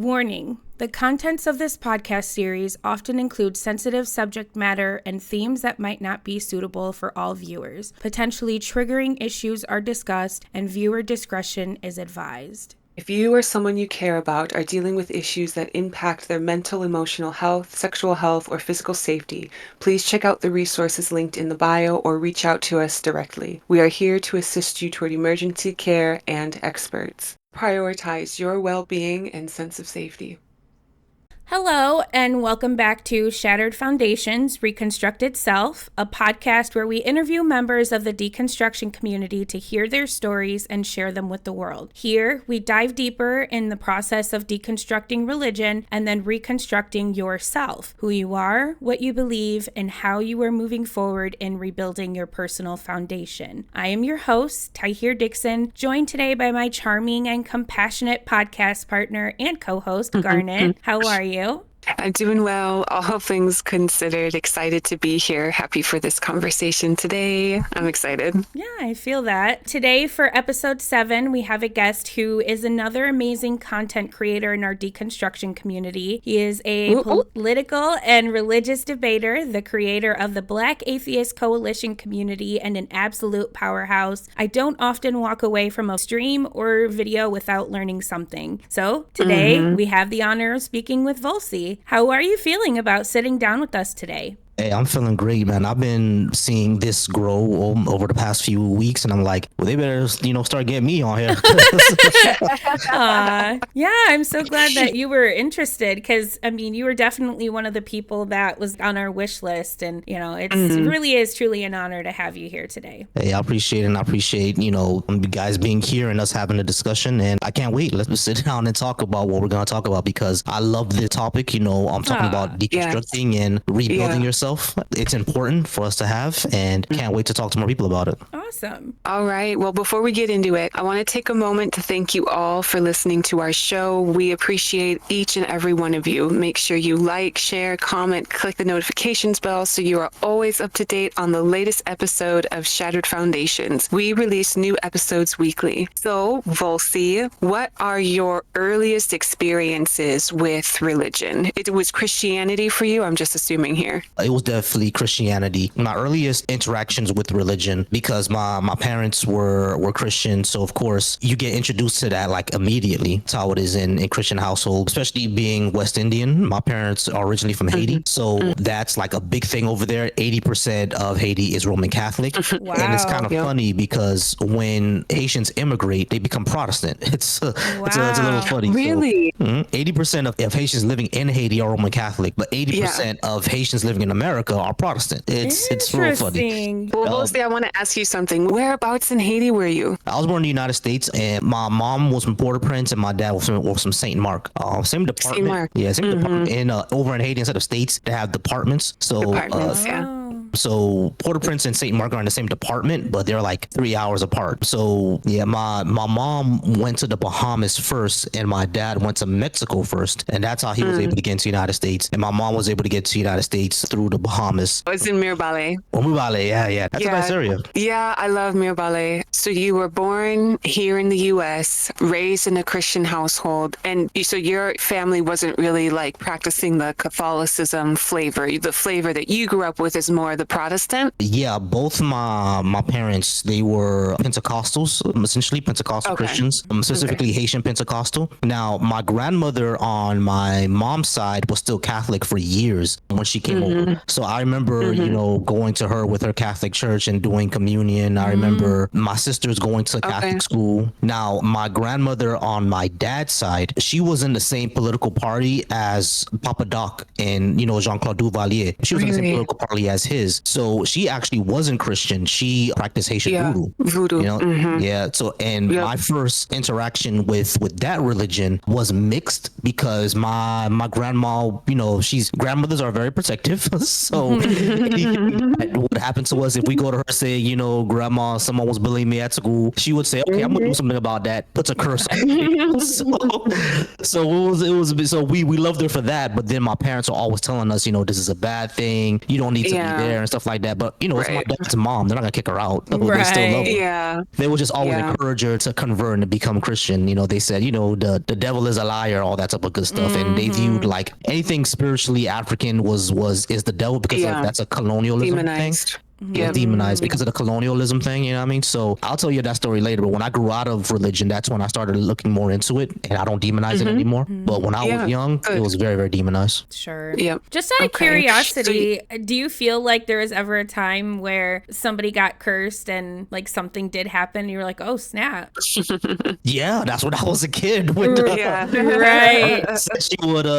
Warning: the contents of this podcast series often include sensitive subject matter and themes that might not be suitable for all viewers. Potentially triggering issues are discussed, and viewer discretion is advised. If you or someone you care about are dealing with issues that impact their mental, emotional health, sexual health, or physical safety, please check out the resources linked in the bio or reach out to us directly. We are here to assist you toward emergency care and experts. Prioritize your well-being and sense of safety. Hello, and welcome back to Shattered Foundations, Reconstructed Self, a podcast where we interview members of the deconstruction community to hear their stories and share them with the world. Here, we dive deeper in the process of deconstructing religion and then reconstructing yourself, who you are, what you believe, and how you are moving forward in rebuilding your personal foundation. I am your host, Tahir Dixon, joined today by my charming and compassionate podcast partner and co-host, Garnet. How are you? I'm doing well, all things considered. Excited to be here. Happy for this conversation today. I'm excited. Yeah, I feel that. Today for episode 7, we have a guest who is another amazing content creator in our deconstruction community. He is a political and religious debater, the creator of the Black Atheist Coalition community, and an absolute powerhouse. I don't often walk away from a stream or video without learning something. So today we have the honor of speaking with Volcy. How are you feeling about sitting down with us today? Hey, I'm feeling great, man. I've been seeing this grow over the past few weeks, and I'm like, well, they better, start getting me on here. Yeah, I'm so glad that you were interested because, you were definitely one of the people that was on our wish list, and, it really is truly an honor to have you here today. Hey, I appreciate it, and I appreciate, you guys being here and us having a discussion, and I can't wait. Let's sit down and talk about what we're going to talk about because I love this topic. I'm talking about deconstructing and rebuilding yourself. It's important for us to have, and can't wait to talk to more people about it. Awesome. All right. Well, before we get into it, I want to take a moment to thank you all for listening to our show. We appreciate each and every one of you. Make sure you like, share, comment, click the notifications bell so you are always up to date on the latest episode of Shattered Foundations. We release new episodes weekly. So, Volcy, what are your earliest experiences with religion? It was Christianity for you? I'm just assuming here. It was definitely Christianity. My earliest interactions with religion, because my parents were Christian, so of course you get introduced to that like immediately. That's how it is in Christian households, especially being West Indian. My parents are originally from Haiti, so that's like a big thing over there. 80% of Haiti is Roman Catholic. Wow. And it's kind of funny because when Haitians immigrate, they become Protestant. It's a little funny. Really? So, 80% of Haitians living in Haiti are Roman Catholic, but 80% of Haitians living in America are Protestant. It's real funny. Well, Volcy, I want to ask you something. Whereabouts in Haiti were you? I was born in the United States, and my mom was from Port-au-Prince, and my dad was from Saint Mark. Same department. Saint Mark. Yeah, same department. And over in Haiti, instead of states, they have departments. So So Port-au-Prince and Saint Mark are in the same department, but they're like 3 hours apart. So yeah, my mom went to the Bahamas first, and my dad went to Mexico first, and that's how he was able to get into the United States. And my mom was able to get to the United States through the Bahamas. I was in Mirabale. Oh, Mirabale, yeah. That's a nice area. Yeah, I love Mirabale. So you were born here in the U.S., raised in a Christian household, and so your family wasn't really like practicing the Catholicism flavor. The flavor that you grew up with is more the Protestant? Yeah, both my parents, they were Pentecostals, essentially Pentecostal Christians, specifically Haitian Pentecostal. Now, my grandmother on my mom's side was still Catholic for years when she came over. So I remember, going to her with her Catholic church and doing communion. I remember my sisters going to Catholic school. Now, my grandmother on my dad's side, she was in the same political party as Papa Doc and, Jean-Claude Duvalier. She was in the same political party as his. So she actually wasn't Christian. She practiced Haitian voodoo. Yeah. So, and my first interaction with that religion was mixed because my grandma, grandmothers are very protective. So what happened to us if we go to her say, grandma, someone was bullying me day at school, she would say, okay, I'm gonna do something about that, puts a curse on it. So we loved her for that, but then my parents are always telling us, this is a bad thing, you don't need to be there and stuff like that. But it's my dad's mom, they're not gonna kick her out. They still love her. Yeah. They would just always encourage her to convert and to become Christian. They said, the devil is a liar, all that type of good stuff. And they viewed like anything spiritually African is the devil, because that's a colonialism demonized thing. Yeah, demonized because of the colonialism thing, you know what I mean? So I'll tell you that story later. But when I grew out of religion, that's when I started looking more into it, and I don't demonize it anymore. But when I was young, it was very, very demonized. Sure. Yeah. Just out of curiosity, do you feel like there was ever a time where somebody got cursed and like something did happen and you were like, oh snap? Yeah, that's when I was a kid. Right.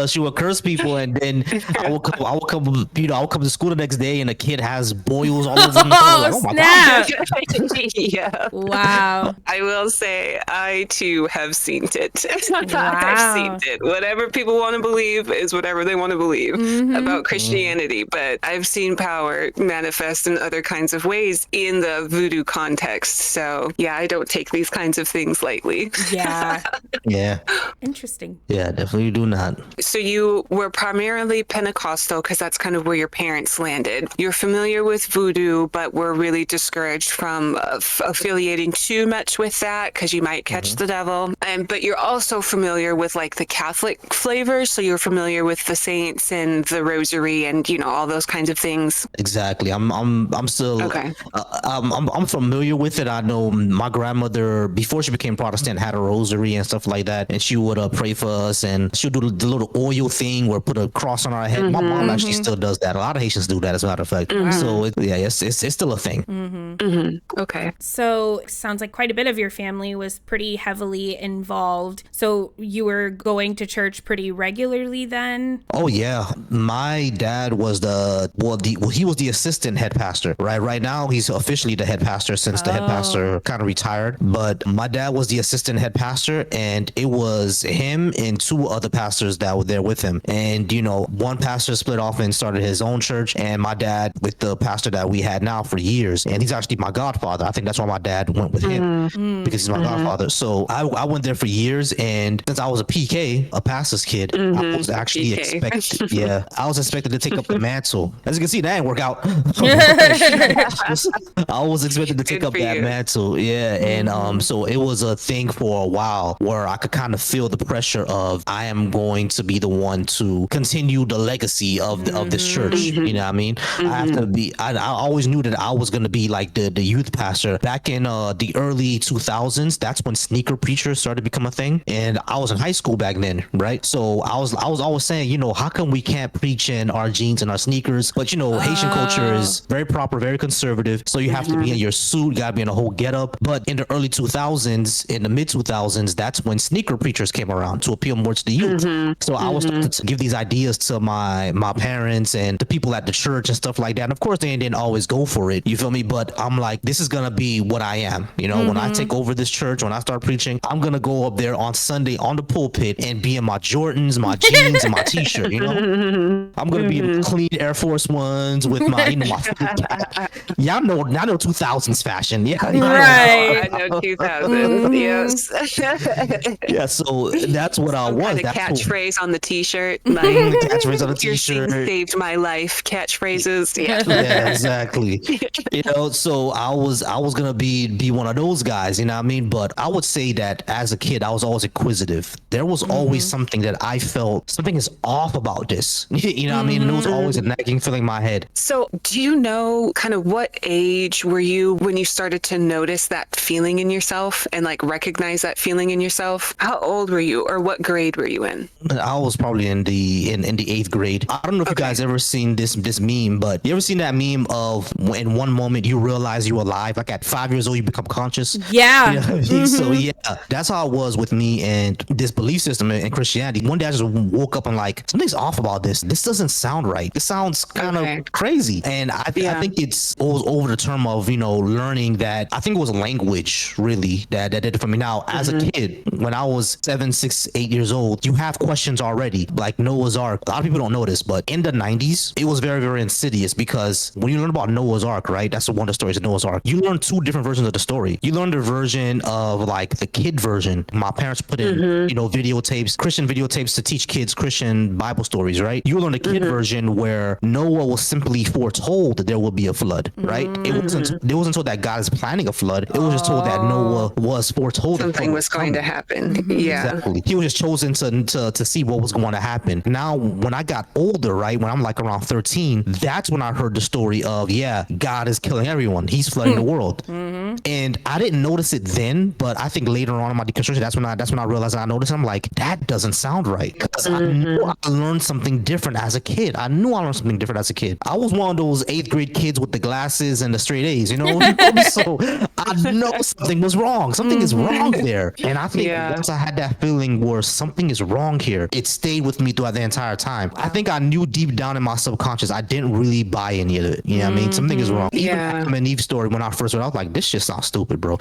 She would curse people, and then I would come to school the next day, and the kid has boils all over him. Oh, my snap. God. Yeah. Wow. I will say I too have seen it. Wow. I've seen it. Whatever people want to believe is whatever they want to believe about Christianity. But I've seen power manifest in other kinds of ways in the voodoo context. So yeah, I don't take these kinds of things lightly. Yeah. Yeah. Interesting. Yeah, definitely do not. So you were primarily Pentecostal because that's kind of where your parents landed. You're familiar with voodoo, but were really discouraged from affiliating too much with that because you might catch the devil. But you're also familiar with like the Catholic flavors, so you're familiar with the saints and the rosary and all those kinds of things. Exactly. I'm still okay. I'm familiar with it. I know my grandmother, before she became Protestant, had a rosary and stuff like that, and she would pray for us, and she would do the little oil thing where put a cross on our head. My mom actually still does that. A lot of Haitians do that, as a matter of fact. So it's still a thing. Okay. So sounds like quite a bit of your family was pretty heavily involved. So you were going to church pretty regularly then? Oh yeah, my dad was he was the assistant head pastor. Right now he's officially the head pastor since the head pastor kind of retired. But my dad was the assistant head pastor, and it was him and two other pastors that were there with him. And one pastor split off and started his own church, and my dad with the pastor that we had now for years. And he's actually my godfather. I think that's why my dad went with him, because he's my godfather. So I went there for years, and since I was a PK, a pastor's kid, I was actually expected. Yeah, I was expected to take up the mantle. As you can see, that didn't work out. I was expected to take up that mantle. Yeah, and so it was a thing for a while where I could kind of feel the pressure of I am going to be the one to continue the legacy of this church. You know what I mean? I have to be. I always knew that I was going to be like the youth pastor. Back in the early 2000s, that's when sneaker preachers started to become a thing, and I was in high school back then, right? So I was always saying, how come we can't preach in our jeans and our sneakers? But Haitian culture is very proper, very conservative. So you have to be in your suit, you gotta be in a whole getup. But in the early 2000s, in the mid 2000s, that's when sneaker preachers came around to appeal more to the youth. So I was starting to give these ideas to my parents and the people at the church and stuff like that. And of course, they didn't always go for it. You feel me? But I'm like, this is gonna be what I am. When I take over this church, when I start preaching, I'm gonna go up there on Sunday on the pulpit and be in my Jordans, my jeans, and my t-shirt. I'm gonna be in clean Air Force Ones with my, my y'all know 2000s fashion. Yeah, right. I know 2000s. Yes. Yeah. So that's what I was. Kind of catchphrase on the t-shirt. Like catchphrase on the t-shirt. Saved my life. Catchphrases. Yeah. Yeah. Exactly. So I was gonna be one of those guys. You know what I mean? But I would say that as a kid, I was always inquisitive. There was always something that I felt something is off about this. You know what I mean? And it was always a nagging feeling in my head. So do you know kind of what age were you when you started to notice that feeling in yourself and like recognize that feeling in yourself? How old were you, or what grade were you in? I was probably in the 8th grade. I don't know if you guys ever seen this meme, but you ever seen that meme of in one moment you realize you're alive, like at 5 years old you become conscious? Yeah. So yeah, that's how it was with me and this belief system in Christianity. One day I just woke up and like, something's off about this. This doesn't sound right. This sounds kind of crazy. And I think it was over the term of learning that. I think it was language really that did it for me. Now as a kid, when I was 7, 6, 8 years old, you have questions already, like Noah's Ark. A lot of people don't know this, but in the 90s it was very, very insidious, because when you learn about about Noah's Ark, right? That's one of the stories of Noah's Ark. You learn two different versions of the story. You learn the version of like the kid version. My parents put in, videotapes, Christian videotapes to teach kids Christian Bible stories, right? You learn the kid version where Noah was simply foretold that there will be a flood, right? It wasn't until that God is planning a flood. It was just told that Noah was foretold something was going to happen. Yeah. Exactly. He was just chosen to see what was going to happen. Now, when I got older, right, when I'm like around 13, that's when I heard the story of, God is killing everyone. He's flooding the world. And I didn't notice it then, but I think later on in my deconstruction, that's when I realized I noticed. I'm like, that doesn't sound right, because I knew I learned something different as a kid. I was one of those 8th grade kids with the glasses and the straight A's, so I know something was wrong. Something is wrong there. And I think once I had that feeling where something is wrong here, it stayed with me throughout the entire time. I think I knew deep down in my subconscious, I didn't really buy any of it. You know what I mean? Something is wrong. Even Adam and Eve's story, when I first read it, I was like, this shit sounds stupid, bro.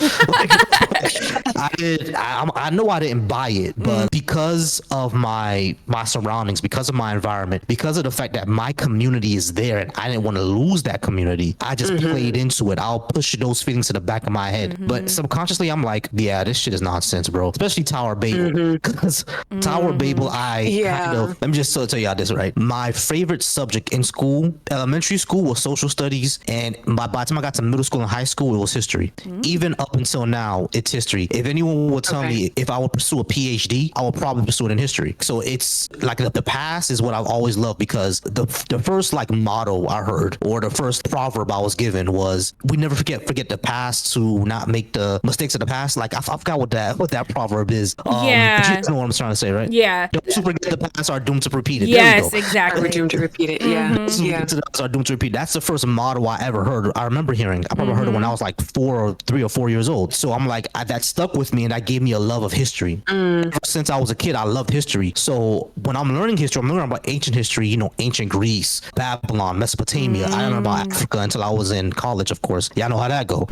I know I didn't buy it, but because of my surroundings, because of my environment, because of the fact that my community is there and I didn't want to lose that community, I just played into it. I'll push those feelings to the back of my head. But subconsciously, I'm like, this shit is nonsense, bro. Especially Tower of Babel. Because Tower of Babel, let me just tell y'all this, right? My favorite subject in school, elementary school, was social studies. And by the time I got to middle school and high school, it was history. Even up until now, it's history. If anyone would tell me if I would pursue a PhD, I would probably pursue it in history. So it's like the past is what I've always loved, because the first like motto I heard, or the first proverb I was given, was, we never forget the past to not make the mistakes of the past. Like I forgot what that proverb is. But you know what I'm trying to say, right? Yeah. Don't you forget the past, are doomed to repeat it. Yes, exactly. Are doomed to repeat it. Yeah. Are doomed to repeat. That's the first motto I ever heard. I remember hearing. I probably heard it when I was like 3 or 4 years old. So I'm like, that stuck with me, and that gave me a love of history. Ever since I was a kid, I loved history. So when I'm learning history, I'm learning about ancient history, ancient Greece, Babylon, Mesopotamia. I don't know about Africa until I was in college, of course. Y'all know how that go.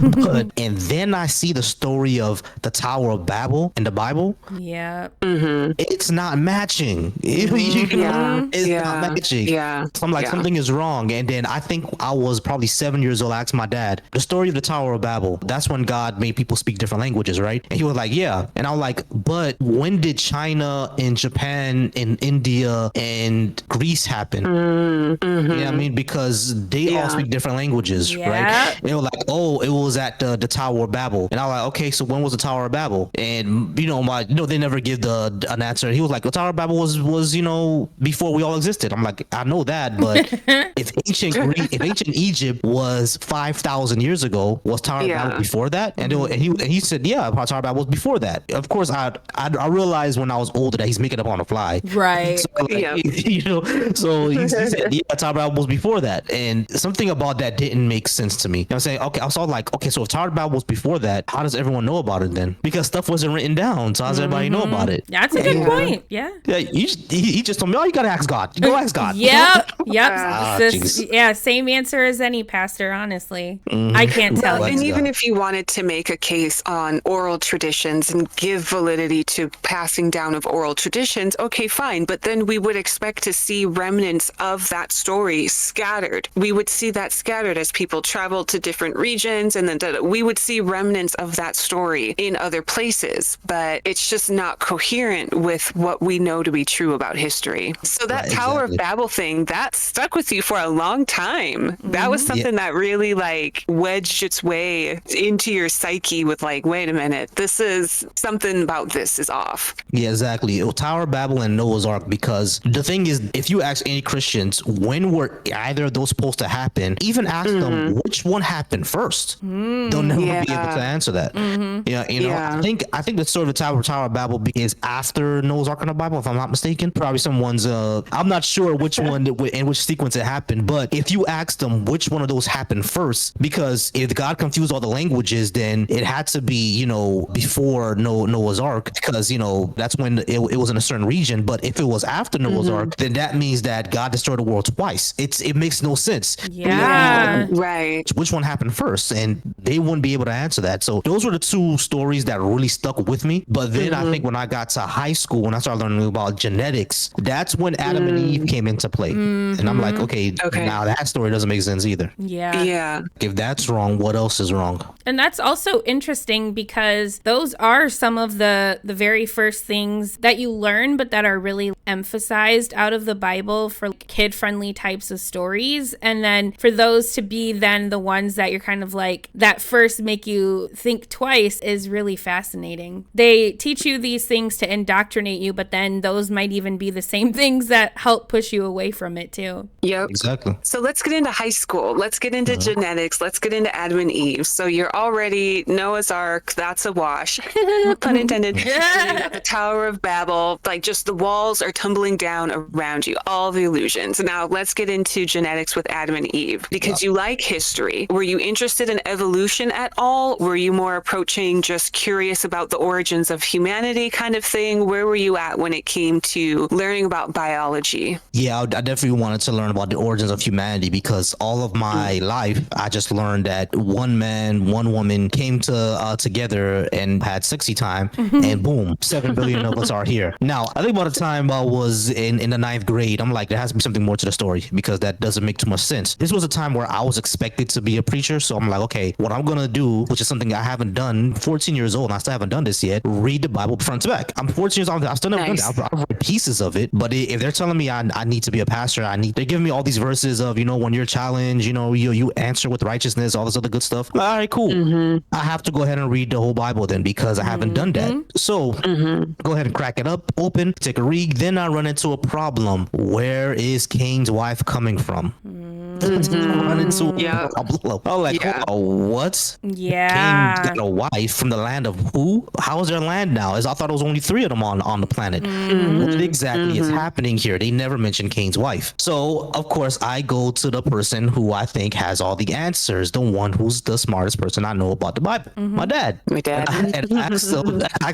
And then I see the story of the Tower of Babel in the Bible. Yeah. It's not matching. It's not matching. Yeah. So I'm like, something is wrong. And then I think I was probably 7 years old. I asked my dad, the story of the Tower of Babel, that's when God made people speak different languages, right? And he was like, yeah. And I was like, but when did China and Japan and India and Greece happen? You know what I mean? Because they all speak different languages, right? And they were like, oh, it was at the Tower of Babel. And I was like, okay, so when was the Tower of Babel? And they never give an answer. He was like, the Tower of Babel was before we all existed. I'm like, I know that, but if ancient Egypt was 5,000 years ago, was Tower of Babel before that? And he said, yeah, Tower of Babel was before that. Of course, I realized when I was older that he's making up on the fly, right? So, so he said, yeah, Tower of Babel was before that, and something about that didn't make sense to me. I'm saying, okay, I was like, okay, so if Tower of Babel was before that, how does everyone know about it then? Because stuff wasn't written down, so how does everybody know about it? That's a good point. Yeah. He just told me, oh, you gotta ask God. Go ask God. Yep. Same answer as any pastor, honestly. I can't tell you. And even if you wanted to make a case on oral traditions and give validity to passing down of oral traditions, okay, fine. But then we would expect to see remnants of that story scattered. We would see that scattered as people traveled to different regions, and then we would see remnants of that story in other places. But it's just not coherent with what we know to be true about history. So that Tower of Babel thing, that stuck with you for a long time. That was something that really wedged its way into your psyche with wait a minute, this is something about this is off. Yeah, exactly. Tower of Babel and Noah's Ark, because the thing is, if you ask any Christians when were either of those supposed to happen, even ask them which one happened first, they'll never be able to answer that. I think the story of the Tower of Babel is after Noah's Ark in the Bible, if I'm not mistaken. Probably someone's I'm not sure which one in which sequence it happened, but if you ask them which one of those happened first, because if God confused all the languages, then it had to be before Noah's Ark, because that's when it was in a certain region. But if it was after Noah's Ark, then that means that God destroyed the world twice. It makes no sense. Right. Which one happened first? And they wouldn't be able to answer that. So those were the two stories that really stuck with me. But then I think when I got to high school, when I started learning about genetics, that's when Adam and Eve came into play. And I'm like, okay, now that story doesn't make sense sense either. Yeah. If that's wrong, what else is wrong? And that's also interesting because those are some of the very first things that you learn, but that are really emphasized out of the Bible for kid-friendly types of stories. And then for those to be then the ones that you're kind of like, that first make you think twice is really fascinating. They teach you these things to indoctrinate you, but then those might even be the same things that help push you away from it too. Yep. Exactly. So let's get into high school. Let's get into genetics. Let's get into Adam and Eve. So you're already Noah's Ark. That's a wash. Pun intended. You got the Tower of Babel. Like just the walls are tumbling down around you. All the illusions. Now let's get into genetics with Adam and Eve because you like history. Were you interested in evolution at all? Were you more approaching just curious about the origins of humanity kind of thing? Where were you at when it came to learning about biology? Yeah, I definitely wanted to learn about the origins of humanity because all of my life, I just learned that one man, one woman came together and had sexy time, and boom, 7 billion of us are here. Now, I think by the time I was in the 9th grade, I'm like, there has to be something more to the story because that doesn't make too much sense. This was a time where I was expected to be a preacher, so I'm like, okay, what I'm gonna do, which is something I haven't done, 14 years old, and I still haven't done this yet, read the Bible front to back. I'm 14 years old, I still never done that. I've read pieces of it, but if they're telling me I need to be a pastor, they're giving me all these verses of, when you're challenged, you answer with righteousness, all this other good stuff. All right, cool. I have to go ahead and read the whole Bible then because I haven't done that. So go ahead and crack it up, open, take a read. Then I run into a problem. Where is Cain's wife coming from? Run into a problem. I'm like, what? Yeah. Cain got a wife from the land of who? How is their land now? I thought it was only 3 of them on the planet. What exactly is happening here? They never mentioned Cain's wife. So, of course, I go to the person who I think has all the answers, the one who's the smartest person I know about the Bible, my dad. And I asked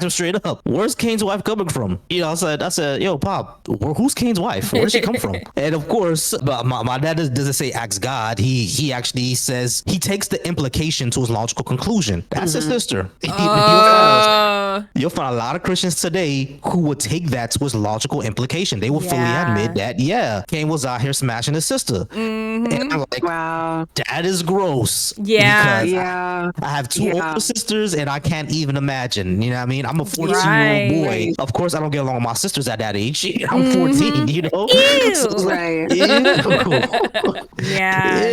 him straight up, where's Cain's wife coming from? I said, yo, Pop, who's Cain's wife? Where did she come from? And of course, my dad doesn't say ask God. He actually says, he takes the implication to his logical conclusion. That's his sister. You'll find a lot of Christians today who would take that to his logical implication. They will fully admit that, Cain was out here smashing his sister. And I'm like, wow, that is gross. I have 2 older sisters and I can't even imagine. You know what I mean? I'm a 14-year-old boy. Of course, I don't get along with my sisters at that age. I'm 14, Ew.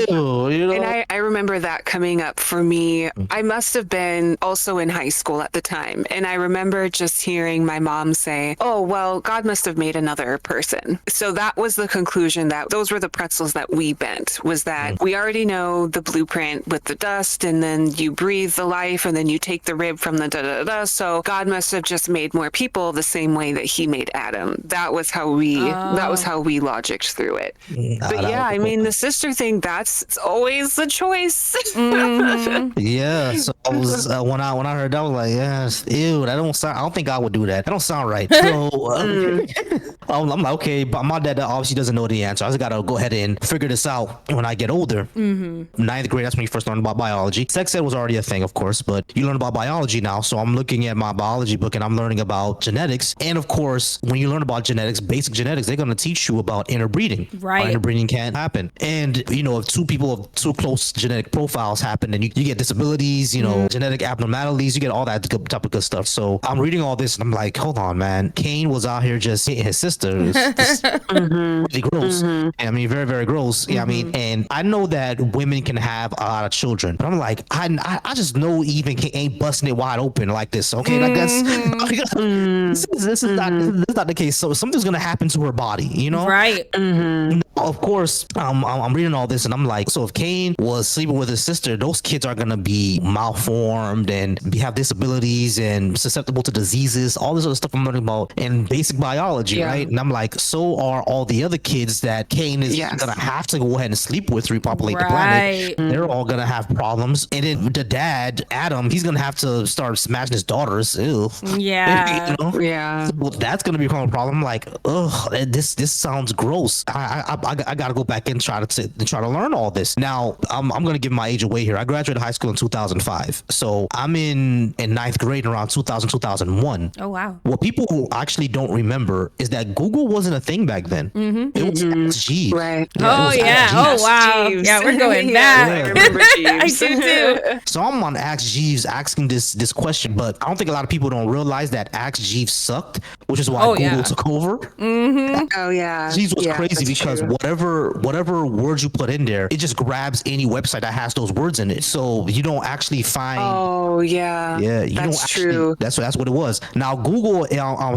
Ew, And I remember that coming up for me. I must have been also in high school at the time. And I remember just hearing my mom say, oh, well, God must have made another person. So that was the conclusion, that those were the pretzels that we bent, was that we already know the blueprint with the dust, and then you breathe the life, and then you take the rib from the da-da-da. So God must have just made more people the same way that he made Adam. That was how we logicked through it. But I mean, the sister thing, that's always the choice. Yeah, so I was when I heard that, I was like, yes, ew, that don't sound. I don't think I would do that. That don't sound right. So I'm like, okay, but my dad obviously doesn't know the answer. I just gotta go ahead and figure this out when I get older. 9th grade, that's when you first learned about biology. Sex ed was already a thing, of course, but you learn about biology now. So I'm looking at my biology book and I'm learning about genetics. And of course, when you learn about genetics, basic genetics, they're gonna teach you about interbreeding. Right. Interbreeding can't happen. And if 2 people of 2 close genetic profiles happen, then you get disabilities, genetic abnormalities, you get all that good, type of good stuff. So I'm reading all this and I'm like, hold on, man. Cain was out here just hitting his sister. It's really gross. I mean, very, very gross. Yeah, I mean, and I know that women can have a lot of children, but I'm like, I just know even ain't busting it wide open like this. Okay, like that's this is not the case. So something's gonna happen to her body, Right. Of course, I'm reading all this and I'm like, so if Cain was sleeping with his sister, those kids are gonna be malformed and have disabilities and susceptible to diseases, all this other stuff I'm learning about in basic biology, right? And I'm like, so are all the other kids that Cain is gonna have to go ahead and sleep with to repopulate the planet. They're all gonna have problems. And then the dad, Adam, he's gonna have to start smashing his daughters. Ew. Yeah. Well, that's gonna become a problem. Like, ugh, this sounds gross. I I got to go back and try to learn all this. Now, I'm going to give my age away here. I graduated high school in 2005. So I'm in ninth grade around 2000, 2001. Oh, wow. What people actually don't remember is that Google wasn't a thing back then. It was Ask Jeeves. Right. Oh, yeah. Oh, wow. Jeeves. Yeah, we're going Yeah, back. I remember Jeeves. I do too. So I'm on Ask Jeeves asking this question, but I don't think a lot of people don't realize that Ask Jeeves sucked, which is why Google took over. Oh, yeah. Jeeves was Yeah, crazy that's because true. whatever words you put in there, it just grabs any website that has those words in it. So you don't actually find. Oh, yeah. Yeah, you that's don't actually. true. That's what it was. Now Google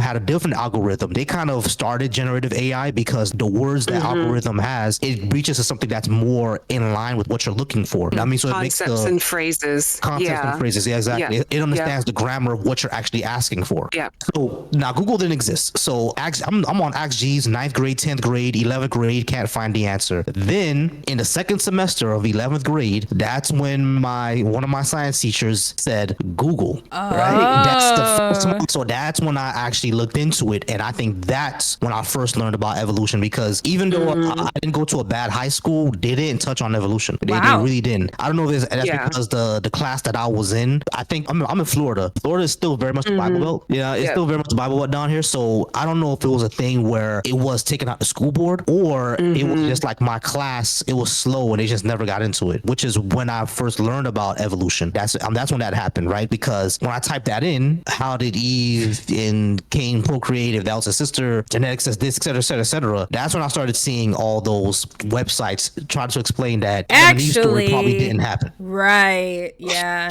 had a different algorithm. They kind of started generative AI because the words that algorithm has, it reaches to something that's more in line with what you're looking for. I mean, so it makes Concepts and phrases. concepts and phrases. Yeah, exactly. Yeah. It understands the grammar of what you're actually asking for. Yeah. So now Google didn't exist. So I'm on Ask Jeeves, 9th grade, 10th grade, 11th grade, can't find the answer. Then in the second semester of 11th grade, that's when one of my science teachers said Google. Right. That's the first one. So that's when I actually looked into it, and I think that's when I first learned about evolution. Because even though I didn't go to a bad high school, they didn't touch on evolution. They really didn't. I don't know if that's because the class that I was in. I think I'm in Florida. Florida is still very much the Bible Belt. Yeah, it's still very much the Bible Belt down here. So I don't know if it was a thing where it was taken out the school board, or it was just like my class. It was slow and they just never got into it. Which is when I first learned about evolution. That's when that happened, right? Because when I typed that in, how did Eve and Cain procreate? If that was a sister, genetics says this, et cetera, et cetera, et cetera. That's when I started seeing all those websites trying to explain that Adam and Eve's story probably didn't happen. Right. Yeah.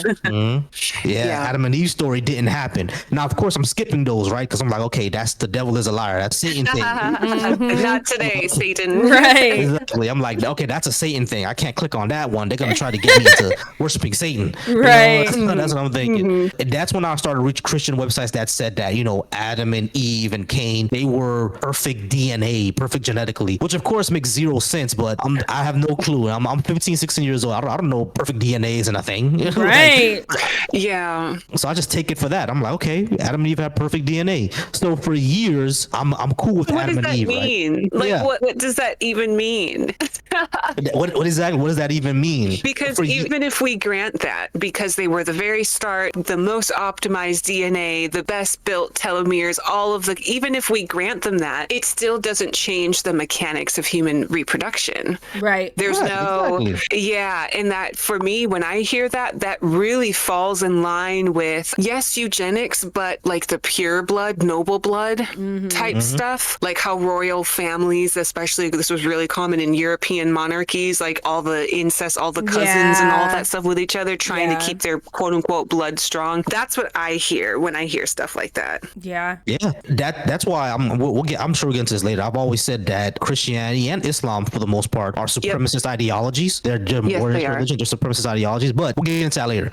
Yeah, Adam and Eve's story didn't happen. Now, of course, I'm skipping those, right? Because I'm like, okay, that's the devil is a liar. That's Satan thing. Not today, Satan. Right. Exactly. I'm like, okay, that's a Satan thing. I can't click on that one. They're gonna try to get me into worshiping Satan. Right. That's what I'm thinking. And that's when I started to reach Christian websites that said that, Adam and Eve and Cain, they were perfect DNA, perfect genetically, which of course makes zero sense, but I have no clue. I'm 15, 16 years old. I don't know perfect DNA is a thing. Right. Yeah. So I just take it for that. I'm like, okay, Adam and Eve have perfect DNA. So for years, I'm cool with Adam and Eve. What does that mean? Right? Like, what does that even mean? What does that even mean? Because even if we grant that, because they were the very start, the most optimized DNA, the best built telomeres, even if we grant them that, it still doesn't change the mechanics of human reproduction. Right. There's and that for me, when I hear that really falls in line with, yes, eugenics, but like the pure blood, noble blood type stuff, like how royal families, especially this was really common in European monarchies, like all the incest, all the cousins and all that stuff with each other, trying to keep their quote unquote blood strong. That's what I hear when I hear stuff like that. Yeah. Yeah. That's why I'm sure we'll get into this later. I've always said that Christianity and Islam, for the most part, are supremacist ideologies. They're more religion, they're supremacist ideologies, but we'll get into that later.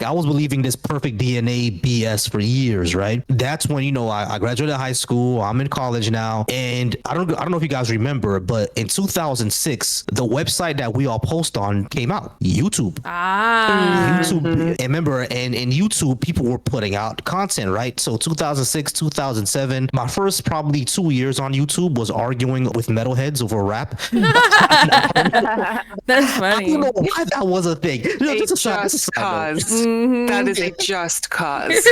I was believing this perfect DNA BS for years, right? That's when, I graduated high school, I'm in college now, and I don't know if you guys remember, but in 2006, the website that we all post on came out, YouTube. YouTube, and remember, and in YouTube, people were putting out content, right? So 2006, 2007, my first probably 2 years on YouTube was arguing with metalheads over rap. That's funny. I don't know why that was a thing. Just cause. That is a just cause.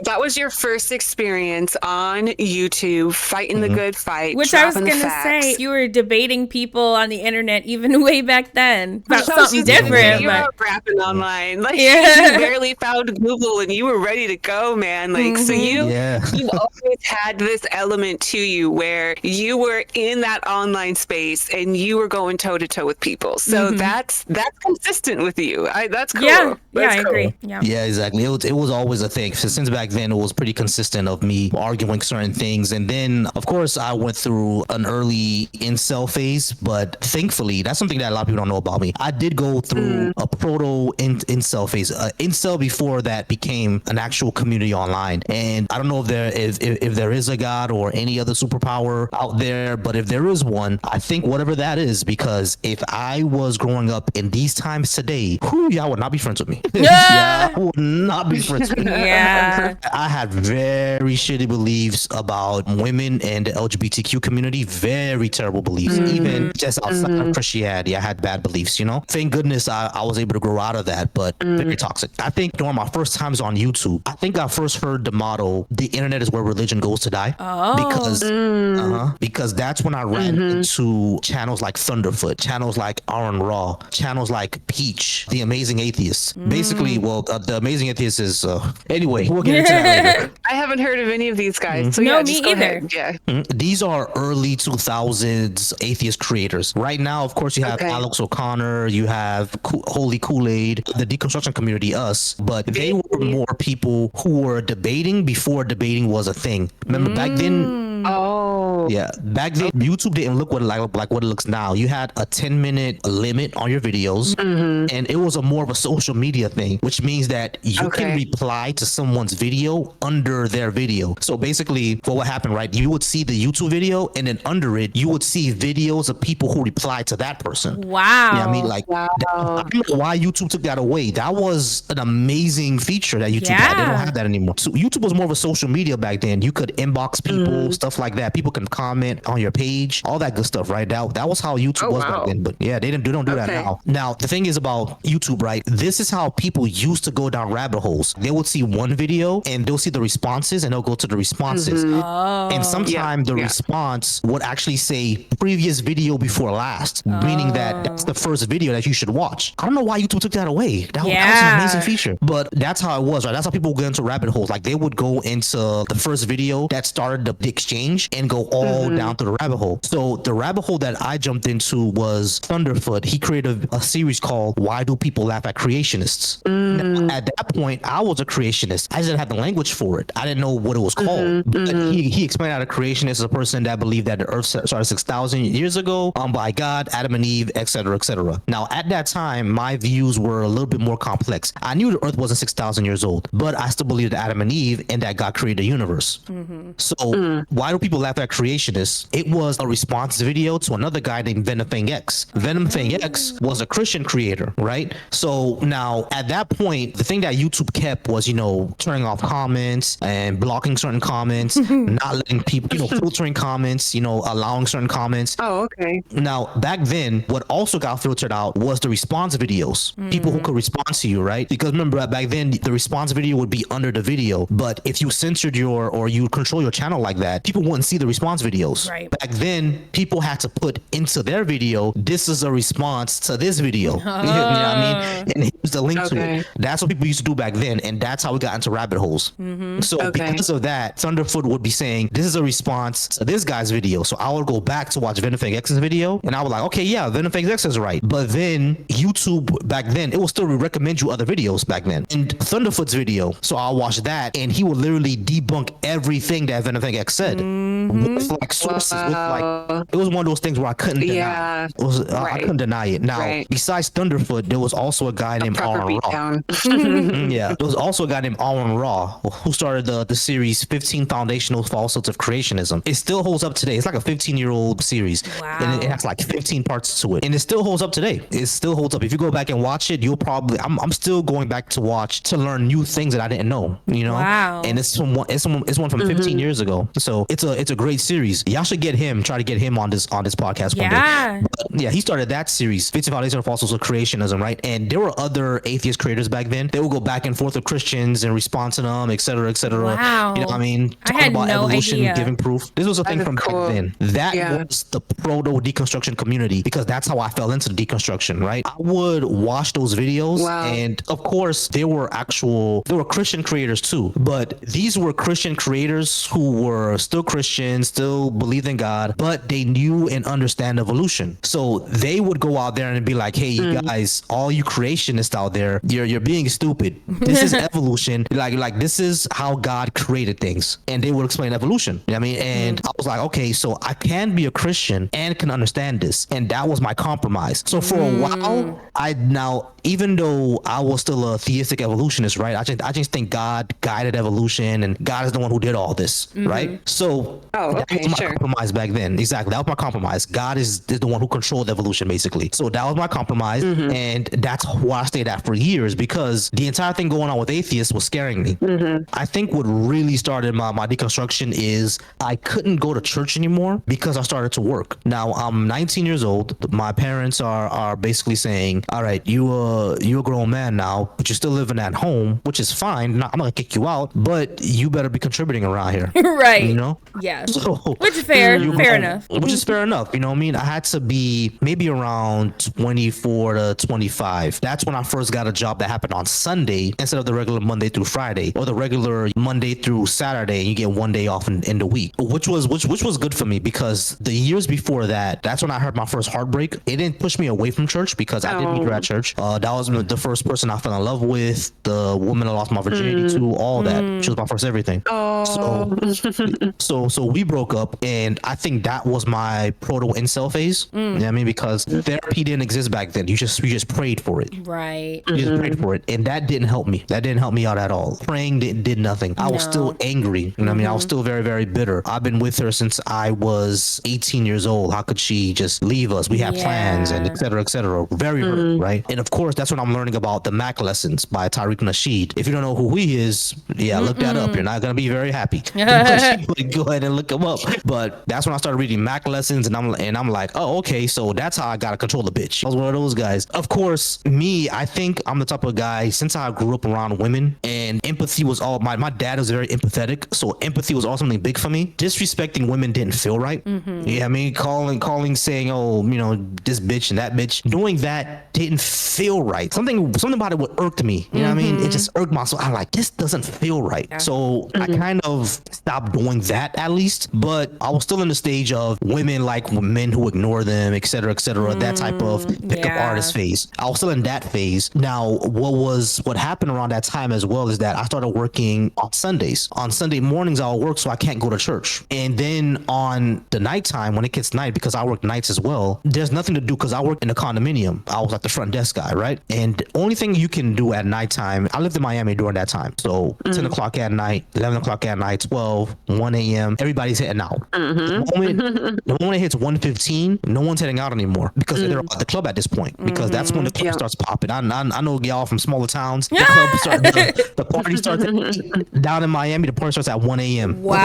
That was your first experience on YouTube, fighting the good fight. Which I was going to say, you were debating people on the internet even way back then about something different. You were rapping online. Like, you barely found Google and you were ready to go, man. Like, so you've always had this element to you where you were in that online space and you were going toe to toe with people. So that's consistent with you. That's cool. Yeah, that's I cool. agree. Yeah, exactly. It was always a thing. Since back then, it was pretty consistent of me arguing certain things. And then, of course, I went through an early incel phase but thankfully, that's something that a lot of people don't know about me. I did go through a proto incel phase. Incel before that became an actual community online. And I don't know if there is a God or any other superpower out there, but if there is one, I think whatever that is, because if I was growing up in these times today, y'all would not be friends with me. Yeah, I would not be friends with me. Yeah. I had very shitty beliefs about women and the LGBTQ community, very terrible beliefs. Even just outside of Christianity, I had bad beliefs, you know? Thank goodness I was able to grow out of that, but very toxic. I think during my first times on YouTube, I think I first heard the motto, the internet is where religion goes to die. Because that's when I ran into channels like Thunderfoot, channels like Aaron Raw, channels like Peach, The Amazing Atheists. Basically, well, The Amazing Atheist is, anyway, we'll get into that later. I haven't heard of any of these guys. So No, yeah, me just go either. ahead. Yeah. These are early 2000s atheist creators. Right now, of course, you have Okay. Alex O'Connor, you have Holy Kool-Aid, the deconstruction community, us, but they were more people who were debating before debating was a thing. Remember back then? Oh. Yeah, back then YouTube didn't look like what it looks now. You had a 10-minute limit on your videos, and it was more of a social media thing, which means that you can reply to someone's video under their video. So basically, what happened, right? You would see the YouTube video, and then under it, you would see videos of people who replied to that person. Wow. Yeah, I mean, like, I don't know why YouTube took that away. That was an amazing feature that YouTube had. They don't have that anymore. So YouTube was more of a social media back then. You could inbox people, stuff like that. People can comment on your page, all that good stuff, right? That was how YouTube was back then. But yeah, they don't do that now. Now, the thing is about YouTube, right? This is how people used to go down rabbit holes. They would see one video and they'll see the responses and they'll go to the responses. And sometimes the response would actually say previous video before last, meaning that that's the first video that you should watch. I don't know why YouTube took that away. That was an amazing feature. But that's how it was, right? That's how people go into rabbit holes. Like they would go into the first video that started the exchange and go all down to the rabbit hole. So the rabbit hole that I jumped into was Thunderfoot. He created a series called Why Do People Laugh at Creationists? Now, at that point, I was a creationist. I just didn't have the language for it. I didn't know what it was called. But he explained out a creationist as a person that believed that the earth started 6,000 years ago by God, Adam and Eve, etc., etc. Now, at that time, my views were a little bit more complex. I knew the earth wasn't 6,000 years old, but I still believed that Adam and Eve and that God created the universe. So why do people laugh at creationists? It was a response video to another guy named Venom Fang X. Venom Fang X was a Christian creator, right? So now at that point, the thing that YouTube kept was, turning off comments and blocking certain comments, not letting people, filtering comments, allowing certain comments. Oh, okay. Now, back then, what also got filtered out was the response videos. People who could respond to you, right? Because remember, back then, the response video would be under the video. But if you censored or you control your channel like that, people wouldn't see the response videos. Right. Back then, people had to put into their video, this is a response to this video. You know what I mean? And here's the link to it. That's what people used to do back then. And that's how we got into rabbit holes. So because of that, Thunderfoot would be saying, this is a response to this guy's video. So I would go back to watch Venom Fang X's video. And I was like, okay, yeah, Venom Fang X is right. But then YouTube back then, it will still recommend you other videos back then. And Thunderfoot's video. So I'll watch that. And he would literally debunk everything that Venom Fang X said. With like sources, with like, it was one of those things where I couldn't deny it. I couldn't deny it. Now, besides Thunderfoot, there was also a guy named Aaron Raw. Yeah, there was also a guy named Aaron Raw who started the series 15 Foundational Falsehoods of Creationism. It still holds up today. It's like a 15-year-old series. Wow. And it has like 15 parts to it. And it still holds up today. It still holds up. If you go back and watch it, you'll probably, I'm still going back to watch to learn new things that I didn't know, Wow. And it's one from 15 years ago. So it's a great series. Y'all should try to get him on this podcast one day. But yeah, he started that series, 15 Foundational Falsehoods of Creationism, right? And there were other atheist creators back then. They would go back and forth with Christians and respond to them, et cetera, et cetera. Wow. You know what I mean? I Talk had about no evolution, idea. giving proof. This was a thing from cool. back then. That was the proto deconstruction community, because that's how I fell into the deconstruction, right? I would watch those videos, and of course there were Christian creators too, but these were Christian creators who were still Christians, still believed in God, but they knew and understand evolution. So they would go out there and be like, hey, you guys, all you creationists atheists out there, you're being stupid. This is evolution. Like this is how God created things, and they would explain evolution. You know what I mean? And I was like, okay, so I can be a Christian and can understand this, and that was my compromise. So for a while, even though I was still a theistic evolutionist, right? I just think God guided evolution, and God is the one who did all this, right? So that was my compromise back then. Exactly, that was my compromise. God is the one who controlled evolution, basically. So that was my compromise, and that's why I stayed at for years, because the entire thing going on with atheists was scaring me. I think what really started my deconstruction is I couldn't go to church anymore because I started to work. Now I'm 19 years old. My parents are basically saying, all right, you're a grown man now, but you're still living at home, which is fine. I'm not gonna kick you out, but you better be contributing around here. Right. You know? Yeah. So, which is fair enough. Which is fair enough. You know what I mean? I had to be maybe around 24 to 25. That's when I first got a job that happened on Sunday instead of the regular Monday through Friday, or the regular Monday through Saturday. You get one day off in the week, which was good for me, because the years before that's when I heard my first heartbreak. It didn't push me away from church, because I did meet her at church. That was the first person I fell in love with, the woman I lost my virginity to, all that. She was my first everything. So we broke up, and I think that was my proto incel phase. You know what I mean? Because therapy didn't exist back then. You just prayed for it. Right. You just prayed for it, and that didn't help me. That didn't help me out at all. Praying did nothing. I was still angry. You know what I mean? I was still very, very bitter. I've been with her since I was 18 years old. How could she just leave us? We have plans, and et cetera, et cetera. Very hurt, right? And of course, that's when I'm learning about the Mac lessons by Tariq Nasheed. If you don't know who he is, look that up. You're not gonna be very happy. Go ahead and look him up. But that's when I started reading Mac lessons, and I'm like, oh, okay, so that's how I gotta control the bitch. I was one of those guys. Of course, I think I'm the type of guy, since I grew up around women, and empathy was all my dad was very empathetic, so empathy was also something big for me. Disrespecting women didn't feel right. Yeah, I mean, calling, saying, oh, this bitch and that bitch, doing that didn't feel right. Something about it would irked me. You know what I mean? It just irked my soul. I'm like, this doesn't feel right. Yeah. So I kind of stopped doing that, at least. But I was still in the stage of women like men who ignore them, et cetera, that type of pickup artist phase. I was still in that phase. Now, what happened around that time as well is that I started working on Sundays. On Sunday mornings, I'll work, so I can't go to church. And then on the nighttime, when it gets night, because I work nights as well, there's nothing to do, because I work in a condominium. I was like the front desk guy, right? And the only thing you can do at nighttime, I lived in Miami during that time. So 10 o'clock at night, 11 o'clock at night, 12, 1 a.m., everybody's heading out. The moment it hits 1:15, no one's heading out anymore, because they're at the club at this point, because that's when the club starts popping. I know y'all from smaller towns. The party starts down in Miami. The party starts at 1 a.m. Wow.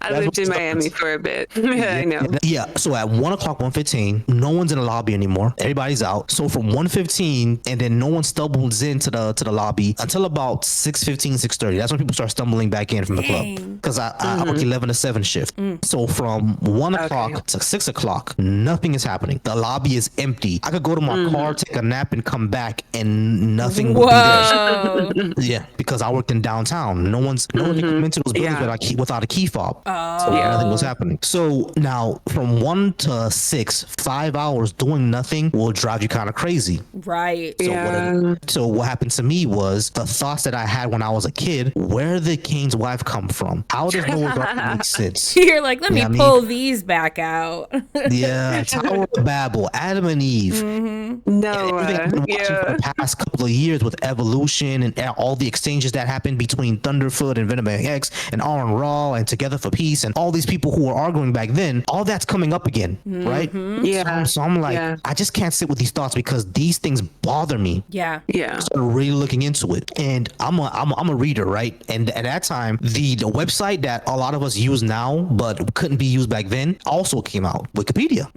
I lived in Miami for a bit. I know. Yeah. So at 1 o'clock, 1:15, no one's in the lobby anymore. Everybody's out. So from 1:15, and then no one stumbles into the lobby until about 6:15, 6:30. That's when people start stumbling back in from the club, because I work 11 to 7 shift. So from 1 o'clock to 6 o'clock, nothing is happening. The lobby is empty. I could go to my car, take a nap, and come back, and nothing would be there. Yeah, because I worked in downtown. No one can come into those buildings without a key fob. So nothing was happening. So now from 1 to 6, 5 hours doing nothing will drive you kind of crazy. Right. So what happened to me was the thoughts that I had when I was a kid. Where did Cain's wife come from? How does Noah's Ark make sense? You're like, let me pull these back out. Yeah, Tower of Babel, Adam and Eve. Noah. Everything I've been watching for the past couple of years with evolution and all the exchanges that happened between Thunderfoot and Venom X and Aaron Raw and Together for Peace and all these people who were arguing back then, all that's coming up again, right? Yeah. So I'm like, I just can't sit with these thoughts, because these things bother me. Yeah. I started really looking into it, and I'm a reader, right? And at that time, the website that a lot of us use now but couldn't be used back then also came out. Wikipedia.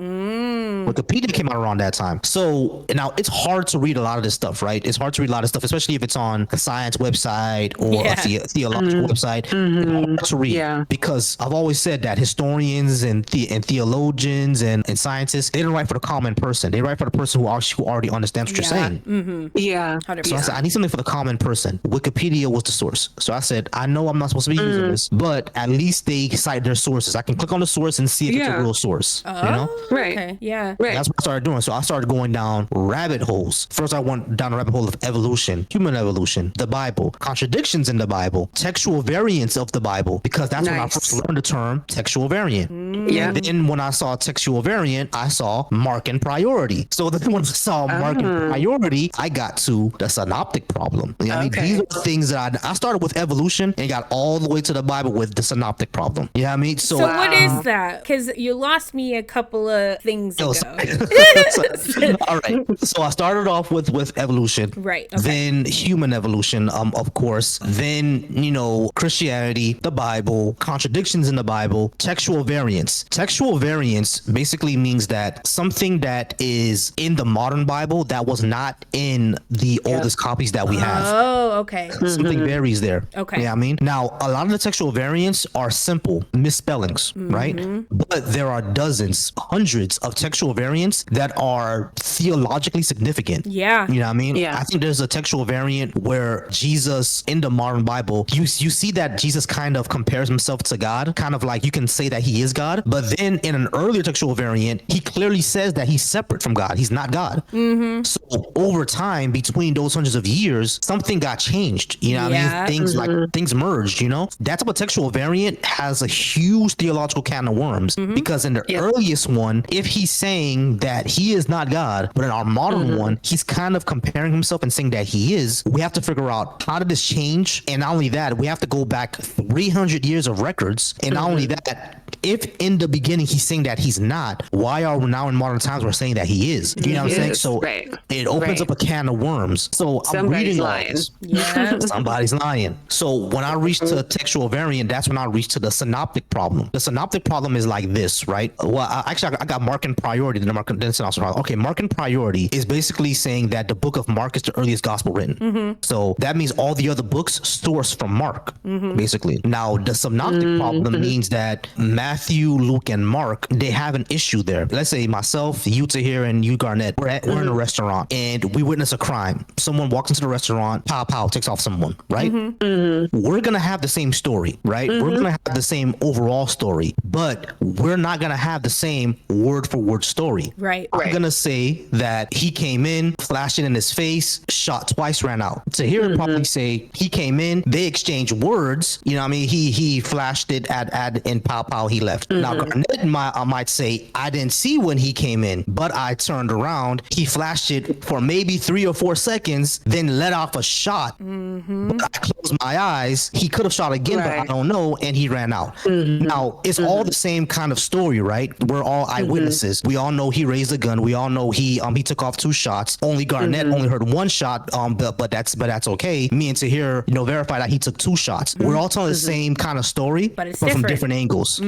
Wikipedia came out around that time. So now it's hard to read a lot of this stuff, right? It's hard to read a lot of stuff, especially if it's on a science website or a theological website. It's hard to read because I've always said that historians and theologians and scientists, they don't write for the common person. They write for the person who already understands what you're saying. Yeah. 100%. So I said, I need something for the common person. Wikipedia was the source. So I said, I know I'm not supposed to be using this, but at least they cite their sources. I can click on the source and see if it's a real source. You know? Right. Okay. Yeah. Yeah. Right. That's what I started doing. So I started going down rabbit holes. First, I went down a rabbit hole of evolution, human evolution, the Bible, contradictions in the Bible, textual variants of the Bible, because that's when I first learned the term textual variant. Yeah. And then when I saw textual variant, I saw Markan priority. So then when I saw Markan priority, I got to the synoptic problem. You know what I mean? These are the things that I started with evolution and got all the way to the Bible with the synoptic problem. You know what I mean? So what is that? Because you lost me a couple of things ago. All right. So I started off with evolution. Right. Okay. Then human evolution, of course. Then, Christianity, the Bible, contradictions in the Bible, textual variants. Textual variants basically means that something that is in the modern Bible that was not in the oldest copies that we have. Oh, okay. Something varies there. Okay. Yeah, I mean, now a lot of the textual variants are simple misspellings, right? But there are dozens, hundreds of textual variants that are theologically significant. Yeah. You know what I mean? Yeah. I think there's a textual variant where Jesus in the modern Bible, you see that Jesus kind of compares himself to God, kind of like you can say that he is God. But then in an earlier textual variant, he clearly says that he's separate from God. He's not God. So over time, between those hundreds of years, something got changed. You know what I mean? Things like things merged, that type of textual variant has a huge theological can of worms because in the earliest one, if he's saying that he is not God, but in our modern one, he's kind of comparing himself and saying that he is, we have to figure out how did this change? And not only that, we have to go back 300 years of records. And not only that, if in the beginning he's saying that he's not, why are we now in modern times we're saying that he is? You know what I'm saying? So it opens up a can of worms. So I'm reading lying. Yeah. Somebody's lying. So when I reach to textual variant, that's when I reach to the synoptic problem. The synoptic problem is like this, right? Well, I got Markan priority, then synoptic problem. Okay, Markan priority is basically saying that the book of Mark is the earliest gospel written. So that means all the other books source from Mark, basically. Now, the synoptic problem means that Matthew, Luke, and Mark, they have an issue there. Let's say myself, you Tahir, and you Garnett, we're in a restaurant and we witness a crime. Someone walks into the restaurant, pow, takes off someone, right? We're going to have the same story, right? We're going to have the same overall story, but we're not going to have the same word for word story. Right. I'm going to say that he came in, flashed it in his face, shot twice, ran out. Tahir would probably say he came in, they exchanged words, you know what I mean? He flashed it at and pow, he left. Now, Garnett might say, I didn't see when he came in, but I turned around, he flashed it for maybe 3 or 4 seconds, then let off a shot. But I closed my eyes, he could have shot again, but I don't know, and he ran out. Now, it's all the same kind of story, right? We're all eyewitnesses. We all know he raised a gun. We all know he took off 2 shots. Only Garnett only heard 1 shot, but that's okay. Me and Tahir, verify that he took 2 shots. We're all telling the same kind of story, but from different angles.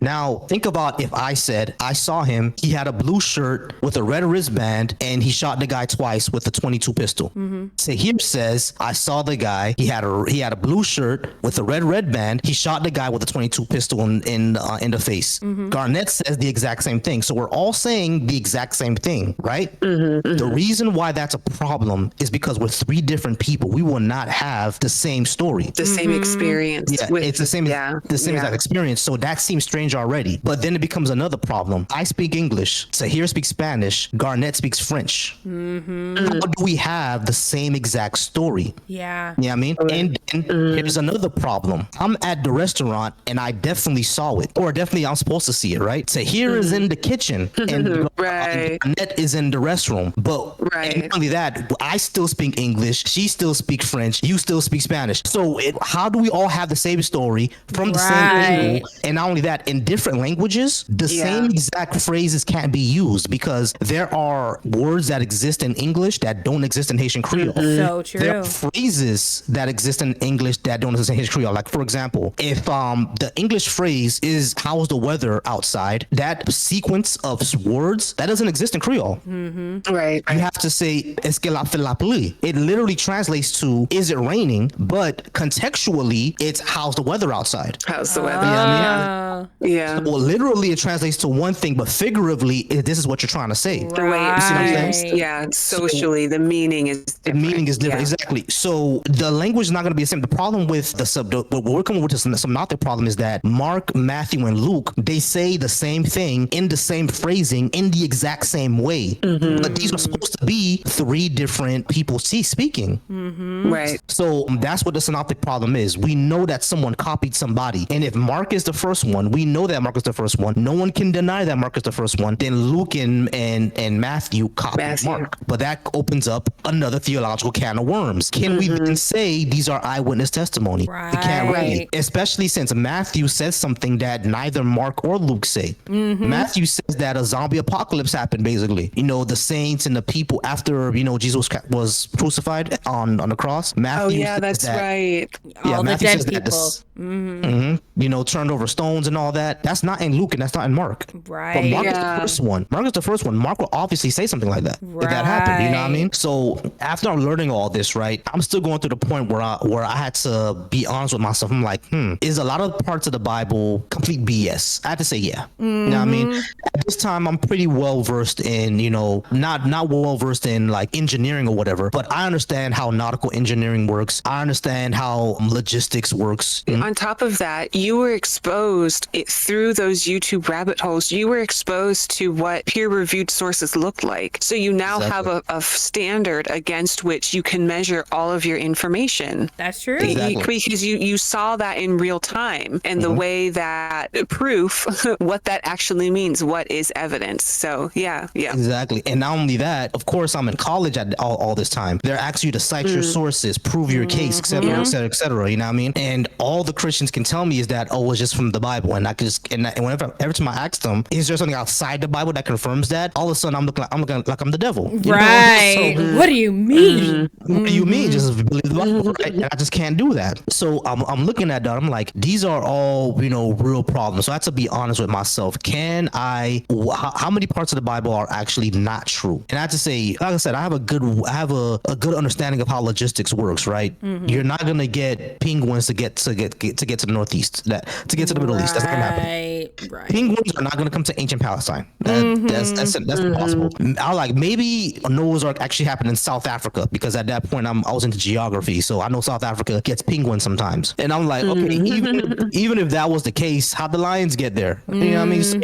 Now, think about if I said I saw him, he had a blue shirt with a red wristband, and he shot the guy twice with a .22 pistol. Tahir says I saw the guy, he had a blue shirt with a red band, he shot the guy with a .22 pistol in the face. Garnett says the exact same thing. So we're all saying the exact same thing, right? The reason why that's a problem is because we're 3 different people. We will not have the same story, the same experience. Yeah, it's the same exact experience. So that seems strange already. But then it becomes another problem. I speak English, Tahir speaks Spanish, Garnett speaks French. How do we have the same exact story? Yeah. You know what I mean? And then here's another problem. I'm at the restaurant and I definitely saw it, or definitely I'm supposed to see it, right? Tahir is in the kitchen and Garnett is in the restroom. But and not only that, I still speak English, she still speaks French, you still speak Spanish. So how do we all have the same story from the same angle? And not only that, in different languages, the same exact phrases can't be used because there are words that exist in English that don't exist in Haitian Creole. So true. There are phrases that exist in English that don't exist in Haitian Creole. Like, for example, if the English phrase is "How's the weather outside?" that sequence of words that doesn't exist in Creole. Right. You have to say "Est-ce que la fait la pluie?" It literally translates to "Is it raining?" But contextually, it's "How's the weather outside?" How's the weather? You know what I mean? Yeah. Well, literally it translates to one thing, but figuratively, this is what you're trying to say. The way it's Right. used, yeah, socially, the meaning is different. The meaning is different, exactly. So the language is not going to be the same. The problem with what we're coming with, the synoptic problem, is that Mark, Matthew, and Luke, they say the same thing in the same phrasing in the exact same way. But these are supposed to be three different people speaking. Right. So that's what the synoptic problem is. We know that someone copied somebody, and if Mark is the first one, we know that Mark is the first one. No one can deny that Mark is the first one. Then Luke and Matthew copied Mark, but that opens up another theological can of worms. Can we then say these are eyewitness testimony? Right. We can't really, especially since Matthew says something that neither Mark or Luke say. Matthew says that a zombie apocalypse happened, basically. You know, the saints and the people after, you know, Jesus was crucified on the cross. Matthew says that's right. Yeah, All the Matthew dead says people. that you know, turned over stones and all that. That's not in Luke and that's not in Mark. Right. But Mark is the first one. Mark is the first one. Mark will obviously say something like that if that happened. You know what I mean? So after I'm learning all this, right, I'm still going through the point where I had to be honest with myself. I'm like, is a lot of parts of the Bible complete BS? I had to say, yeah. You know what I mean? At this time, I'm pretty well versed in, you know, not well versed in like engineering or whatever, but I understand how nautical engineering works. I understand how logistics works. On top of that, you were exposed through those YouTube rabbit holes. You were exposed to what peer-reviewed sources look like. So you now have a standard against which you can measure all of your information. That's true. Because you saw that in real time and the way that proof, what that actually means, what is evidence. So yeah. Exactly. And not only that, of course, I'm in college at all this time. They're asking you to cite your sources, prove your case, et cetera, et cetera, et cetera. You know what I mean? And all the Christians can tell me is that, oh, it's just from the Bible. And I can just, and every time I ask them, is there something outside the Bible that confirms that? All of a sudden, I'm looking like I'm the devil. Right. So, what do you mean? what do you mean? Just believe the Bible, right? And I just can't do that. So I'm looking at that. I'm like, these are all, you know, real problems. So I have to be honest with myself. How many parts of the Bible are actually not true? And I have to say, like I said, I have a good understanding of how logistics works, right? You're not gonna get penguins to get to the Northeast, to get to the Middle East. That's not gonna happen. Right. Penguins are not gonna come to ancient Palestine. That's impossible. I like maybe Noah's Ark actually happened in South Africa, because at that point I was into geography, so I know South Africa gets penguins sometimes. And I'm like, okay, even if that was the case, how'd the lions get there? You know what I mean? So,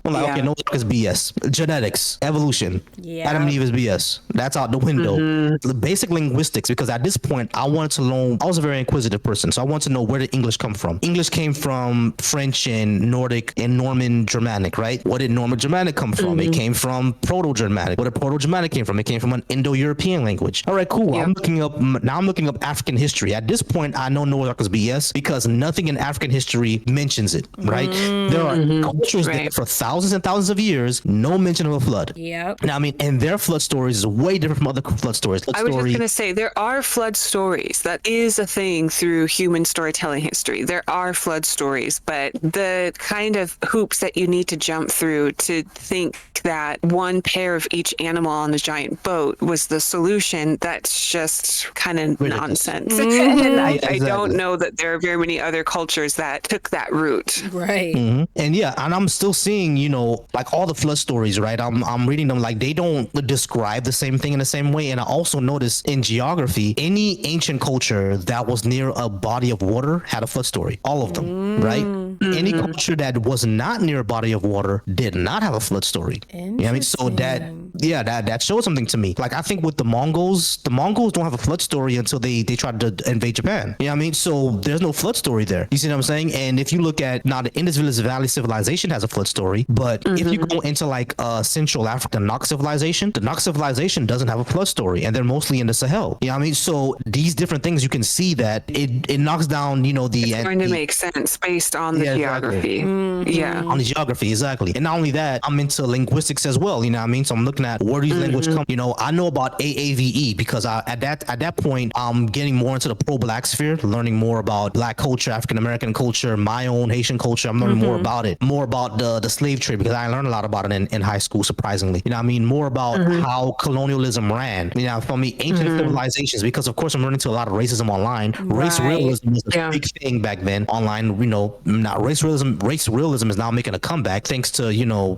I'm like, okay, Noah's Ark is BS. Genetics, evolution, Adam and Eve is BS. That's out the window. The basic linguistics, because at this point I wanted to learn. I was a very inquisitive person, so I wanted to know where did English come from. English came from French and Nordic and Norman Germanic, right? What did Norman Germanic come from? It came from Proto-Germanic. What did Proto-Germanic came from? It came from an Indo-European language. All right, cool. I'm looking up African history. At this point, I know Noah's Ark is BS because nothing in African history mentions it, right? There are cultures there for thousands and thousands of years, no mention of a flood. Yep. Now, I mean, and their flood stories is way different from other flood stories. I was just going to say, there are flood stories. That is a thing through human storytelling history. There are flood stories, but the kind of hoops that you need to jump through to think that one pair of each animal on the giant boat was the solution, that's just kind of nonsense. And I don't know that there are very many other cultures that took that route. Right. And and I'm still seeing, you know, like all the flood stories, right? I'm reading them, like they don't describe the same thing in the same way. And I also noticed in geography, any ancient culture that was near a body of water had a flood story. All of them, right? Any culture that was not near a body of water did not have a flood story. You know what I mean? So that shows something to me. Like I think with the Mongols don't have a flood story until they tried to invade Japan. You know what I mean? So there's no flood story there. You see what I'm saying? And if you look at now, the Indus Valley civilization has a flood story, but if you go into like Central Africa, the Knox civilization doesn't have a flood story, and they're mostly in the Sahel. You know what I mean? So these different things, you can see that it knocks down, you know, it's going to make sense based on the geography. On the geography, exactly. And not only that, I'm into linguistics as well. You know what I mean? So I'm looking at where these language come. I know about AAVE because at that point, I'm getting more into the pro-black sphere, learning more about Black culture, African American culture, my own Haitian culture. I'm learning more about it, more about the slave trade, because I learned a lot about it in high school, surprisingly. More about how colonialism ran. For me, ancient civilizations, because of course I'm learning to a lot of racism online. Race realism was a big thing back then online. Now race realism is now making a comeback thanks to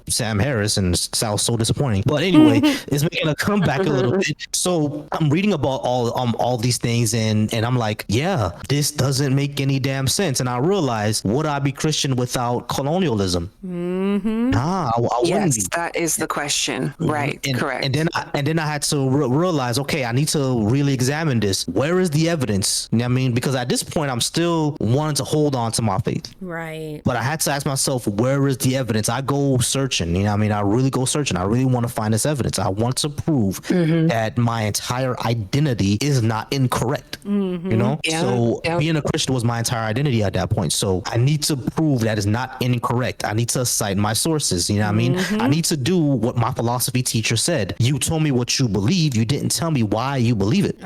Sam Harris, and sounds so disappointing. But anyway, it's making a comeback a little bit. So I'm reading about all these things, and I'm like, yeah, this doesn't make any damn sense. And I realized, would I be Christian without colonialism? Nah, I wouldn't be. That is the question. Right. Correct. And then I had to realize, okay, I need to really examine this. Where is the evidence? Because at this point, I'm still wanting to hold on to my faith. Right. But I had to ask myself, where is the evidence? I go searching. I really go searching. I really want to find this evidence. I want to prove that my entire identity is not incorrect. So being a Christian was my entire identity at that point. So I need to prove that is not incorrect. I need to cite my sources. I need to do what my philosophy teacher said. You told me what you believe. You didn't tell me why you believe it.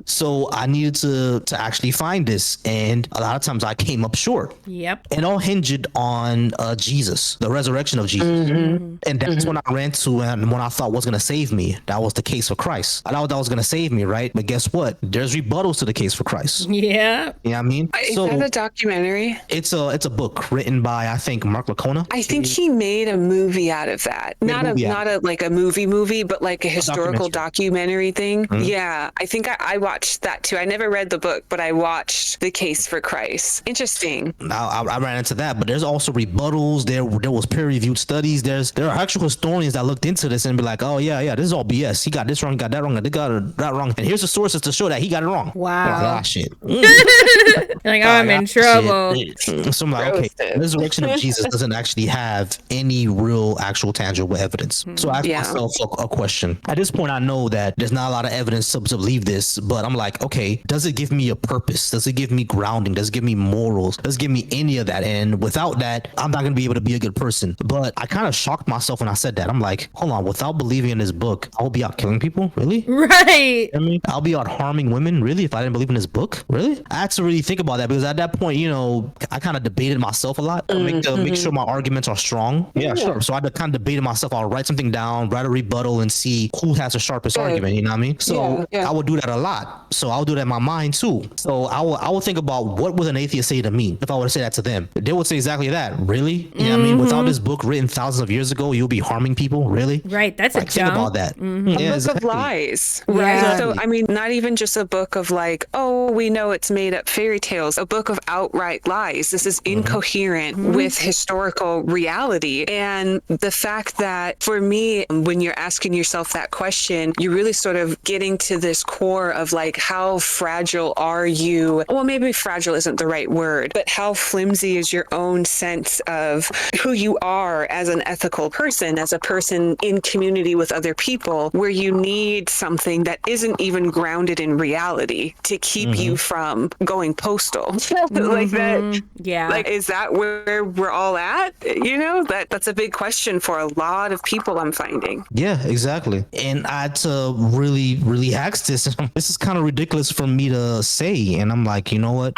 So I needed to actually find this, and a lot of times I came up short. Yep. It all hinged on Jesus, the resurrection of Jesus. And that's when I ran to, and when I thought was going to save me. That was the case for Christ. I thought that was going to save me, right? But guess what? There's rebuttals to the case for Christ. Yeah. You know what I mean? Is that a documentary? It's a book written by, I think, Mark Lacona. I think he made a movie out of that. Not a like a movie, but like a historical documentary thing. Yeah. I think I watched that too. I never read the book, but I watched The Case for Christ. Interesting. I ran into that, but there's also rebuttals. There was peer-reviewed studies. There are actual historians that looked into this and be like, oh yeah, this is all BS. He got this wrong, got that wrong, and they got that wrong. And here's the sources to show that he got it wrong. Wow. Shit. Like, I'm in trouble. So I'm like, okay, the resurrection of Jesus doesn't actually have any real, actual, tangible evidence. So I asked myself a question. At this point, I know that there's not a lot of evidence to believe this, but I'm like, okay, does it give me a purpose? Does it give me grounding? Does it give me morals? Does it give me any of that? And without that, I'm not going to be able to be a good person. But I kind of shocked myself when I said that. I'm like, hold on, without believing in this book, I'll be out killing people? Really? Right. I'll be out harming women? Really? If I didn't believe in this book? Really? I had to really think about that, because at that point, I kind of debated myself a lot to make sure my arguments are strong. Yeah, sure. So I kind of debated myself. I'll write something down, write a rebuttal, and see who has the sharpest argument. You know what I mean? So I would do that a lot. So I'll do that in my mind too. So I would think about, what would an atheist say to me if I were to say that to them? They would say exactly that. Really? You know what I mean? Without this book written thousands of years ago, you'll be harming people? Really? Right. That's a think about that. A book of lies, right? Exactly. So, not even just a book of like, oh, we know it's made up fairy tales, a book of outright lies. This is incoherent with historical reality. And the fact that, for me, when you're asking yourself that question, you're really sort of getting to this core of like, how fragile are you? Well, maybe fragile isn't the right word, but how flimsy is your own sense of who you are as an ethical person, as a person in community with other people, where you need something that isn't even grounded in reality to keep you from going postal. Like that. Yeah. Like, is that where we're all at? That's a big question for a lot of people, I'm finding. Yeah, exactly. And I had to really ask this. This is kind of ridiculous for me to say. And I'm like, you know what?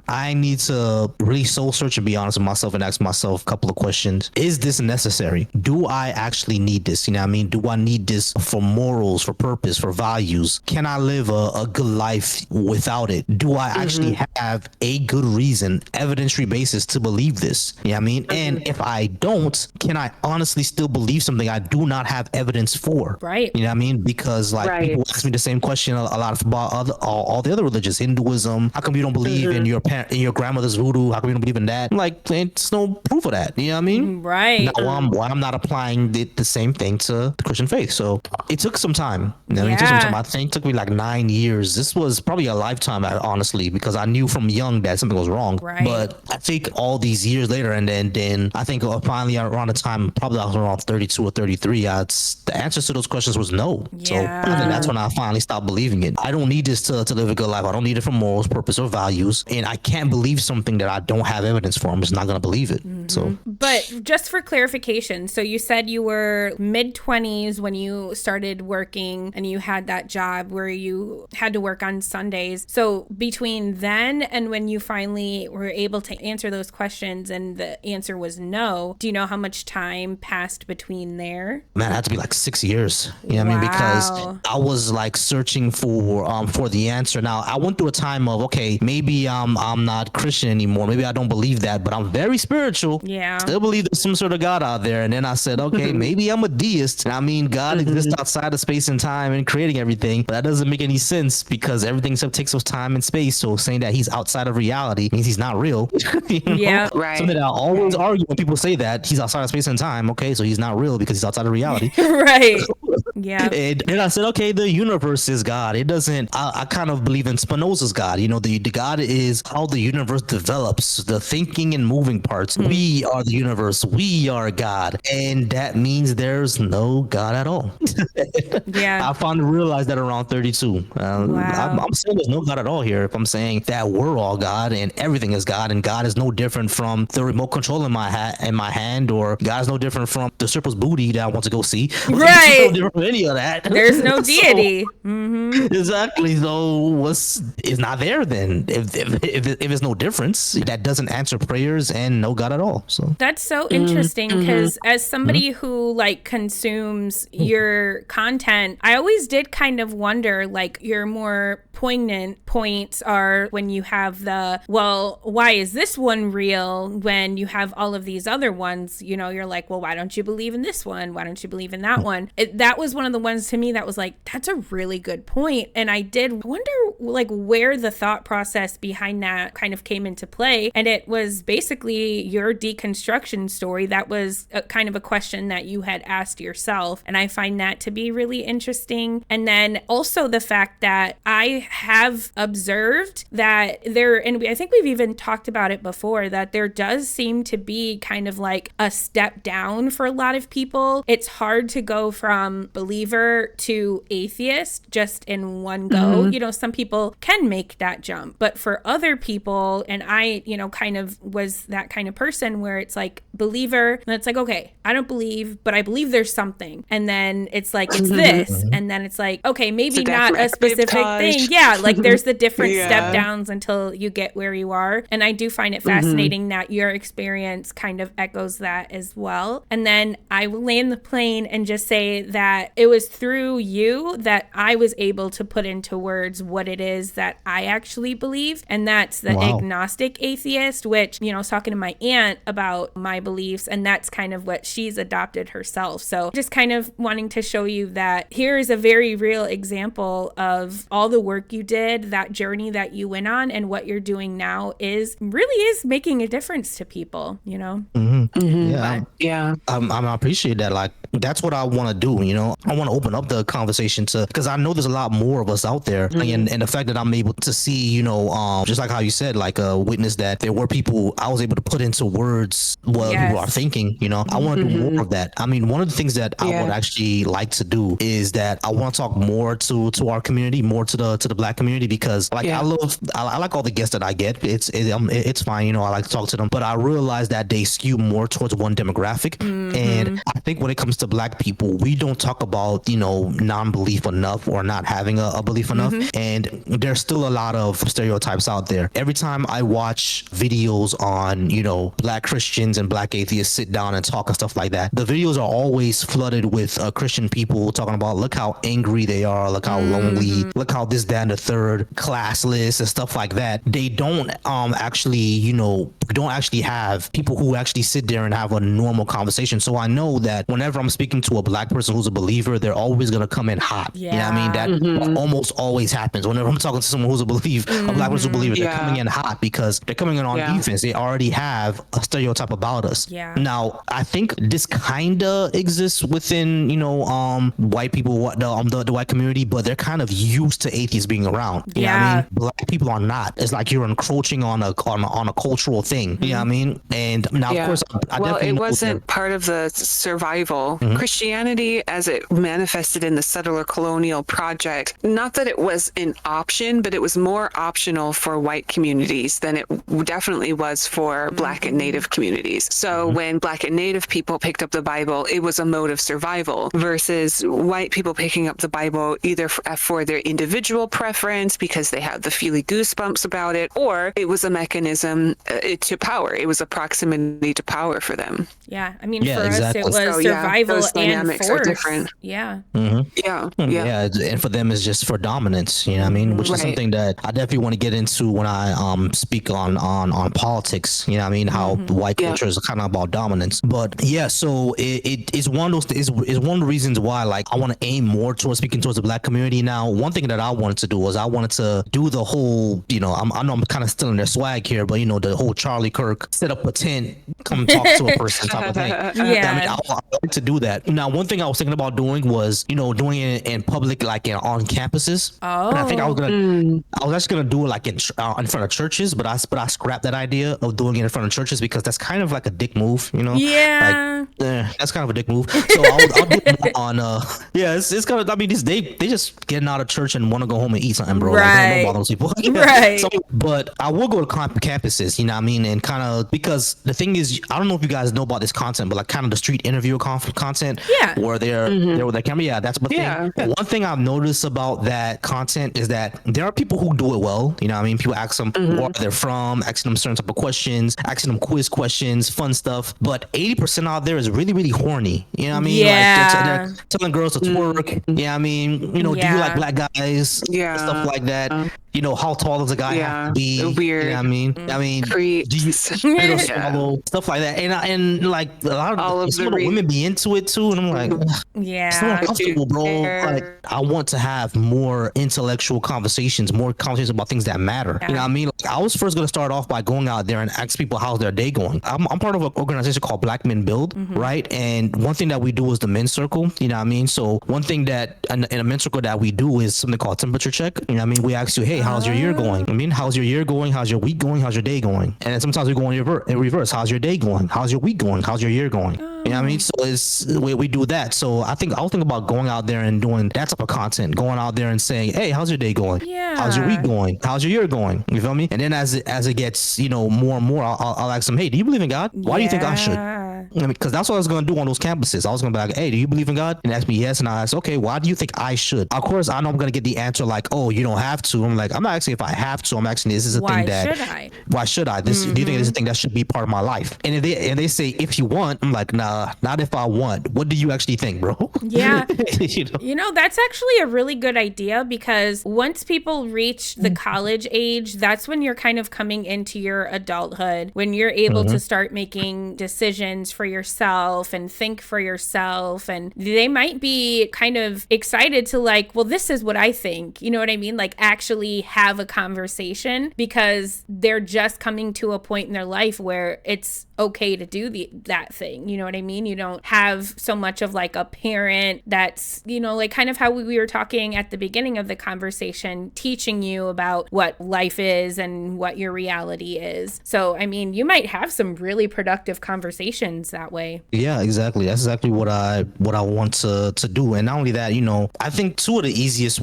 I need to really soul search and be honest with myself and ask myself a couple of questions. Is this necessary? Do I actually need this? You know what I mean? Do I need this for morals, for purpose, for values? Can I live a good life without it? Do I actually have a good reason, evidentiary basis to believe this? You know what I mean? And if I don't, can I honestly still believe something I do not have evidence for? Right. You know what I mean? Because people ask me the same question a lot about all the other religions. Hinduism, how come you don't believe in your grandmother's voodoo? How come you don't believe in that? I'm like, there's no proof of that. You know what I mean? Right. Now, why I'm not applying the same thing to the Christian faith. So it took some time. It took some time. I think it took me like 9 years. This was probably a lifetime, honestly, because I knew from young that something was wrong. Right. But I think all these years later, and then I think finally around the time, probably around 32 or 33, the answers to those questions was no. Yeah. So that's when I finally stopped believing it. I don't need this to live a good life. I don't need it for morals, purpose, or values. And I can't believe something that I don't have evidence for. I'm just not going to believe it. So, but just for clarification, so you said you were mid-20s when you started working and you had that job where you had to work on Sundays. So between then and when you finally were able to answer those questions and the answer was no, do you know how much time passed between there? Man, it had to be like 6 years. You know what I mean? Because I was like searching for the answer. Now, I went through a time of, okay, maybe I'm not Christian anymore. Maybe I don't believe that, but I'm very spiritual. Yeah. Still believe there's some sort of God out there. And then I said, okay, maybe I'm a deist. I mean, God exists outside of space and time and creating everything, but that doesn't make any sense because everything takes up time and space. So saying that he's outside of reality means he's not real. You know? Yeah. Right. Something that I always argue when people say that he's outside of space and time. Okay, so he's not real because he's outside of reality. Right. Yeah. And then I said, okay, the universe is God. It doesn't, I kind of believe in Spinoza's God. You know, the God is how the universe develops, the thinking and moving parts. We are the universe. We are God. And that means there's no God at all. Yeah. I finally realized that around 32. Wow. I'm saying there's no God at all here. If I'm saying that we're all God and everything is God, and God is no different from the remote control in my hand, or God is no different from the stripper's booty that I want to go see. Right. No different from any of that. There's no deity. Exactly. So it's not there then. If there's no difference, that doesn't answer prayers and no God at all. So that's so interesting because as somebody who like consumes your content, I always did kind of wonder, like, your more poignant points are when you have the, well, why is this one real when you have all of these other ones? You know, you're like, well, why don't you believe in this one? Why don't you believe in that one? That was one of the ones to me that was like, that's a really good point. And I did wonder like where the thought process behind that kind of came into play. And it was basically your deconstruction story. That was a kind of a question that you had asked yourself. And I find that to be really interesting. And then also the fact that I have observed that there, and I think we've even talked about it before, that there does seem to be kind of like a step down for a lot of people. It's hard to go from believer to atheist just in one go. You know, some people can make that jump, but for other people, and I, you know, kind of was that kind of person where it's like believer, and it's like, okay, I don't believe, but I believe there's something. And then it's like, it's this. And then it's like, okay, maybe not a specific thing. Yeah, like there's the different step downs until you get where you are. And I do find it fascinating that your experience kind of echoes that as well. And then I will land the plane and just say that it was through you that I was able to put into words what it is that I actually believe. And that's the agnostic atheist, which, you know, I was talking to my aunt about my beliefs, and that's kind of what she's adopted herself. So just kind of wanting to show you that here is a very real example of all the work you did, that journey that you went on, and what you're doing now really is making a difference to people, you know? Yeah. I appreciate that. Like, that's what I want to do. You know, I want to open up the conversation because I know there's a lot more of us out there. And the fact that I'm able to see, you know, just like how you said, like witness that there were people I was able to put into words what people are thinking, you know. I want to do more of that. I mean, one of the things that I would actually like to do is that I want to talk more to our community, more to the Black community, because like I like all the guests that I get. It's fine, you know, I like to talk to them, but I realize that they skew more towards one demographic. And I think when it comes to Black people, we don't talk about, you know, non-belief enough or not having a belief enough. And there's still a lot of stereotypes out there. Every time I watch videos on, you know, Black Christians and Black atheists sit down and talk and stuff like that, the videos are always flooded with Christian people talking about, look how angry they are, look how lonely, look how this, that, and the third, classless and stuff like that. They don't actually, you know, don't actually have people who actually sit there and have a normal conversation. So I know that whenever I'm speaking to a Black person who's a believer, they're always going to come in hot. You know what I mean? That almost always happens. Whenever I'm talking to someone who's a believer, a Black person who's a believer, they're coming in hot because they're coming in on defense. They already have a stereotype about us. Now, I think this kind of exists within, you know, white people, the white community, but they're kind of used to atheists being around. You know what I mean? Black people are not. It's like you're encroaching on a cultural thing. You know what I mean? And now, of course, I definitely it know wasn't part of the survival Christianity, as it manifested in the settler colonial project, not that it was an option, but it was more optional for white communities than it definitely was for Black and Native communities. So when Black and Native people picked up the Bible, it was a mode of survival versus white people picking up the Bible either for their individual preference because they had the feely goosebumps about it, or it was a mechanism to power. It was a proximity to power for them. Yeah, I mean, Yeah, for exactly. us, it was So, survival those and dynamics force. are different. Yeah. Yeah. And for them it's just for dominance, you know what I mean, which is Right. something that I definitely want to get into when I speak on politics, you know what I mean, how white culture is kind of about dominance. But yeah, so it is one of those is one of the reasons why like I want to aim more towards speaking towards the Black community. Now, one thing that I wanted to do was I wanted to do the whole, you know, I know I'm kind of stealing their swag here, but you know, the whole Charlie Kirk set up a tent, come talk to a person type of thing. Yeah. I mean, I like to do that. Now, one thing I was thinking about doing was, you know, doing it in public, like on campuses. And I think I was actually gonna do it like in front of churches, but I scrapped that idea of doing it in front of churches because that's kind of like a dick move, you know? Yeah. Like, that's kind of a dick move. So I'll do it more on yeah, it's kind of, I mean, they just getting out of church and want to go home and eat something, bro. Like, don't bother those people. Right. So, but I will go to campuses, you know what I mean, and kind of, because the thing is, I don't know if you guys know about this content, but like kind of the street interview content, where they're with their camera. Yeah, that's one thing. One thing I've noticed about that content is that there are people who do it well. You know what I mean? People ask them where they're from, asking them certain type of questions, asking them quiz questions, fun stuff. But 80% out there is really, really horny. You know what I mean? Yeah. Like they're telling girls to twerk. You know what I mean? You know, do you like black guys? Yeah. Stuff like that. You know, how tall does a guy have to be? Weird. You know what I mean? I mean, do you spit or swallow? Stuff like that. And like a lot of some of the women be into it too. And I'm like, it's so uncomfortable, bro. Like, I want to have more intellectual conversations, more conversations about things that matter. You know what I mean? Like, I was first going to start off by going out there and ask people how's their day going. I'm part of an organization called Black Men Build, right? And one thing that we do is the men's circle. You know what I mean? So one thing that in a men's circle that we do is something called temperature check. You know what I mean? We ask you, hey, how's your year going? I mean, how's your year going? How's your week going? How's your day going? And then sometimes we go in reverse. How's your day going? How's your week going? How's your year going? You know what I mean? So it's we do that. So I was thinking about going out there and doing that type of content, going out there and saying, hey, how's your day going? Yeah. How's your week going? How's your year going? You feel me? And then as it gets, you know, more and more, I'll ask them, hey, do you believe in God? Why do you think I should? I mean, because that's what I was going to do on those campuses. I was going to be like, hey, do you believe in God? And ask me yes. And I ask, okay, why do you think I should? Of course, I know I'm going to get the answer like, oh, you don't have to. I'm like, I'm not asking if I have to. I'm asking, is this a thing that... Why should I? Do you think this is a thing that should be part of my life? And if they say, if you want, I'm like, nah, not if I want. What do you actually think, bro? Yeah. You know, that's actually a really good idea because once people reach the college age, that's when you're kind of coming into your adulthood, when you're able to start making decisions for yourself and think for yourself. And they might be kind of excited to like, well, this is what I think. You know what I mean? Like actually have a conversation because they're just coming to a point in their life where it's okay to do that thing. You know what I mean? You don't have so much of like a parent that's, you know, like kind of how we were talking at the beginning of the conversation, teaching you about what life is and what your reality is. So, I mean, you might have some really productive conversations that way. Yeah, exactly. That's exactly what I want to do. And not only that, you know, I think three of the easiest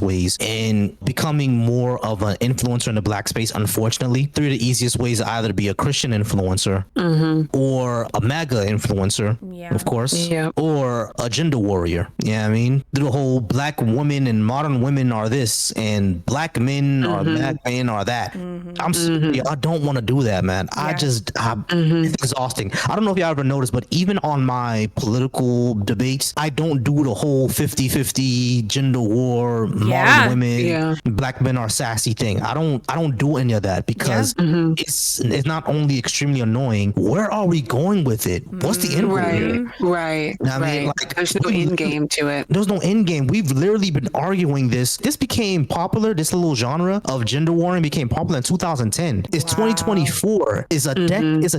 ways in becoming more of an influencer in the Black space, unfortunately, three of the easiest ways are either to be a Christian influencer or a MAGA influencer, of course, or a gender warrior. Yeah, I mean, the whole Black women and modern women are this and Black men or Black men are that. I don't want to do that, man. It's exhausting. I don't know if y'all ever noticed, but even on my political debates, I don't do the whole 50-50 gender war, modern women, Black men are sassy thing. I don't do any of that because it's not only extremely annoying. Where are we going with it? What's the end game? Right. I mean, like, there's no end game to it. There's no end game. We've literally been arguing this. This became popular. This little genre of gender warring became popular in 2010. It's 2024. It's a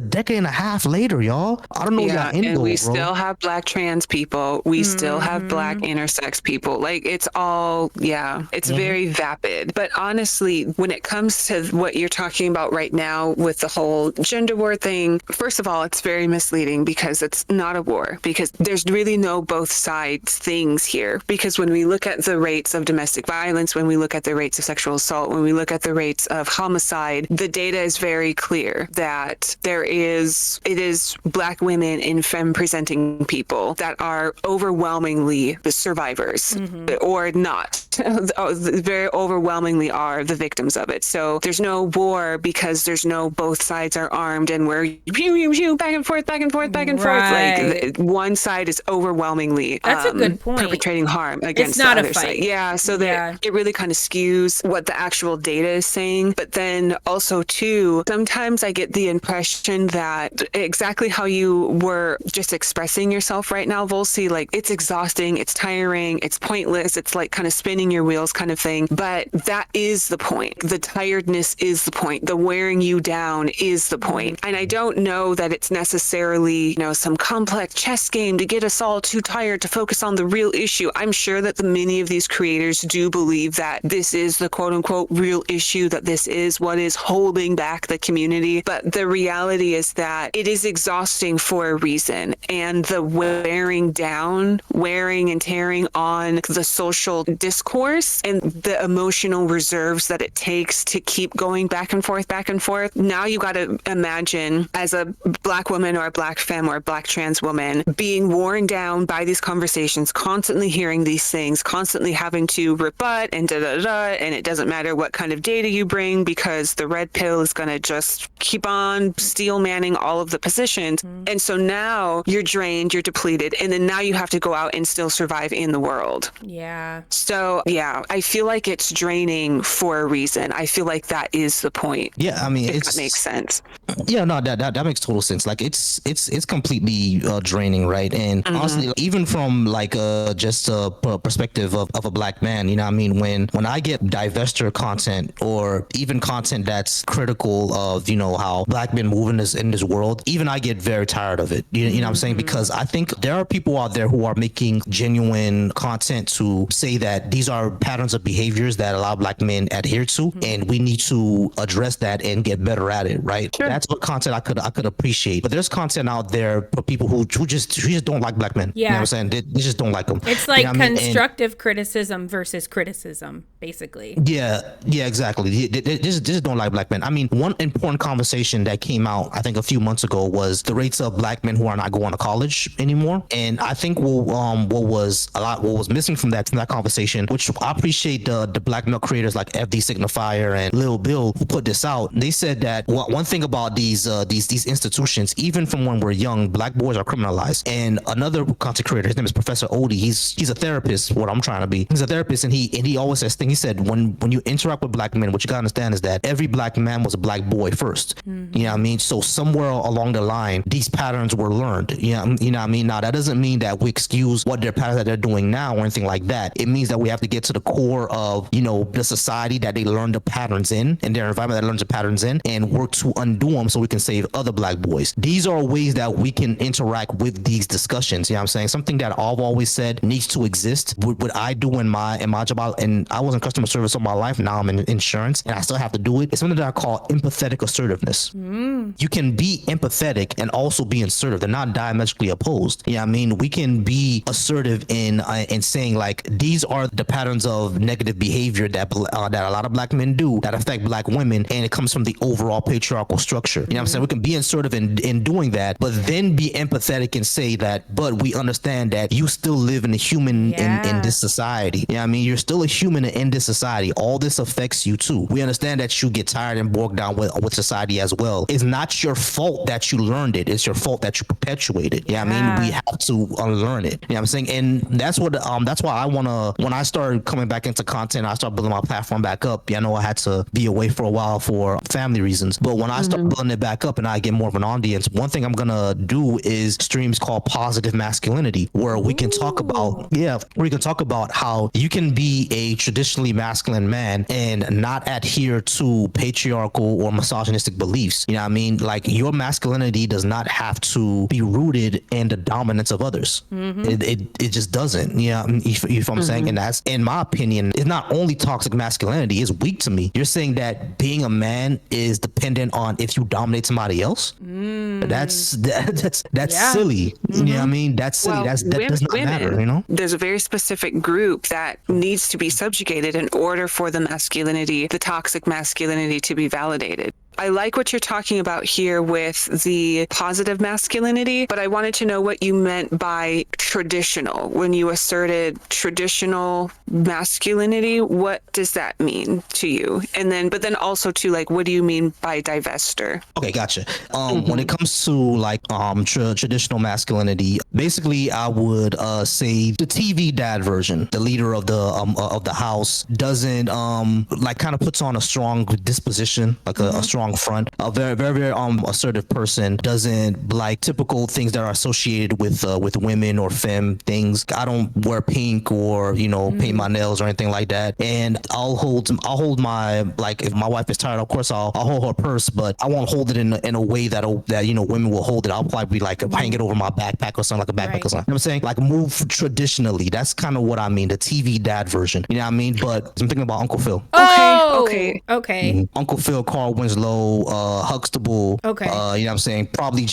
decade and a half later, y'all. I don't know y'all end and we bro. still have Black trans people. We still have Black intersex people. Like it's all, it's very vapid. But honestly, when it comes to what you're talking about right now with the whole gender war thing, first of all, it's very misleading because it's not a war, because there's really no both sides things here. Because when we look at the rates of domestic violence, when we look at the rates of sexual assault, when we look at the rates of homicide, the data is very clear that it is Black women and femme presenting people that are overwhelmingly the survivors, or not. Very overwhelmingly are the victims of it. So there's no war because there's no both sides are armed and we're back and forth, back and forth, back and forth. Like one side is overwhelmingly that's a good point. Perpetrating harm against the other side. Yeah, so that it really kind of skews what the actual data is saying. But then also too, sometimes I get the impression that exactly how you were just expressing yourself right now, Volcy, like it's exhausting, it's tiring, it's pointless, it's like kind of spinning your wheels kind of thing. But that is the point. The tiredness is the point. The wearing you down is the point. And I don't know that it's necessarily, some complex chess game to get us all too tired to focus on the real issue. I'm sure that many of these creators do believe that this is the quote unquote real issue, that this is what is holding back the community. But the reality is that it is exhausting for a reason. And the wearing down, wearing and tearing on the social discourse and the emotional reserves that it takes to keep going back and forth. Now you got to imagine as a Black woman or a Black femme or a Black trans woman being worn down by these conversations, constantly hearing these things, constantly having to rebut and and it doesn't matter what kind of data you bring because the red pill is going to just keep on steel manning all of the positions. And so now you're drained, you're depleted, and then now you have to go out and still survive in the world. Yeah. So yeah, I feel like it's draining for a reason. I feel like that is the point. Yeah, I mean, that makes sense. Yeah, no, that makes total sense. Like it's completely draining, right? And honestly, even from like just a perspective of a Black man, I mean, when I get divestiture content or even content that's critical of how Black men move in this world, even I get very tired of it. You know what I'm saying? Because I think there are people out there who are making genuine content to say that these are patterns of behaviors that a lot of Black men adhere to, and we need to address that and get better at it, right? Sure. That's what content I could appreciate. But there's content out there for people who just don't like Black men. Yeah. You know what I'm saying? They just don't like them. It's like constructive criticism versus criticism, basically. Yeah, exactly. They just don't like Black men. I mean, one important conversation that came out, I think a few months ago, was the rates of Black men who are not going to college anymore. And I think what was missing from that conversation, which I appreciate the Black male creators like FD Signifier and Lil Bill who put this out. They said that one thing about these institutions, even from when we're young, Black boys are criminalized. And another content creator, his name is Professor Odie. He's a therapist. What I'm trying to be. He's a therapist, and he always says things. He said when you interact with Black men, what you gotta understand is that every Black man was a Black boy first. You know what I mean? So somewhere along the line, these patterns were learned. You know what I mean? Now that doesn't mean that we excuse what their patterns that they're doing now or anything like that. It means that we have to get to the core of the society that they learned the patterns in and their environment that learns the patterns in, and work to undo them so we can save other Black boys. These are ways that we can interact with these discussions. You know what I'm saying? Something that I've always said needs to exist. What I do in my job, and I was in customer service all my life. Now I'm in insurance, and I still have to do it. It's something that I call empathetic assertiveness. You can be empathetic and also be assertive. They're not diametrically opposed. Yeah, I mean, we can be assertive in saying like these are the patterns of negative behavior that a lot of Black men do that affect Black women, and it comes from the overall patriarchal structure. You know what I'm saying? We can be assertive in doing that, but then be empathetic and say that, but we understand that you still live in a human in this society. Yeah, I mean, you're still a human in this society. All this affects you too. We understand that you get tired and bogged down with society as well. It's not your fault that you learned it. It's your fault that you perpetuate it. Yeah, I mean, we have to unlearn it. You know what I'm saying? And that's why I wanna, when I started coming back into content, I started building my platform back up. I know I had to be away for a while for family reasons, but when I start building it back up and I get more of an audience, one thing I'm gonna do is streams called Positive Masculinity, where we can talk about how you can be a traditionally masculine man and not adhere to patriarchal or misogynistic beliefs. You know what I mean? Like, your masculinity does not have to be rooted in the dominance of others. It just doesn't. You know what I'm saying? And that's, in my opinion, it's not only toxic masculinity, it's weak to me. You're saying that being a man is dependent on if you dominate somebody else. That's silly. You know what I mean? That's silly. Well, That does not matter, you know? There's a very specific group that needs to be subjugated in order for the masculinity, the toxic masculinity, to be validated. I like what you're talking about here with the positive masculinity, but I wanted to know what you meant by traditional. When you asserted traditional masculinity, what does that mean to you? And then, but then also too, like, what do you mean by divester? Okay, gotcha. When it comes to like traditional masculinity, basically I would say the TV dad version, the leader of the house, doesn't like kind of puts on a strong disposition, like a strong front. A very assertive person doesn't like typical things that are associated with women or femme things. I don't wear pink or paint my nails or anything like that. And I'll hold my, like, if my wife is tired, of course I'll hold her purse, but I won't hold it in a way that women will hold it. I'll probably be like hang it over my backpack or something, like a backpack or something. You know what I'm saying? Like, move traditionally. That's kind of what I mean. The TV dad version. You know what I mean? But I'm thinking about Uncle Phil. Okay. Uncle Phil, Carl Winslow, Huxtable. Okay. You know what I'm saying? Probably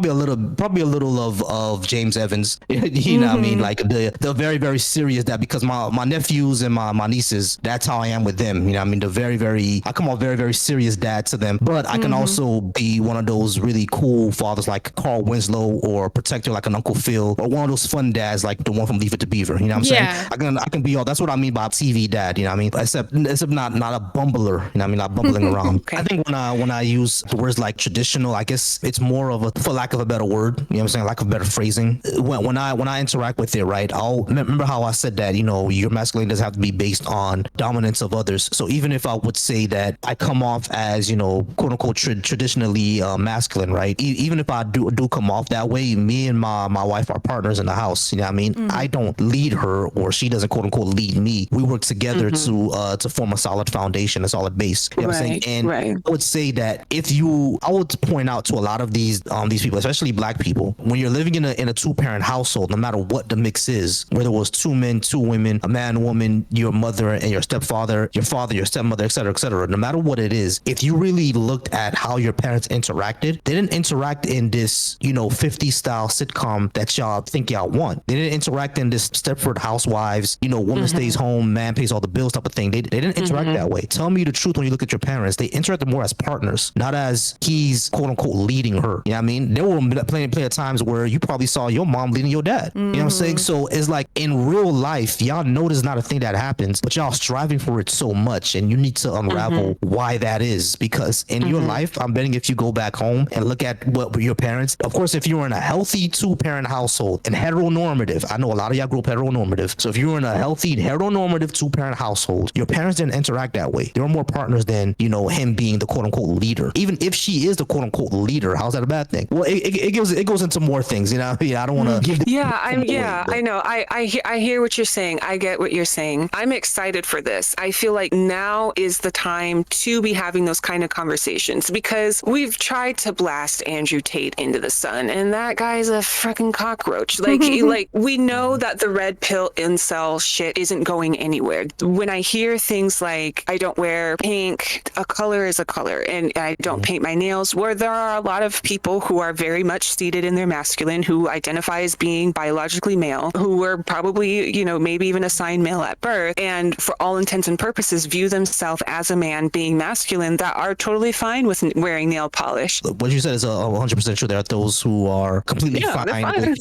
a little of James Evans. You know what I mean? Like the very, very serious dad, because my nephews and my nieces, that's how I am with them. You know what I mean? I come off very, very serious dad to them, but I can also be one of those really cool fathers like Carl Winslow, or protector like an Uncle Phil, or one of those fun dads like the one from Leave It to Beaver. You know what I'm saying? I can be all. That's what I mean by TV dad. You know what I mean? Except not a bumbler. You know what I mean? Not bumbling around. I think when I use the words like traditional, I guess it's more of a, for lack of a better word, you know what I'm saying, lack of better phrasing. When I interact with it, right, I'll remember how I said that, your masculinity doesn't have to be based on dominance of others. So even if I would say that I come off as, quote unquote traditionally masculine, right, even if I do come off that way, me and my wife are partners in the house. You know what I mean? I don't lead her, or she doesn't quote unquote lead me. We work together to form a solid foundation, a solid base. You know what I'm saying? And I would say that I would point out to a lot of these people, especially Black people, when you're living in a two-parent household, no matter what the mix is, whether it was 2 men, 2 women, a man, woman, your mother and your stepfather, your father, your stepmother, et cetera, no matter what it is, if you really looked at how your parents interacted, they didn't interact in this, 50s style sitcom that y'all think y'all want. They didn't interact in this Stepford Housewives, woman stays home, man pays all the bills type of thing. They didn't interact that way. Tell me the truth, when you look at your parents, they interacted more as partners, not as he's quote unquote leading her. You know what I mean? There were plenty of times where you probably saw your mom leading your dad. You know what I'm saying? So it's like, in real life, y'all know this is not a thing that happens, but y'all striving for it so much, and you need to unravel why that is. Because in your life, I'm betting if you go back home and look at what your parents, of course, if you're in a healthy 2-parent household and heteronormative, I know a lot of y'all grew up heteronormative. So if you're in a healthy heteronormative 2-parent household, your parents didn't interact that way. They were more partners than, him being the quote unquote leader. Even if she is the quote unquote leader, how's that a bad thing? Well, it goes into more things, I don't want to give. I know. I hear what you're saying. I get what you're saying. I'm excited for this. I feel like now is the time to be having those kind of conversations, because we've tried to blast Andrew Tate into the sun, and that guy's a freaking cockroach. Like, we know that the red pill incel shit isn't going anywhere. When I hear things like, I don't wear pink, a color is a color, and I don't paint my nails, where there are a lot of people who are very much seated in their masculine, who identify as being biologically male, who were probably, maybe even assigned male at birth, and for all intents and purposes view themselves as a man being masculine, that are totally fine with wearing nail polish. What you said is 100% true. There are those who are completely fine. They're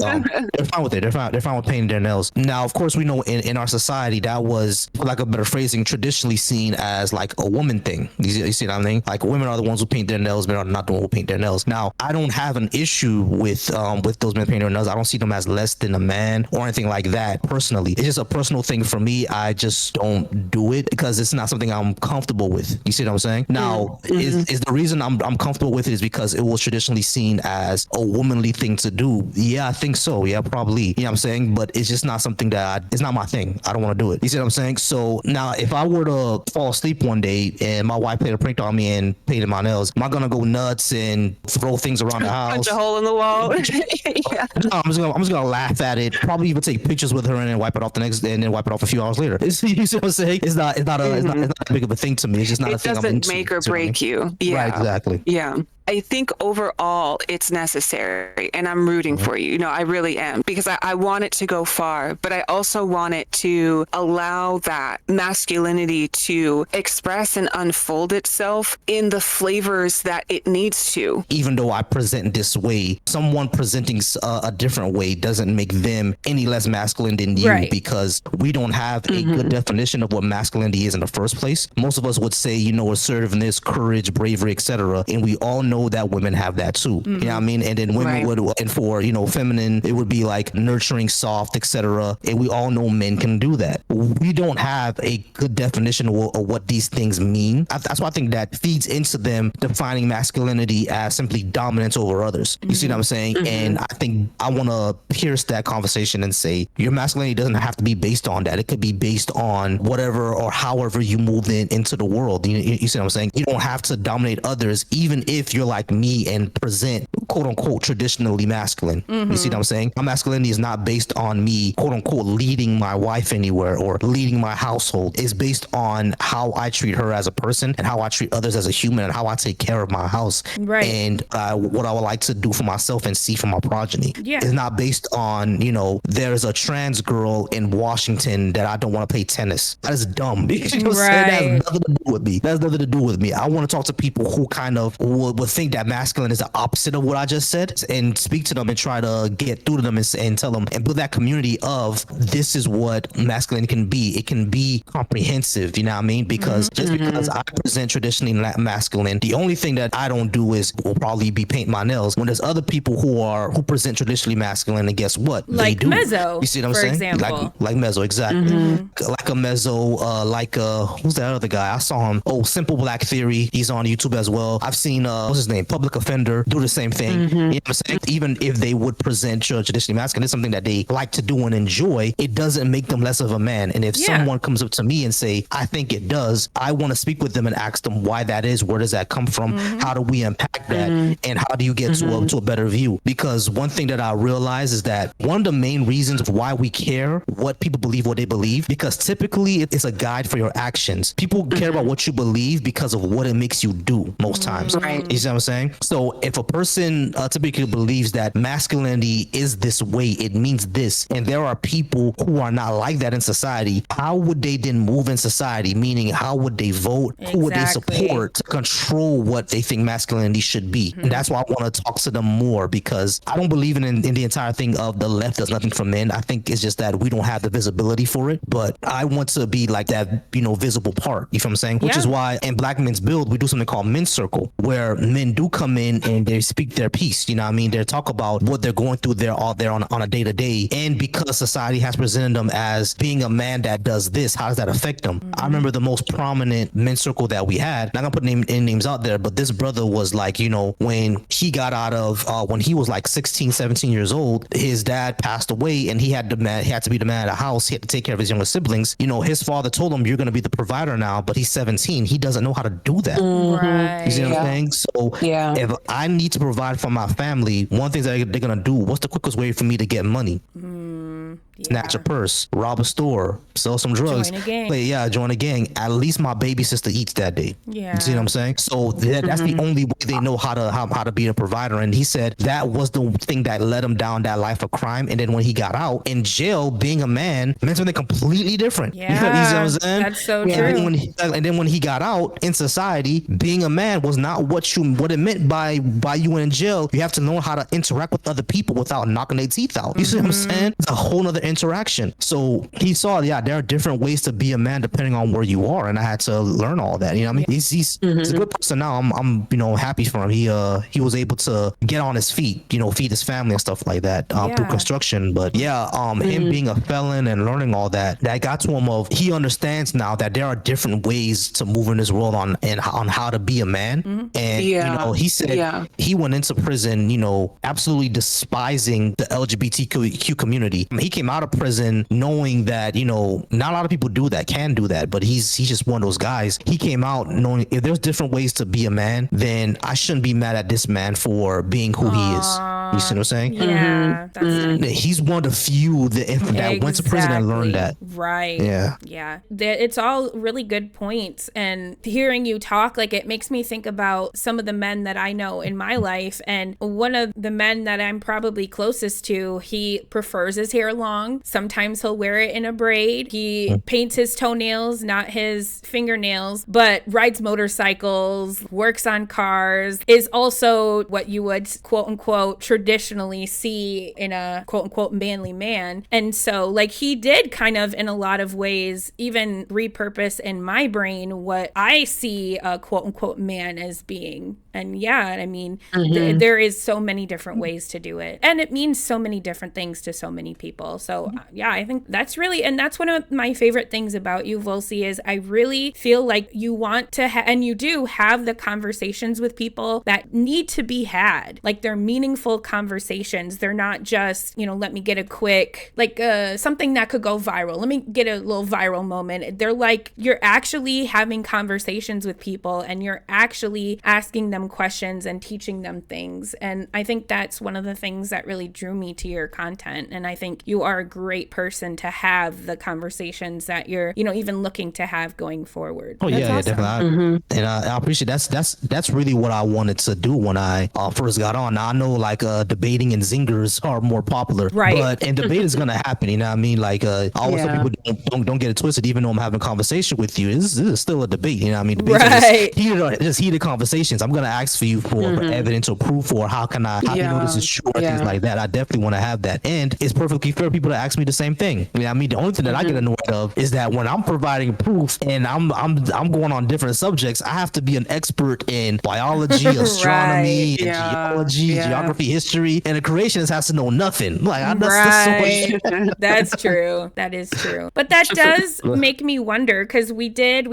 fine with it. They're fine with painting their nails. Now, of course, we know in our society that was, for lack of better phrasing, traditionally seen as like a woman thing. You see what I mean? Like, women are the ones who paint their nails, men are not the ones who paint their nails. Now, I don't have an issue with those men painting their nails. I don't see them as less than a man or anything like that. Personally, it's just a personal thing for me. I just don't do it because it's not something I'm comfortable with. You see what I'm saying? Now, is the reason I'm comfortable with it is because it was traditionally seen as a womanly thing to do. Yeah, I think so. Yeah, probably. You know what I'm saying? But it's just not something it's not my thing. I don't want to do it. You see what I'm saying? So now, if I were to fall asleep one day and my wife played a prank on me and painted my nails, am I gonna go nuts and throw things around the house? Punch a hole in the wall. Yeah. No, I'm just gonna laugh at it. Probably even take pictures with her and then wipe it off the next day, and then wipe it off a few hours later. You see what I'm saying? It's not that big of a thing to me. It's just not a thing. It doesn't make or break you. Yeah. Right. Exactly. Yeah. I think overall it's necessary, and I'm rooting for you. I really am, because I want it to go far, but I also want it to allow that masculinity to express and unfold itself in the flavors that it needs to. Even though I present this way, someone presenting a different way doesn't make them any less masculine than you, because we don't have a good definition of what masculinity is in the first place. Most of us would say, assertiveness, courage, bravery, etc. And we all know that women have that too. You know what I mean? And then women would, and for, feminine, it would be like nurturing, soft, etc. And we all know men can do that. We don't have a good definition of what these things mean. That's why I think that feeds into them defining masculinity as simply dominance over others. You see what I'm saying? And I think I want to pierce that conversation and say your masculinity doesn't have to be based on that. It could be based on whatever or however you move into the world. You see what I'm saying? You don't have to dominate others, even if you're like me and present quote unquote traditionally masculine. You see what I'm saying? My masculinity is not based on me quote unquote leading my wife anywhere or leading my household. It's based on how I treat her as a person and how I treat others as a human and how I take care of my house and what I would like to do for myself and see for my progeny. It's not based on, there's a trans girl in Washington that I don't want to play tennis. That is dumb. You know what I'm saying? That has nothing to do with me. That has nothing to do with me. I want to talk to people who kind of would think that masculine is the opposite of what I just said, and speak to them and try to get through to them and tell them and build that community of this is what masculine can be. It can be comprehensive, you know what I mean? Because just because I present traditionally masculine, the only thing that I don't do will probably be paint my nails, when there's other people who present traditionally masculine, and guess what? Like they do. Mezzo, you see what I'm for saying? example. Like Mezzo, exactly. Like a Mezzo, who's that other guy? I saw him. Oh, Simple Black Theory. He's on YouTube as well. I've seen what's his name? Public Offender do the same thing. You know what I'm saying? Even if they would present traditionally masculine, it's something that they like to do and enjoy. It doesn't make them less of a man. And if someone comes up to me and say, I think it does, I want to speak with them and ask them why that is. Where does that come from? How do we unpack that? And how do you get to a better view? Because one thing that I realize is that one of the main reasons why we care what people believe, what they believe, because typically it's a guide for your actions. People care about what you believe because of what it makes you do most times. You see what I'm saying? So if a person typically believes that masculinity is this way, it means this, and there are people who are not like that in society, how would they then move in society? Meaning, how would they vote? Who would they support to control what they think masculinity should be? And that's why I want to talk to them more, because I don't believe in the entire thing of the left does nothing for men. I think it's just that we don't have the visibility for it, but I want to be like that, visible part. You feel what I'm saying? Which is why in Black Men's Build, we do something called Men's Circle, where men do come in and they speak their piece. You know what I mean? They talk about what they're going through there all there on a day to day. And because society has presented them as being a man that does this, how does that affect them? I remember the most prominent Men's Circle that we had. Not gonna put any names out there, but this brother was like, when he got out of, when he was like 16, 17 years old, his dad passed away and he had to be the man of the house. He had to take care of his younger siblings. His father told him, you're going to be the provider now, but he's 17. He doesn't know how to do that. You see what I'm saying? So if I need to provide for my family, one thing that they're going to do, what's the quickest way for me to get money? Snatch a purse, rob a store, sell some drugs, join a gang. At least my baby sister eats that day. You see what I'm saying? So that's the only way they know how to be a provider. And he said that was the thing that led him down that life of crime. And then when he got out in jail, being a man meant something completely different. You see what I'm saying? That's so true. And then when he got out in society, being a man was not what it meant by you in jail. You have to know how to interact with other people without knocking their teeth out. You see what I'm saying? It's a whole nother interaction. So he saw, there are different ways to be a man depending on where you are, and I had to learn all that. You know what I mean? He's a good person now. I'm happy for him. He was able to get on his feet, feed his family and stuff like that through construction. But him being a felon and learning all that got to him he understands now that there are different ways to move in this world on how to be a man. And he said he went into prison, absolutely despising the LGBTQ community. He came out of prison knowing that, not a lot of people can do that, but he's just one of those guys. He came out knowing if there's different ways to be a man, then I shouldn't be mad at this man for being who he is. You see what I'm saying? Yeah. He's one of the few that went to prison and learned that. Right. Yeah. Yeah. It's all really good points. And hearing you talk, like, it makes me think about some of the men that I know in my life. And one of the men that I'm probably closest to, he prefers his hair long. Sometimes he'll wear it in a braid. He paints his toenails, not his fingernails, but rides motorcycles, works on cars, is also what you would quote unquote traditionally see in a quote unquote manly man. And so, like, he did kind of in a lot of ways even repurpose in my brain what I see a quote unquote man as being. And yeah, I mean, there is so many different ways to do it. And it means so many different things to so many people. So yeah, I think that's really, and that's one of my favorite things about you, Volcy, is I really feel like you want to, and you do have the conversations with people that need to be had. Like, they're meaningful conversations. They're not just, let me get a quick, like something that could go viral. Let me get a little viral moment. They're like, you're actually having conversations with people and you're actually asking them questions and teaching them things. And I think that's one of the things that really drew me to your content. And I think you are a great person to have the conversations that you're, even looking to have going forward. Oh, that's yeah, awesome. definitely. And I appreciate that's really what I wanted to do when I first got on. Now, I know like debating and zingers are more popular, right? But and debate is gonna happen. You know what I mean? Like I always tell people don't get it twisted. Even though I'm having a conversation with you, this is still a debate. You know what I mean? Debates are just heated conversations. I'm gonna ask for you for evidence or proof, or how you know this is true, or things like that. I definitely want to have that, and it's perfectly fair for people to ask me the same thing. You know what I mean? The only thing that I get annoyed of is that when I'm providing proof and I'm going on different subjects, I have to be an expert in biology, astronomy, and geology, geography, history, and a creationist has to know nothing. Like, that's true. That is true. But that does make me wonder, because we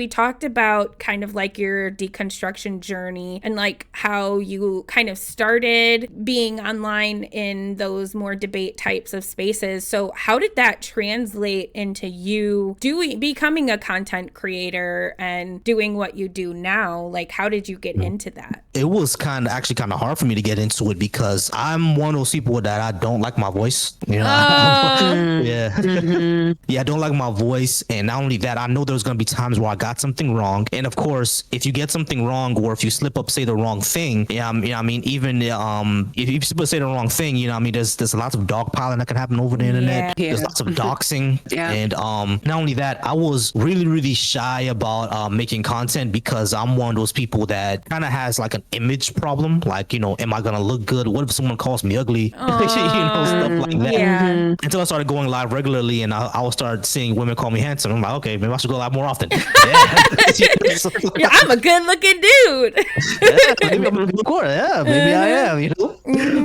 talked about kind of like your deconstruction journey and like how you kind of started being online in those more debate types of spaces. So how did that translate into you becoming a content creator and doing what you do now? Like, how did you get into that? It was kind of hard for me to get into it because I'm one of those people that I don't like my voice. Yeah, I don't like my voice, and not only that, I know there's gonna be times where I got something wrong, and of course, if you get something wrong or if you slip up, say the wrong thing, I mean, even if you slip up, say the wrong thing, there's lots of dogpiling that can happen over the internet. There's lots of doxing, and not only that, I was really shy about making content because I'm one of those people that kind of has like an image problem. Like, am I gonna look good? What if someone calls me ugly? Stuff like that. Until I started going live regularly, and I will start seeing women call me handsome. I'm like, okay, maybe I should go live more often. I'm a good looking dude. Maybe I'm a good quarter. Yeah, maybe I am.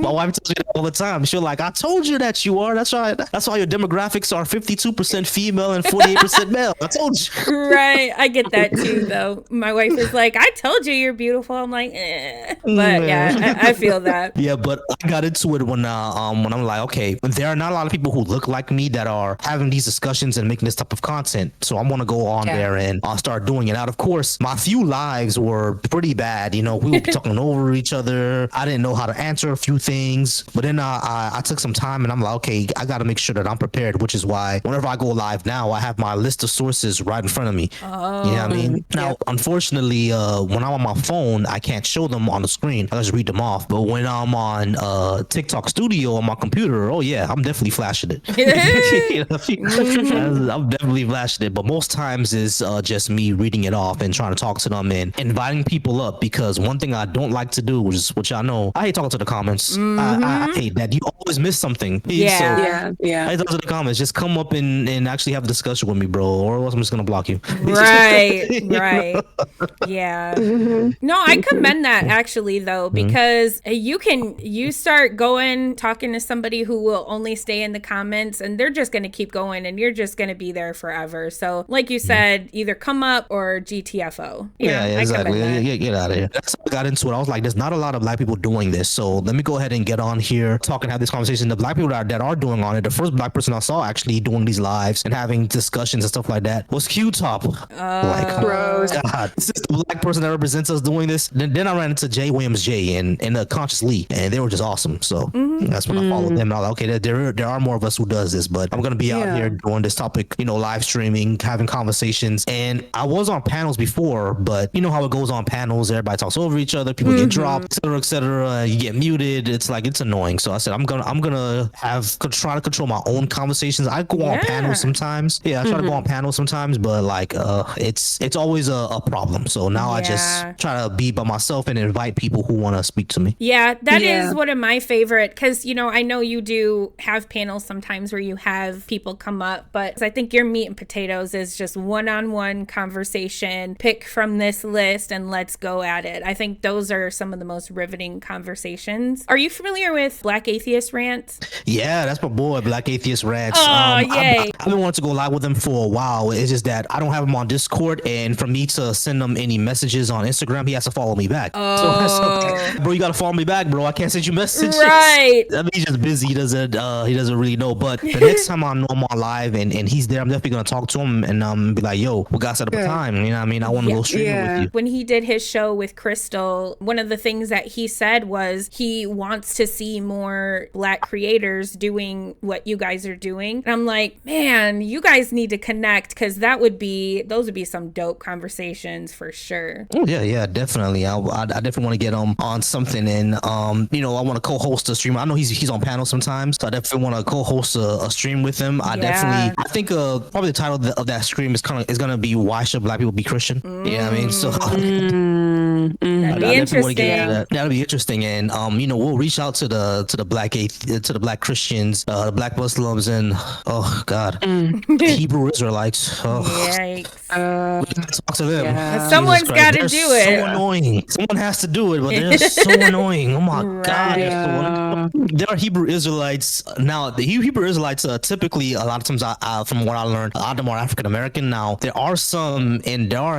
My wife tells me that all the time. She's like, I told you that you are. That's why your demographics are 52% female and 48% male. I told you. Right. I get that too, though. My wife is like, I told you you're beautiful. I'm like, eh. But yeah, I feel that. Yeah, but I got into it when I'm like, okay, there are not a lot of people who look like me that are having these discussions and making this type of content. So I'm gonna go on there and I'll start doing it. Now, of course, my few lives were pretty bad. We were talking over each other. I didn't know how to answer a few things. But then I took some time and I'm like, okay, I got to make sure that I'm prepared, which is why whenever I go live now, I have my list of sources right in front of me. Oh, you know what I mean? Now, unfortunately, when I'm on my phone, I can't show them on the screen. I just read them off. But when I'm on TikTok Studio on my computer, oh yeah, I'm definitely flashing it. I'm definitely flashing it. But most times is just me reading it off and trying to talk to them and inviting people up, because one thing I don't like to do, which I know, I hate talking to the comments. I hate that. You always miss something. Yeah. I talk to the comments. Just come up and actually have a discussion with me, bro, or else I'm just gonna block you. Right. Yeah. No, I commend that actually, though, because you start talking to somebody who will only stay in the comments and they're just going to keep going and you're just going to be there forever. So like you said, either come up or GTFO. Yeah, exactly. Get out of here. That's I got into it, I was like, there's not a lot of black people doing this. So let me go ahead and get on here, talk and have this conversation. The black people that are doing on it, the first black person I saw actually doing these lives and having discussions and stuff like that was Q-Top. Like, Gross. God, this is the black person that represents us doing this. Then I ran into Jay Williams J and Conscious Lee, and they were just awesome. So that's when I followed them. I was like, okay, there are more of us who does this, but I'm gonna be out here doing this topic, live streaming, having conversations. And I was on panels before, but you know how it goes on panels, everybody talks over each other, people get dropped, etc. You get muted. It's like, it's annoying. So I said, I'm gonna try to control my own conversations. I go on panels sometimes. I try to go on panels sometimes, but like it's always a problem. So now I just try to be by myself and invite people who want to speak to me. Yeah, that is one of my favorite, because I know you do have panels sometimes where you have people come up, but I think your meat and potatoes is just one-on-one conversation, pick from this list and let's go at it. I think those are some of the most riveting conversations. Are you familiar with Black Atheist Rants? Yeah, that's my boy, Black Atheist Rants. Oh, yay. I've been wanting to go live with them for a while. It's just that I don't have him on Discord, and for me to send him any messages on Instagram, he has to follow me back. Oh. So, bro, you gotta follow me back, bro. I can't send you messages. Right. I mean, he's just busy. He doesn't really know. But the next time I know I'm on live and he's there, I'm definitely gonna talk to him and be like, yo, we gotta set up a time. You know what I mean? I want to go streaming with you. When he did his show with Crystal, one of the things that he said was he wants to see more Black creators doing what you guys are doing. And I'm like, man, you guys need to connect, because those would be some dope conversations for sure. Oh, yeah, definitely. I definitely want to get him on something, and I want to co-host a stream. I know he's on panel sometimes, so I definitely want to co-host a stream with him. I think probably the title of that stream is gonna be "Why Should Black People Be Christian?" You know what I mean? So that'd be interesting. That'll be interesting, and we'll reach out to the Black Christians, the Black Muslims, and Hebrew Israelites. Yikes. Talk to them. Yeah. Someone's got to do it. So annoying. Someone has to do it, but they're so annoying. Oh my God. There are Hebrew Israelites. Now, the Hebrew Israelites typically, a lot of times, from what I learned, a lot of them are African American. Now, there are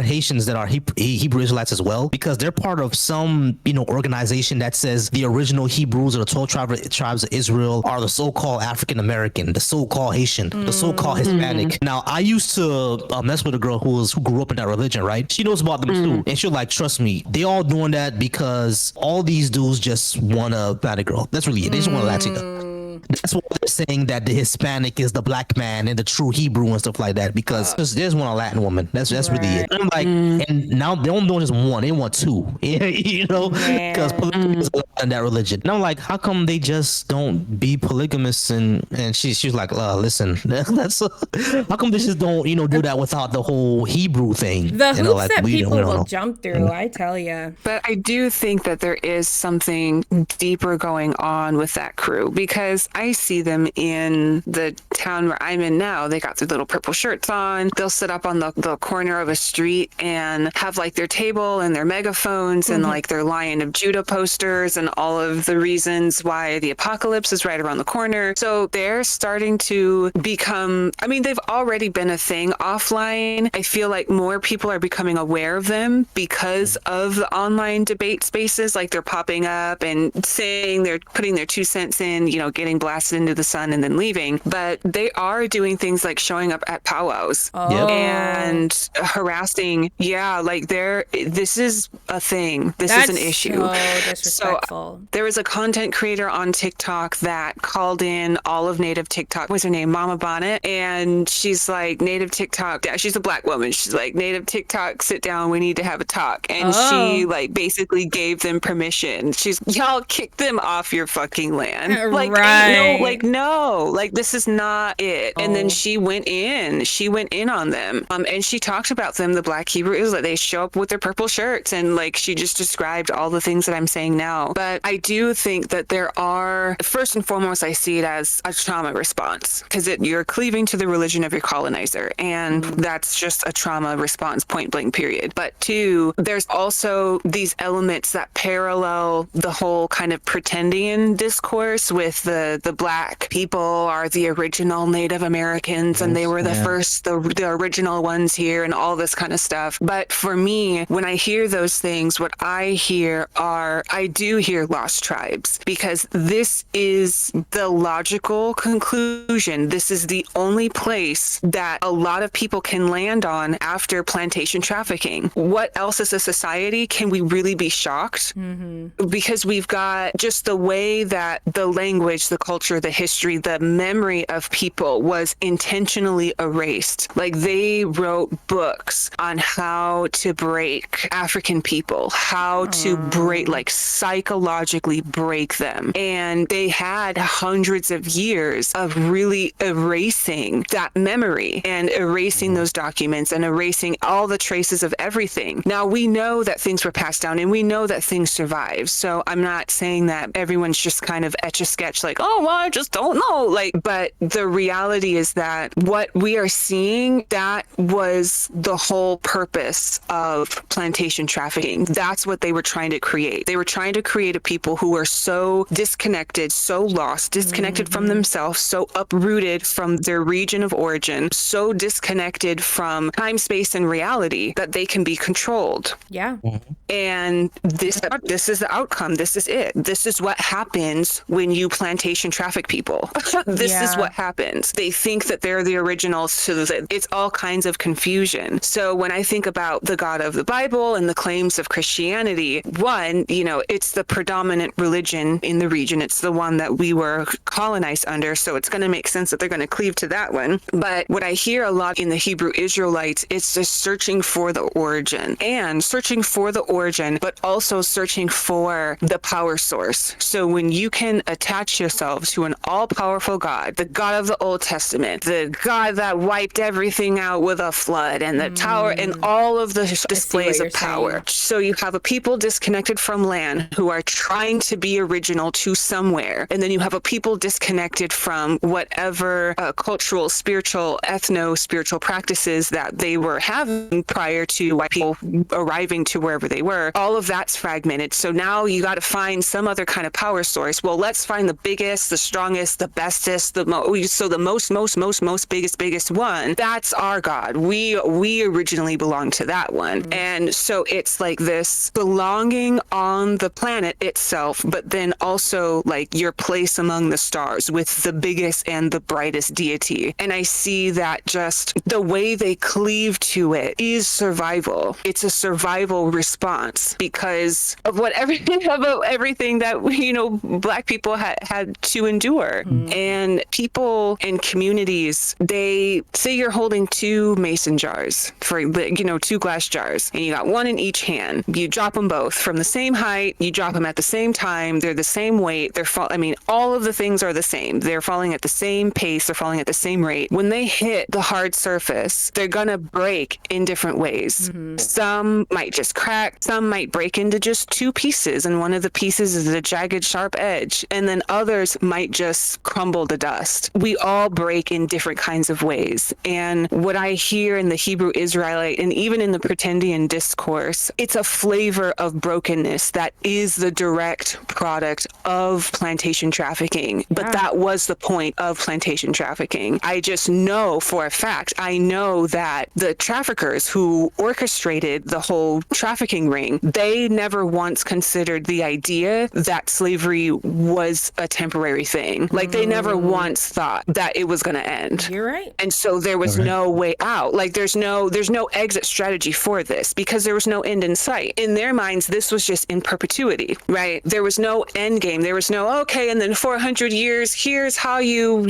Haitians that are Hebrew Israelites as well, because they're part of some, organization that says the original Hebrews, or the 12 tribes of Israel, are the so-called African American, the so-called Haitian, the so-called Hispanic. Now, I used to mess with a girl who grew up in that religion, right? She knows about them too, and she'll like, trust me, they all doing that because all these dudes just want a Latin girl. That's really it. They just want a Latina. That's what they're saying, that the Hispanic is the black man and the true Hebrew and stuff like that, because there's one a Latin woman. That's really it. And I'm like, and now they don't want just one, they want two. Because polygamy is allowed in that religion. And I'm like, how come they just don't be polygamous? And she's like, listen, that's how come they just don't do that without the whole Hebrew thing? The hoops that people will jump through, I tell you. But I do think that there is something deeper going on with that crew, because I see them in the town where I'm in now. They got their little purple shirts on. They'll sit up on the corner of a street and have like their table and their megaphones and like their Lion of Judah posters and all of the reasons why the apocalypse is right around the corner. So they're starting to become, I mean, they've already been a thing offline. I feel like more people are becoming aware of them because of the online debate spaces. Like, they're popping up and saying they're putting their 2 cents in, getting blasted into the sun and then leaving. But they are doing things like showing up at powwows and harassing. Yeah, like this is a thing. This is an issue. So disrespectful. So there was a content creator on TikTok that called in all of Native TikTok. What's her name? Mama Bonnet. And she's like, Native TikTok. Yeah, she's a black woman. She's like, Native TikTok, sit down. We need to have a talk. And she like basically gave them permission. Y'all kick them off your fucking land. Like, no, this is not it. And then she went in on them. And she talked about them, the Black Hebrew Israelites. They show up with their purple shirts, and like, she just described all the things that I'm saying now. But I do think that there are, first and foremost, I see it as a trauma response, because you're cleaving to the religion of your colonizer, and that's just a trauma response, point blank, period. But two, there's also these elements that parallel the whole kind of pretendian discourse with the that the Black people are the original Native Americans and they were the first, the original ones here and all this kind of stuff. But for me, when I hear those things, what I hear are, I do hear lost tribes, because this is the logical conclusion. This is the only place that a lot of people can land on after plantation trafficking. What else as a society can we really be shocked? Because we've got just the way that the language, the culture, the history, the memory of people was intentionally erased. Like, they wrote books on how to break African people, how to break, like psychologically break them. And they had hundreds of years of really erasing that memory and erasing those documents and erasing all the traces of everything. Now, we know that things were passed down and we know that things survive. So I'm not saying that everyone's just kind of etch-a-sketch like, oh, well, I just don't know. Like, but the reality is that what we are seeing, that was the whole purpose of plantation trafficking. That's what they were trying to create. They were trying to create a people who were so disconnected, so lost, disconnected from themselves, so uprooted from their region of origin, so disconnected from time, space, and reality that they can be controlled. Yeah. And this is the outcome. This is it. This is what happens when you plantation traffic people. This is what happens. They think that they're the originals, so that it's all kinds of confusion. So when I think about the God of the Bible and the claims of Christianity, one, you know, it's the predominant religion in the region. It's the one that we were colonized under. So it's going to make sense that they're going to cleave to that one. But what I hear a lot in the Hebrew Israelites, it's just searching for the origin, and searching for the origin, but also searching for the power source. So when you can attach yourself to an all-powerful God, the God of the Old Testament, the God that wiped everything out with a flood, and the tower, and all of the displays of power. Saying. So you have a people disconnected from land who are trying to be original to somewhere. And then you have a people disconnected from whatever cultural, spiritual, ethno-spiritual practices that they were having prior to white people arriving to wherever they were. All of that's fragmented. So now you got to find some other kind of power source. Well, let's find the biggest, the strongest, the bestest, the most biggest one. That's our God. We originally belonged to that one. And so it's like this belonging on the planet itself, but then also like your place among the stars with the biggest and the brightest deity. And I see that just the way they cleave to it is survival. It's a survival response because of everything that Black people had to endure. And people in communities, they say you're holding two mason jars for two glass jars, and you got one in each hand. You drop them both from the same height. You drop them at the same time. They're the same weight. All of the things are the same. They're falling at the same pace. They're falling at the same rate. When they hit the hard surface, they're gonna break in different ways. Some might just crack. Some might break into just two pieces, and one of the pieces is a jagged, sharp edge, and then others might just crumble to dust. We all break in different kinds of ways. And what I hear in the Hebrew Israelite and even in the Pretendian discourse, it's a flavor of brokenness that is the direct product of plantation trafficking. But that was the point of plantation trafficking. I just know for a fact, I know that the traffickers who orchestrated the whole trafficking ring, they never once considered the idea that slavery was a temporary thing. Like, they never once thought that it was going to end. You're right. And so there was no way out. Like, there's no exit strategy for this because there was no end in sight. In their minds, this was just in perpetuity, right? There was no end game. There was no, okay, and then 400 years, here's how you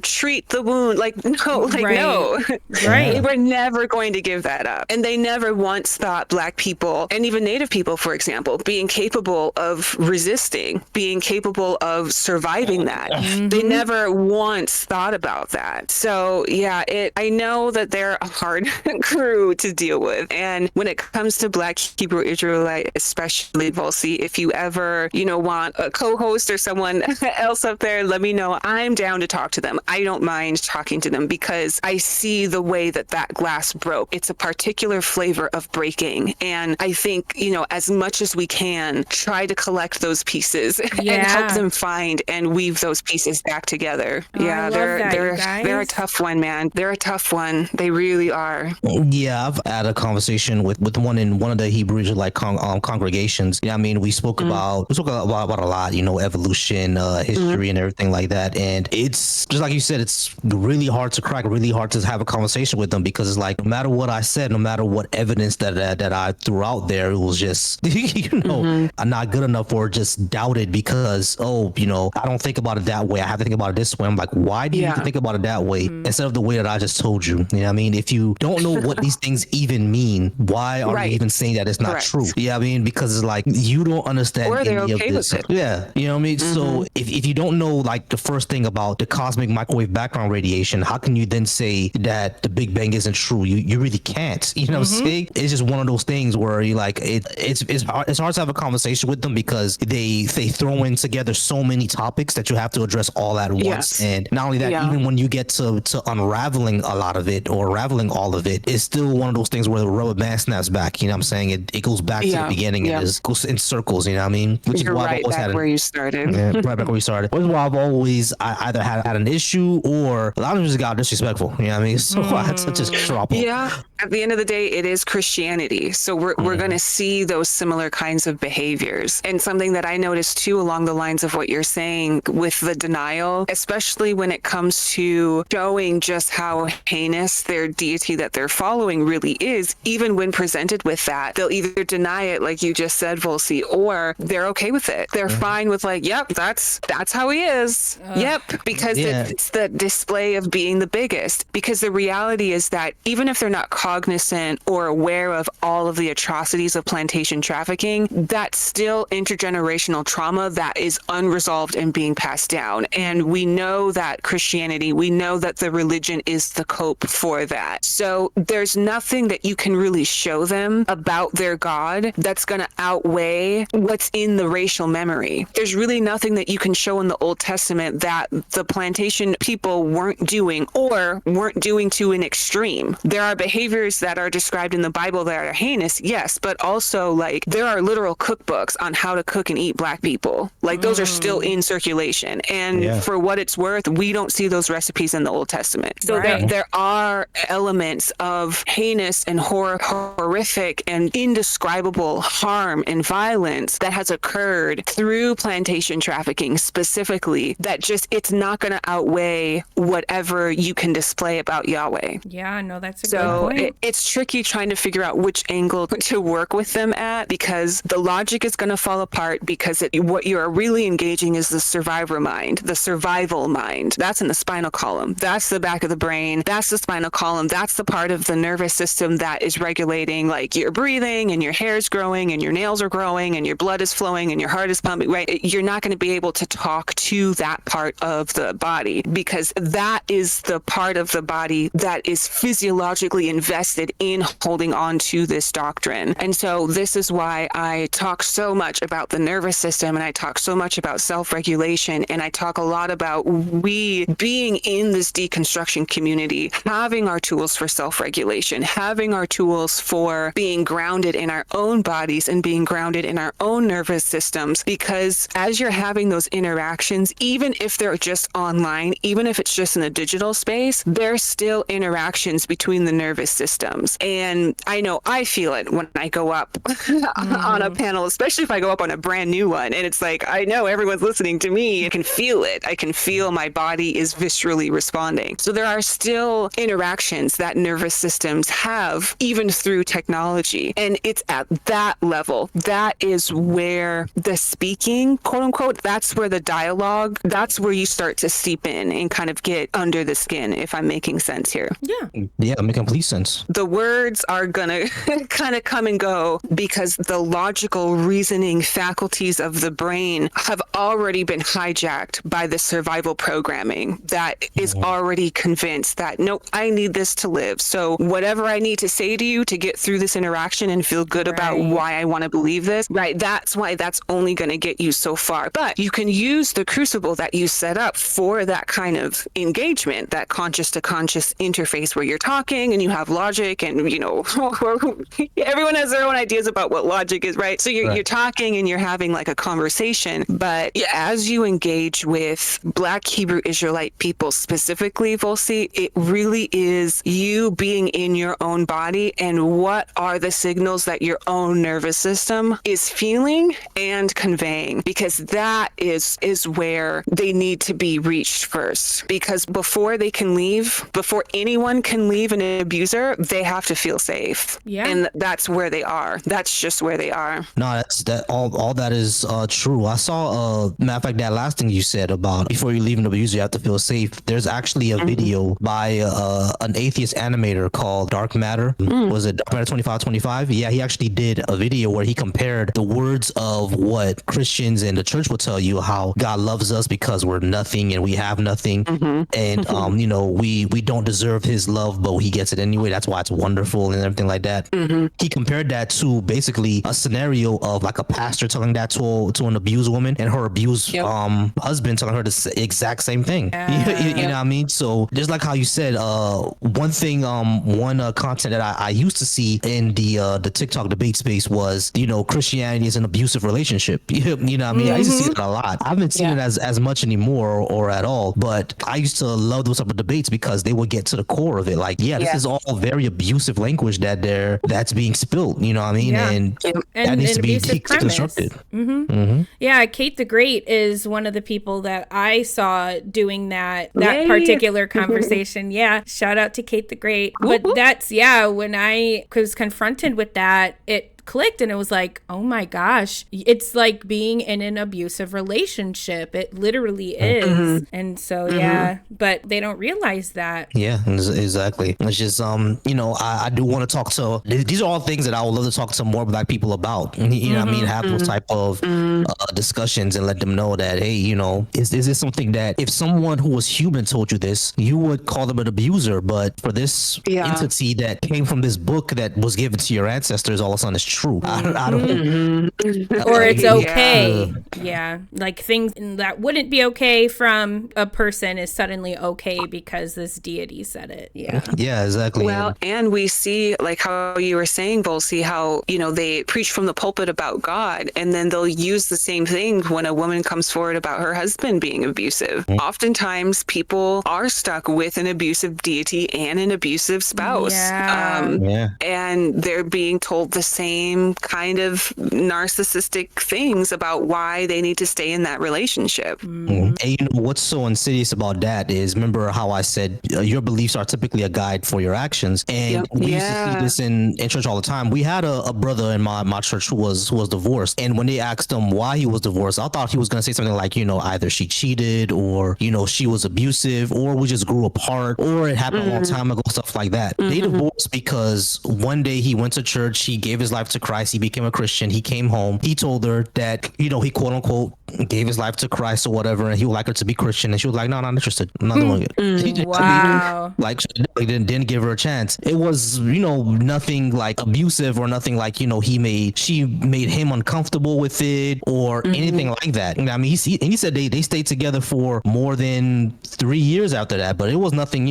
treat the wound. Like, no. Right. They were never going to give that up. And they never once thought Black people, and even Native people, for example, being capable of resisting, being capable of surviving that. They never once thought about that. So yeah, I know that they're a hard crew to deal with. And when it comes to Black Hebrew Israelite, especially Volcy, if you ever, want a co-host or someone else up there, let me know. I'm down to talk to them. I don't mind talking to them because I see the way that glass broke. It's a particular flavor of breaking. And I think, as much as we can, try to collect those pieces and help them find and weave those pieces back together. Oh, I love that, you they're a guys. tough one, man. They're a tough one. They really are. Yeah, I've had a conversation with one in one of the Hebrew Israelite congregations. Yeah, I mean, we spoke about a lot, evolution, history, and everything like that. And it's just like you said, it's really hard to crack, really hard to have a conversation with them, because it's like no matter what I said, no matter what evidence that I threw out there, it was just I'm not good enough, or just doubted because I don't think about it that way. I have to think about it this way. I'm like, why do you need to think about it that way instead of the way that I just told you? You know what I mean? If you don't know what these things even mean, why are you even saying that it's not true? Yeah, I mean, because it's like you don't understand or they're any okay of this. with it. Yeah, you know what I mean? So if you don't know like the first thing about the cosmic microwave background radiation, how can you then say that the Big Bang isn't true? You really can't. You know what I'm saying? It's just one of those things where you like it's hard to have a conversation with them, because they throw in together so many topics that you have to address all at once. Yes. And not only that, even when you get to unraveling a lot of it or unraveling all of it, it's still one of those things where the rubber band snaps back. You know what I'm saying? It goes back to the beginning and it goes in circles. You know what I mean? Which You're is why I've right always back had where you started. right back where we started. Which is why I've always either had an issue, or a lot of them just got disrespectful. You know what I mean? So I had to just drop them. Yeah. At the end of the day, it is Christianity. So we're going to see those similar kinds of behaviors. And something that I noticed too, along the lines of what you're saying with the denial, especially when it comes to showing just how heinous their deity that they're following really is, even when presented with that, they'll either deny it, like you just said, Volcy, or they're okay with it. They're fine with like, yep, that's how he is. Yep. Because it's the display of being the biggest. Because the reality is that even if they're not cognizant or aware of all of the atrocities of plantation trafficking, that's still intergenerational trauma that is unresolved and being passed down. And we know that Christianity, we know that the religion is the cope for that. So there's nothing that you can really show them about their God that's going to outweigh what's in the racial memory. There's really nothing that you can show in the Old Testament that the plantation people weren't doing, or weren't doing to an extreme. There are behaviors that are described in the Bible that are heinous, yes, but also like there are literal cookbooks on how to cook and eat Black people. Like those are still in circulation. And for what it's worth, we don't see those recipes in the Old Testament. So there are elements of heinous and horrific and indescribable harm and violence that has occurred through plantation trafficking specifically, that just, it's not going to outweigh whatever you can display about Yahweh. Yeah, no, that's a good point. It's tricky trying to figure out which angle to work with them at, because the logic is going to fall apart, because what you are really engaging is the survivor mind, the survival mind. That's in the spinal column. That's the back of the brain. That's the spinal column. That's the part of the nervous system that is regulating like your breathing, and your hair's growing, and your nails are growing, and your blood is flowing, and your heart is pumping, right? You're not going to be able to talk to that part of the body, because that is the part of the body that is physiologically invested in holding on to this doctrine. And so this is why I talk so much about the nervous system, and I talk so much about self-regulation, and I talk a lot about we being in this deconstruction community, having our tools for self-regulation, having our tools for being grounded in our own bodies and being grounded in our own nervous systems. Because as you're having those interactions, even if they're just online, even if it's just in the digital space, there's still interactions between the nervous systems. And I know I feel it when I go up on a panel, especially if I go up on a brand new one. And it's like, I know everyone's listening to me. I can feel it. I can feel my body is viscerally responding. So there are still interactions that nervous systems have, even through technology. And it's at that level. That is where the speaking, quote unquote, that's where the dialogue, that's where you start to seep in and kind of get under the skin, if I'm making sense here. Yeah, make complete sense. The words are going to kind of come and go, because the logical reasoning faculties of the brain have already been hijacked by the survival programming that is already convinced that, no, I need this to live. So whatever I need to say to you to get through this interaction and feel good about why I want to believe this, right? That's why that's only going to get you so far. But you can use the crucible that you set up for that kind of engagement, that conscious to conscious interface where you're talking and you have logic, and everyone has their own ideas about what logic is, right? So you're talking and you're having like a conversation, but as you engage with Black Hebrew Israelite people specifically, Volcy, it really is you being in your own body and what are the signals that your own nervous system is feeling and conveying, because that is where they need to be reached first, because before they can leave, before anyone can leave an abuser, they have to feel safe. Yeah. And that's where they are. That's just where they are. No, that's that. All that is true. I saw matter of fact, that last thing you said about before you leave an abuser, you have to feel safe. There's actually a video by an atheist animator called Dark Matter. Was it Dark Matter 2525? Yeah, he actually did a video where he compared the words of what Christians and the church will tell you, how God loves us because we're nothing and we have nothing, and we don't deserve His love, but He gets it anyway. That's why it's wonderful and everything like that. He compared that to basically a scenario of like a pastor telling that to an abused woman and her abused husband telling her the exact same thing. You know what I mean? So just like how you said, one thing, content that I used to see in the TikTok debate space was, Christianity is an abusive relationship. You know what I mean? I used to see it a lot. I haven't seen it as much anymore or at all, but I used to love those type of debates because they would get to the core of it. Like, this is all very abusive language that's being spilt. You know what I mean? And that needs to be deconstructed. Yeah, Kate the Great is one of the people that I saw doing that particular conversation. Yeah, shout out to Kate the Great. But that's, when I was confronted with that, it clicked and it was like, oh my gosh, it's like being in an abusive relationship. It literally is. And so but they don't realize that. Yeah, exactly. It's just I do want to talk to, these are all things that I would love to talk to more Black people about. You know what I mean? Have those type of discussions and let them know that, hey, is this something that if someone who was human told you this, you would call them an abuser, but for this entity that came from this book that was given to your ancestors, all of a sudden it's true. I don't. Or it's okay. Like things that wouldn't be okay from a person is suddenly okay because this deity said it. Yeah, exactly. Well, and we see, like how you were saying, Volcy, how they preach from the pulpit about God, and then they'll use the same thing when a woman comes forward about her husband being abusive. Oftentimes, people are stuck with an abusive deity and an abusive spouse, and they're being told the same kind of narcissistic things about why they need to stay in that relationship. And what's so insidious about that is, remember how I said your beliefs are typically a guide for your actions, and we used to see this in church all the time. We had a brother in my church who was divorced, and when they asked him why he was divorced, I thought he was going to say something like, either she cheated, or she was abusive, or we just grew apart, or it happened a long time ago, stuff like that. They divorced because one day he went to church, he gave his life to Christ, he became a Christian, he came home, he told her that he quote unquote gave his life to Christ or whatever, and he would like her to be Christian, and she was like, no, not interested, I'm not doing it. Wow. Like didn't give her a chance. It was nothing like abusive or nothing like she made him uncomfortable with it or anything like that. I mean, he said they stayed together for more than 3 years after that, but it was nothing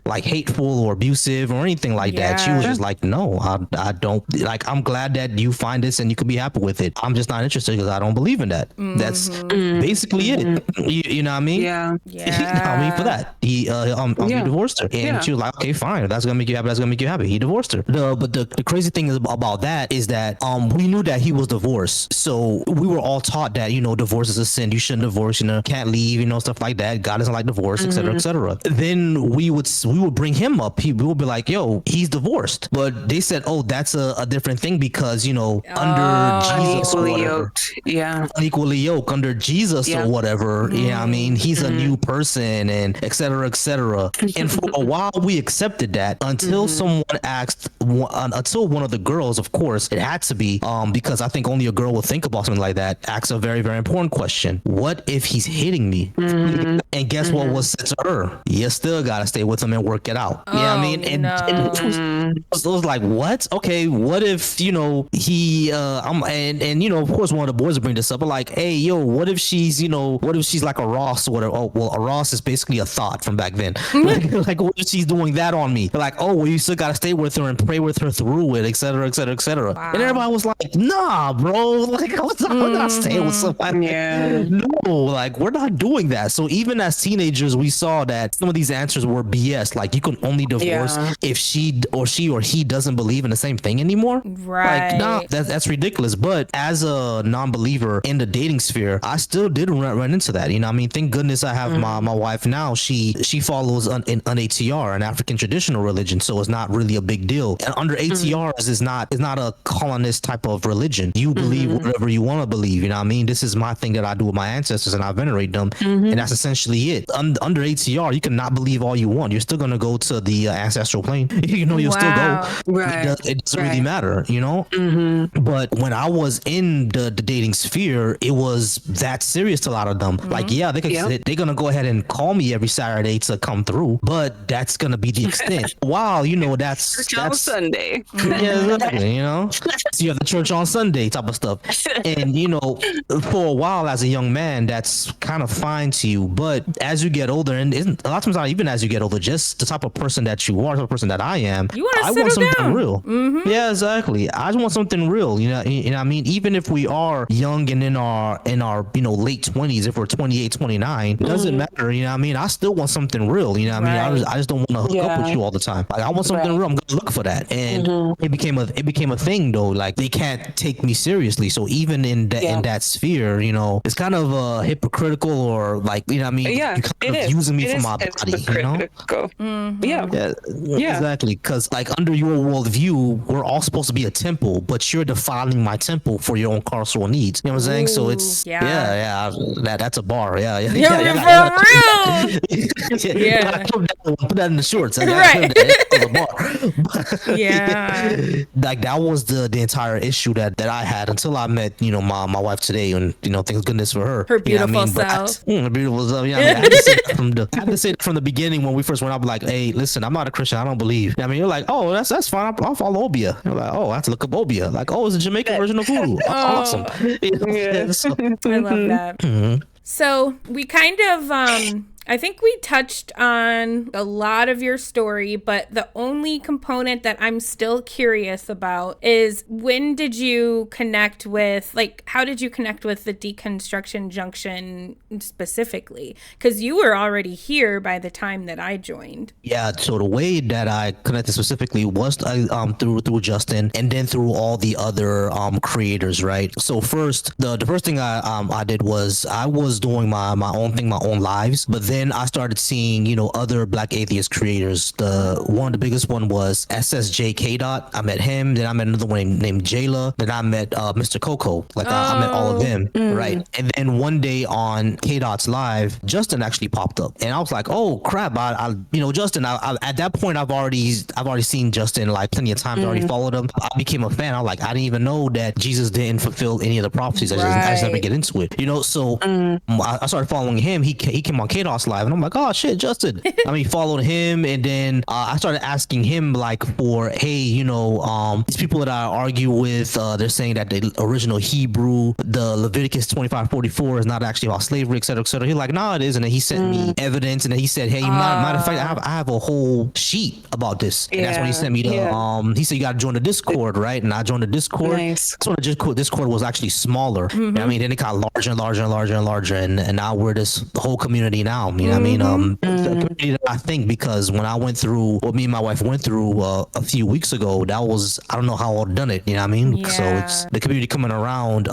like hateful or abusive or anything like that. She was just like, no, I don't, like, I'm glad that you find this and you could be happy with it. I'm just not interested because I don't believe in that. That's basically it. You know what I mean? Yeah. I mean, for that, he divorced her, and she was like, okay, fine, if that's gonna make you happy, that's gonna make you happy. He divorced her. But the crazy thing is about that is that we knew that he was divorced, so we were all taught that divorce is a sin. You shouldn't divorce. Can't leave. Stuff like that. God doesn't like divorce, etc., etc. Then we would bring him up. We would be like, yo, he's divorced, but they said, oh, that's a different thing because under Jesus or whatever, unequally yoked under Jesus or whatever. Yeah, I mean, he's a new person and etc., etc. And for a while we accepted that until someone asked, until one of the girls, of course it had to be, because I think only a girl will think about something like that, asks a very, very important question: what if he's hitting me? And guess what was said to her? You still gotta stay with him and work it out. I mean? And so it was like, what? Okay, what if he and of course one of the boys would bring this up, but like, hey, yo, what if she's like a Ross or whatever? Oh, well, a Ross is basically a thought from back then. like what if she's doing that on me? They're like, oh, well, you still gotta stay with her and pray with her through it, etc., etc., etc. Wow. And everybody was like, nah, bro, like I'm not staying with somebody. Yeah. No, like we're not doing that. So even as teenagers, we saw that some of these answers were BS. Like you can only divorce if she or he doesn't believe in the same thing anymore. Right. Like, no, that's ridiculous. But as a non-believer in the dating sphere, I still did run into that. You know what I mean? Thank goodness I have my wife now. She follows an ATR, an African traditional religion, so it's not really a big deal. And under ATRs is not a colonist type of religion. You believe whatever you want to believe. You know what I mean? This is my thing that I do with my ancestors, and I venerate them, and that's essentially it. Under ATR, you can not believe all you want. You're still gonna go to the ancestral plane. You'll still go. Right. It doesn't really matter, But when I was in the dating sphere, it was that serious to a lot of them. Like, yeah, they're gonna go ahead and call me every Saturday to come through, but that's gonna be the extent. Wow, that's on Sunday. Yeah, exactly. So you have the church on Sunday type of stuff, and for a while as a young man, that's kind of fine to you. But as you get older, and a lot of times not even as you get older, just the type of person that you are, the type of person that I am, I want something real. Yeah, exactly. I just want something real. You know what I mean? Even if we are young and in our late 20s, if we're 28, 29, it doesn't matter. You know what I mean? I still want something real. You know what I mean? I just don't want to hook up with you all the time. Like I want something real. I'm gonna look for that. And it became a thing though. Like they can't take me seriously. So even in that sphere, it's kind of hypocritical, or like, you know what I mean? Yeah, you're kind of using me for my body. Yeah, exactly. Because like under your worldview, we're all supposed to be a temple, but you're defiling my temple for your own carceral needs. You know what I'm saying? So it's that's a bar. Yeah. For real. Put that in the shorts. Right. Like that was the entire issue that I had until I met my wife today, and thank goodness for her. Her beautiful self. Her beautiful self. Yeah, I had to say that from the beginning when we first went up. Like, hey, listen, I'm not a Christian. I don't believe. I mean, you're like, oh, that's fine. I'll follow Obia. You're like, oh, I have to look up Obia. Like, oh, it's a Jamaican version of voodoo. That's awesome. I love that. So we kind of I think we touched on a lot of your story, but the only component that I'm still curious about is when did you connect with, like, how did you connect with the Deconstruction Junction specifically? Because you were already here by the time that I joined. Yeah, so the way that I connected specifically was through Justin, and then through all the other creators, right? So first, the first thing I did was I was doing my own thing, my own lives, but then I started seeing, other Black atheist creators. One of the biggest one was SSJK Dot. I met him. Then I met another one named Jayla. Then I met Mr. Coco. Like I met all of them, right? And then one day on K Dot's live, Justin actually popped up, and I was like, oh crap! I Justin. I at that point I've already seen Justin like plenty of times. I already followed him. I became a fan. I was like, I didn't even know that Jesus didn't fulfill any of the prophecies. I just never get into it, So I started following him. He came on K Dot's live, and I'm like, oh shit, Justin. Followed him, and then I started asking him like for, hey, these people that I argue with, they're saying that the original Hebrew, the Leviticus 25:44 is not actually about slavery, etc., etc. He's like, no, it isn't. And he sent me evidence, and then he said, hey, matter of fact, I have a whole sheet about this, and that's when he sent me the he said you got to join the Discord, right? And I joined the Discord. Nice. So the Discord was actually smaller. Then it got larger and larger and larger and larger, and now we're this whole community now. You know what I mean? I think because when I went through what me and my wife went through a few weeks ago, that was, I don't know how I've done it. You know what I mean? So it's the community coming around.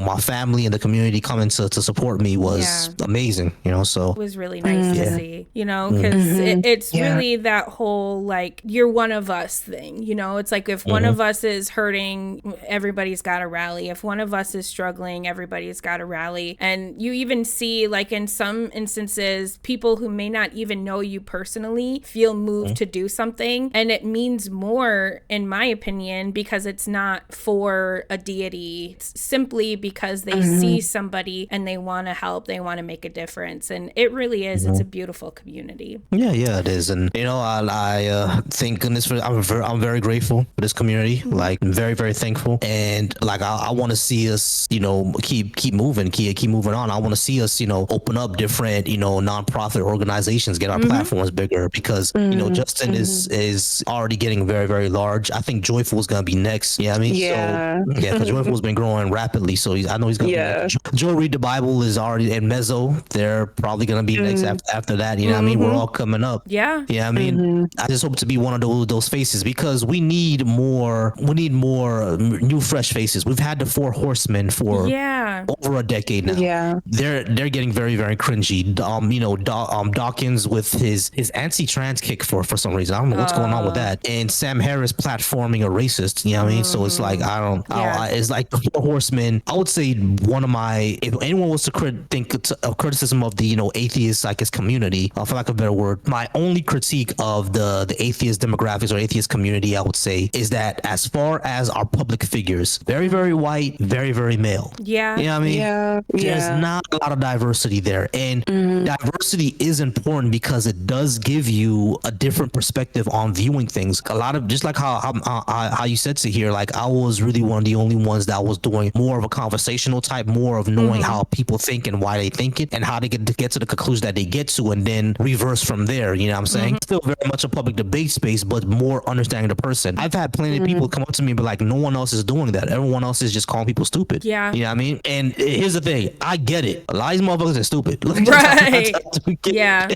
My family and the community coming to support me was amazing. So it was really nice to see. Because it's really that whole like you're one of us thing. It's like if one of us is hurting, everybody's got to rally. If one of us is struggling, everybody's got to rally. And you even see like in some instances audiences, people who may not even know you personally, feel moved to do something. And it means more, in my opinion, because it's not for a deity. It's simply because they see somebody and they want to help, they want to make a difference. And it really is. It's a beautiful community. Yeah, it is. And I thank goodness for I'm very grateful for this community. Like, I'm very, very thankful. And like, I want to see us, keep moving, keep moving on. I want to see us, open up different, nonprofit organizations, get our platforms bigger, because Justin is already getting very, very large. I think Joyful is gonna be next. Yeah, I mean, Yeah. so because Joyful's been growing rapidly, so I know he's gonna be next. Joy Read the Bible is already, and Mezzo, they're probably gonna be next after that. You know what I mean? We're all coming up. Yeah. Yeah, I mean, I just hope to be one of those faces, because we need more new, fresh faces. We've had the Four Horsemen for over a decade now. Yeah. They're getting very, very cringy. Dawkins with his anti-trans kick for some reason. I don't know what's going on with that. And Sam Harris platforming a racist. You know what I mean? So it's like, it's like the Four Horsemen. I would say if anyone was to think of criticism of the atheist, I guess, community, for lack of a better word, my only critique of the atheist demographics or atheist community, I would say, is that as far as our public figures, very, very white, very, very male. Yeah. You know what I mean? Yeah. There's not a lot of diversity there. And diversity is important because it does give you a different perspective on viewing things. A lot of, just like how you said to here, like, I was really one of the only ones that was doing more of a conversational type, more of knowing how people think and why they think it, and how they get to the conclusion that they get to, and then reverse from there. You know what I'm saying? Still very much a public debate space, but more understanding the person. I've had plenty of people come up to me and be like, no one else is doing that. Everyone else is just calling people stupid. Yeah. You know what I mean? And here's the thing. I get it. A lot of these motherfuckers are stupid. Right. Yeah.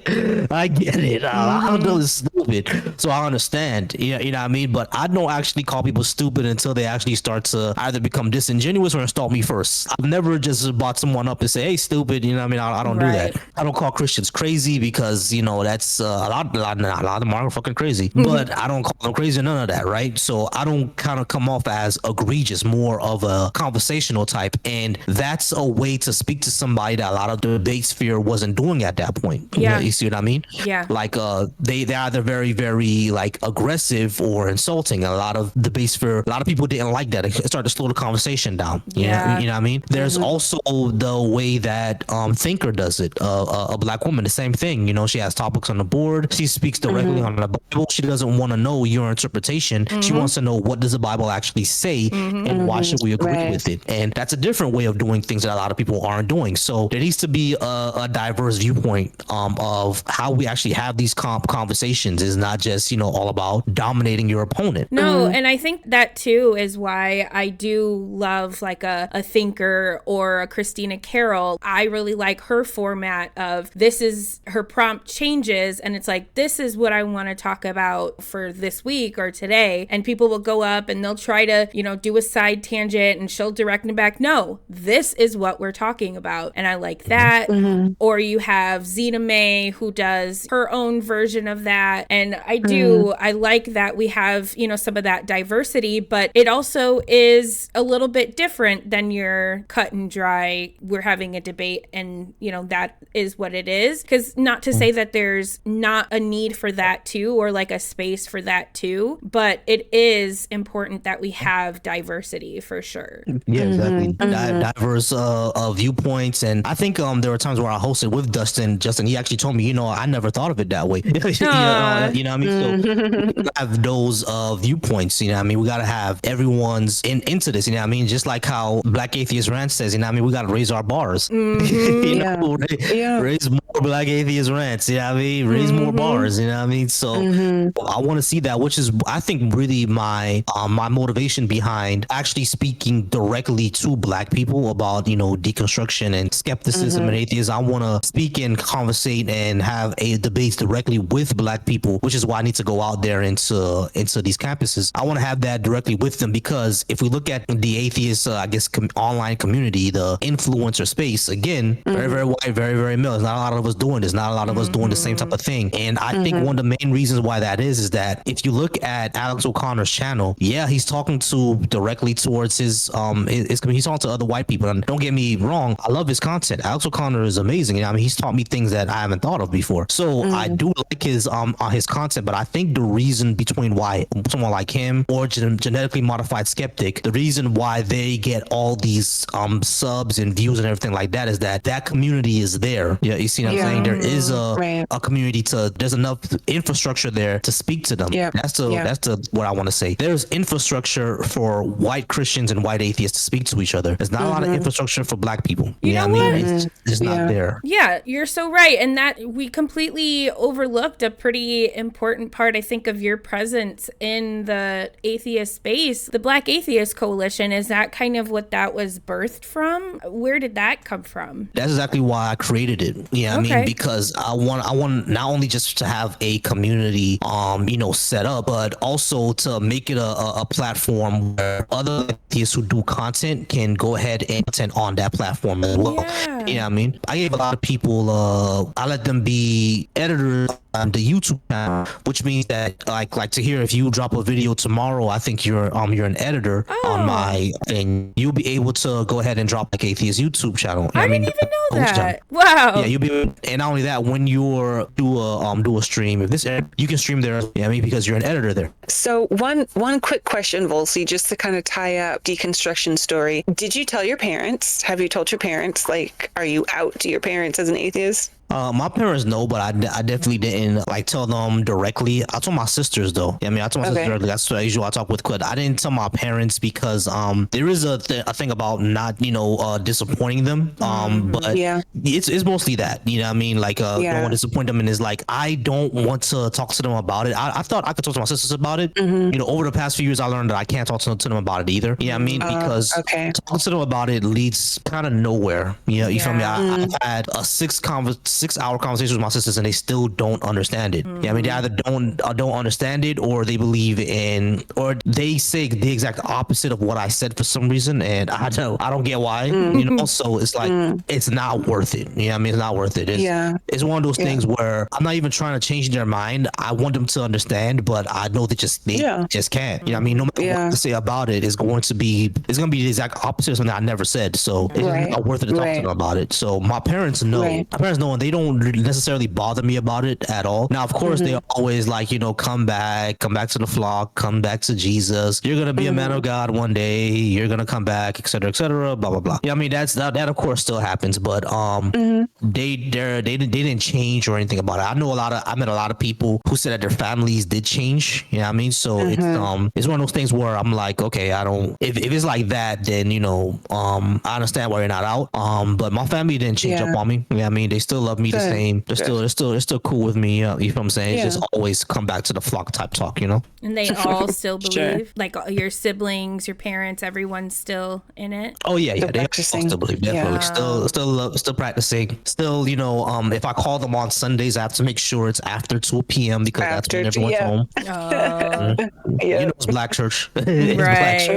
I get it. I don't know, it's stupid. So I understand. You know what I mean? But I don't actually call people stupid until they actually start to either become disingenuous or insult me first. I've never just brought someone up and say, hey, stupid. You know what I mean? I don't do that. I don't call Christians crazy, because, that's a lot of them are fucking crazy. But I don't call them crazy or none of that, right? So I don't kind of come off as egregious, more of a conversational type. And that's a way to speak to somebody that a lot of the debate sphere wasn't doing at that point. Yeah. You see what I mean? Yeah. Like, they're either very, very like aggressive or insulting. A lot of debate sphere, a lot of people didn't like that. It started to slow the conversation down. You know what I mean? There's also the way that Thinker does it. A black woman, the same thing. She has topics on the board. She speaks directly on the Bible. She doesn't want to know your interpretation. She wants to know, what does the Bible actually say, and why should we agree with it? And that's a different way of doing things that a lot of people aren't doing. So there needs to be a diverse viewpoint of how we actually have these conversations. Is not just all about dominating your opponent. No, and I think that too is why I do love like a Thinker or a Christina Carroll. I really like her format of, this is her prompt changes, and it's like, this is what I want to talk about for this week or today, and people will go up and they'll try to do a side tangent, and she'll direct them back, no, this is what we're talking about. And I like that. Or you have Zena May, who does her own version of that, and I like that we have some of that diversity, but it also is a little bit different than your cut and dry, we're having a debate and that is what it is. Because not to say that there's not a need for that too, or like a space for that too, but it is important that we have diversity for sure. Yeah, exactly. Diverse viewpoints. And I think there were times where I hosted with Justin, he actually told me, I never thought of it that way. You know what I mean? So we have those viewpoints, you know what I mean? We got to have everyone's into this, you know what I mean? Just like how Black Atheist Rant says, you know what I mean? We got to raise our bars. Raise more Black Atheist Rants, you know what I mean? Raise more bars, you know what I mean? So I want to see that, which is, I think, really my motivation behind actually speaking directly to Black people about, deconstruction and skepticism and atheism. I want to speak and conversate and have a debate directly with Black people, which is why I need to go out there into these campuses. I want to have that directly with them, because if we look at the atheist, online community, the influencer space, again, very, very white, very, very male. There's not a lot of us doing this, not a lot of us doing the same type of thing. And I think one of the main reasons why that is that if you look at Alex O'Connor's channel, yeah, he's talking to directly towards his he's talking to other white people. And don't get me wrong, I love his content. Alex O'Connor is amazing. I mean, he's taught me things that I haven't thought of before. So I do like his content, but I think the reason between why someone like him or genetically modified skeptic, the reason why they get all these subs and views and everything like that is that community is there. Yeah, you see what I'm saying? There is a community there's enough infrastructure there to speak to them. Yeah. That's what I want to say. There's infrastructure for white Christians and white atheists to speak to each other. There's not a lot of infrastructure for black people. You know what I mean? It's not there. Yeah, you're so right. And that we completely overlooked a pretty important part, I think, of your presence in the atheist space. The Black Atheist Coalition, is that kind of what that was birthed from? Where did that come from? That's exactly why I created it. Yeah, I mean, because I want not only just to have a community, set up, but also to make it a platform where other atheists who do content can go ahead and content on that platform as well. Yeah. You know what I mean? I gave a lot of people, I let them be editors on the YouTube channel, which means that like to hear if you drop a video tomorrow, I think you're an editor on my thing. You'll be able to go ahead and drop like Atheist YouTube channel. I didn't even know that. Wow. Yeah, you'll be, and not only that, when you do a stream, if this you can stream there. Yeah, I mean, because you're an editor there. So one quick question, Volcy, just to kind of tie up deconstruction story. Did you tell your parents? Have you told your parents? Like, are you out to your parents as an atheist? My parents know, but I definitely didn't tell them directly. I told my sisters though. I mean, I told my sisters directly. That's what I usually talk with. But I didn't tell my parents because there is a thing about not disappointing them. But it's mostly that, you know what I mean? Don't want to disappoint them, and it's like I don't want to talk to them about it. I thought I could talk to my sisters about it. Over the past few years, I learned that I can't talk to them about it either. You know what I mean? Because talking to them about it leads kind of nowhere. You feel me? I've had a 6-hour conversation with my sisters and they still don't understand it. Yeah, I mean, they either don't understand it, or they believe in, or they say the exact opposite of what I said for some reason, and I don't get why. So it's like it's not worth it. You know what I mean? It's not worth it. It's one of those things where I'm not even trying to change their mind. I want them to understand, but I know they just can't. You know what I mean? No matter what I say about it, it's going to be the exact opposite of something I never said. So it's not worth it to talk to them about it. So my parents know. My parents know, and they don't necessarily bother me about it at all. Now, of course, they always come back to the flock, come back to Jesus. You're gonna be a man of God one day. You're gonna come back, etc., blah blah blah. Yeah, I mean that of course still happens, but they didn't change or anything about it. I met a lot of people who said that their families did change. You know what I mean? So it's one of those things where I'm like, okay, I don't. If it's like that, then I understand why you're not out. But my family didn't change up on me. You know what I mean? They still love me the same. They're still cool with me. You know what I'm saying? It's just always come back to the flock type talk, And they all still believe, like your siblings, your parents, everyone's still in it. Oh yeah, they all still believe. Definitely, still practicing. Still, if I call them on Sundays, I have to make sure it's after 2 p.m. because that's when everyone's home. It's Black church. Right.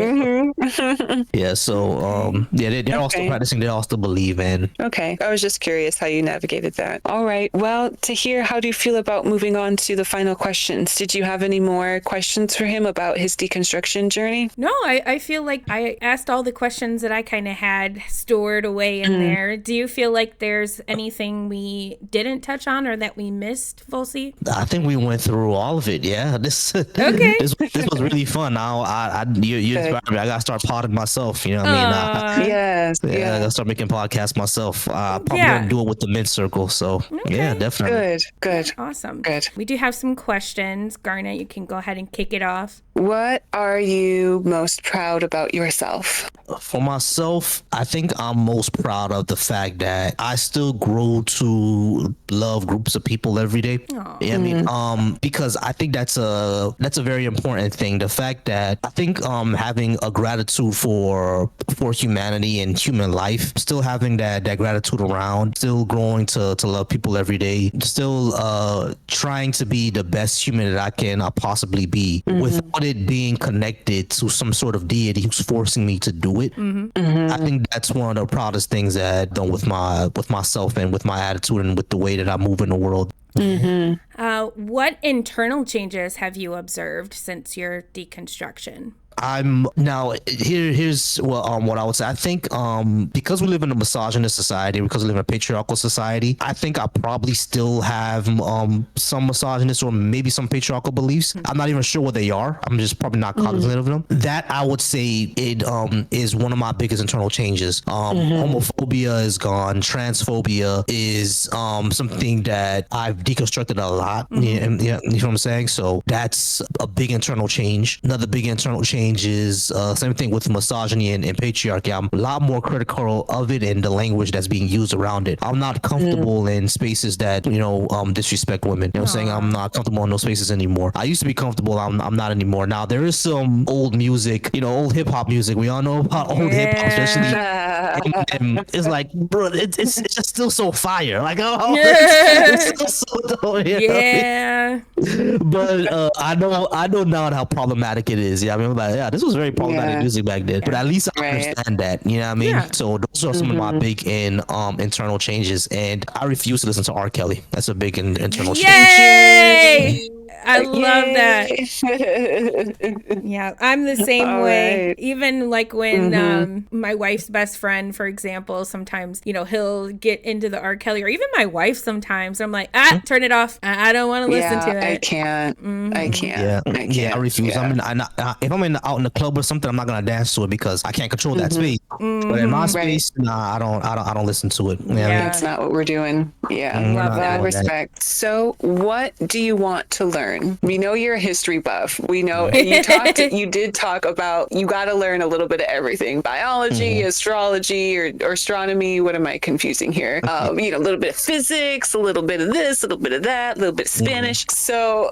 Yeah. So they're all still practicing. They all still believe in. Okay, I was just curious how you navigated that. All right. Well, to hear, how do you feel about moving on to the final questions? Did you have any more questions for him about his deconstruction journey? No, I feel like I asked all the questions that I kind of had stored away in there. Do you feel like there's anything we didn't touch on or that we missed, Volcy? I think we went through all of it. Yeah. This was really fun. Now you inspired me. I gotta start podding myself. You know what I mean? Yes. I gotta start making podcasts myself. Probably gonna do it with the Men's Circle. So yeah, definitely. Good. Awesome. Good. We do have some questions. Garnet, you can go ahead and kick it off. What are you most proud about yourself? For myself, I think I'm most proud of the fact that I still grow to love groups of people every day. Yeah, I mean, because I think that's a very important thing. The fact that I think having a gratitude for humanity and human life, still having that gratitude around, still growing to love people every day, still trying to be the best human that I can possibly be without it it being connected to some sort of deity who's forcing me to do it. I think that's one of the proudest things that I've done with myself and with my attitude and with the way that I move in the world. What internal changes have you observed since your deconstruction? I'm now here's what I would say. I think because we live in a misogynist society, because we live in a patriarchal society, I think I probably still have some misogynist or maybe some patriarchal beliefs. I'm not even sure what they are. I'm just probably not cognizant of them. That I would say it is one of my biggest internal changes. Homophobia is gone. Transphobia is something that I've deconstructed a lot. Yeah, you know what I'm saying? So that's a big internal change. Another big internal change is same thing with misogyny and patriarchy. I'm a lot more critical of it and the language that's being used around it. I'm not comfortable in spaces that disrespect women. You know what I'm saying? I'm not comfortable in those spaces anymore. I used to be comfortable. I'm not anymore. Now there is some old music, old hip hop music. We all know about old hip hop, especially. And it's like, bro, it's just still so fire. Like, it's so dope, Yeah. But I know now how problematic it is. Yeah, I mean, like, this was very problematic music back then. But at least I understand that. You know what I mean? Yeah. So those are some of my big internal changes, and I refuse to listen to R. Kelly. That's a big internal change. Yay! I love that. Yeah, I'm the same way. Right. Even like when my wife's best friend, for example, sometimes, he'll get into the R. Kelly, or even my wife sometimes. I'm like, turn it off. I don't want to listen to it. I can't. I can't. I refuse. Yeah. If I'm out in the club or something, I'm not gonna dance to it because I can't control that space. But in my space, I don't listen to it. That's not what we're doing. Yeah, love that. Respect. So, what do you want to learn? We know you're a history buff. We know, and you did talk about you got to learn a little bit of everything: biology, astrology, or astronomy. What am I confusing here? A little bit of physics, a little bit of this, a little bit of that, a little bit of Spanish. So,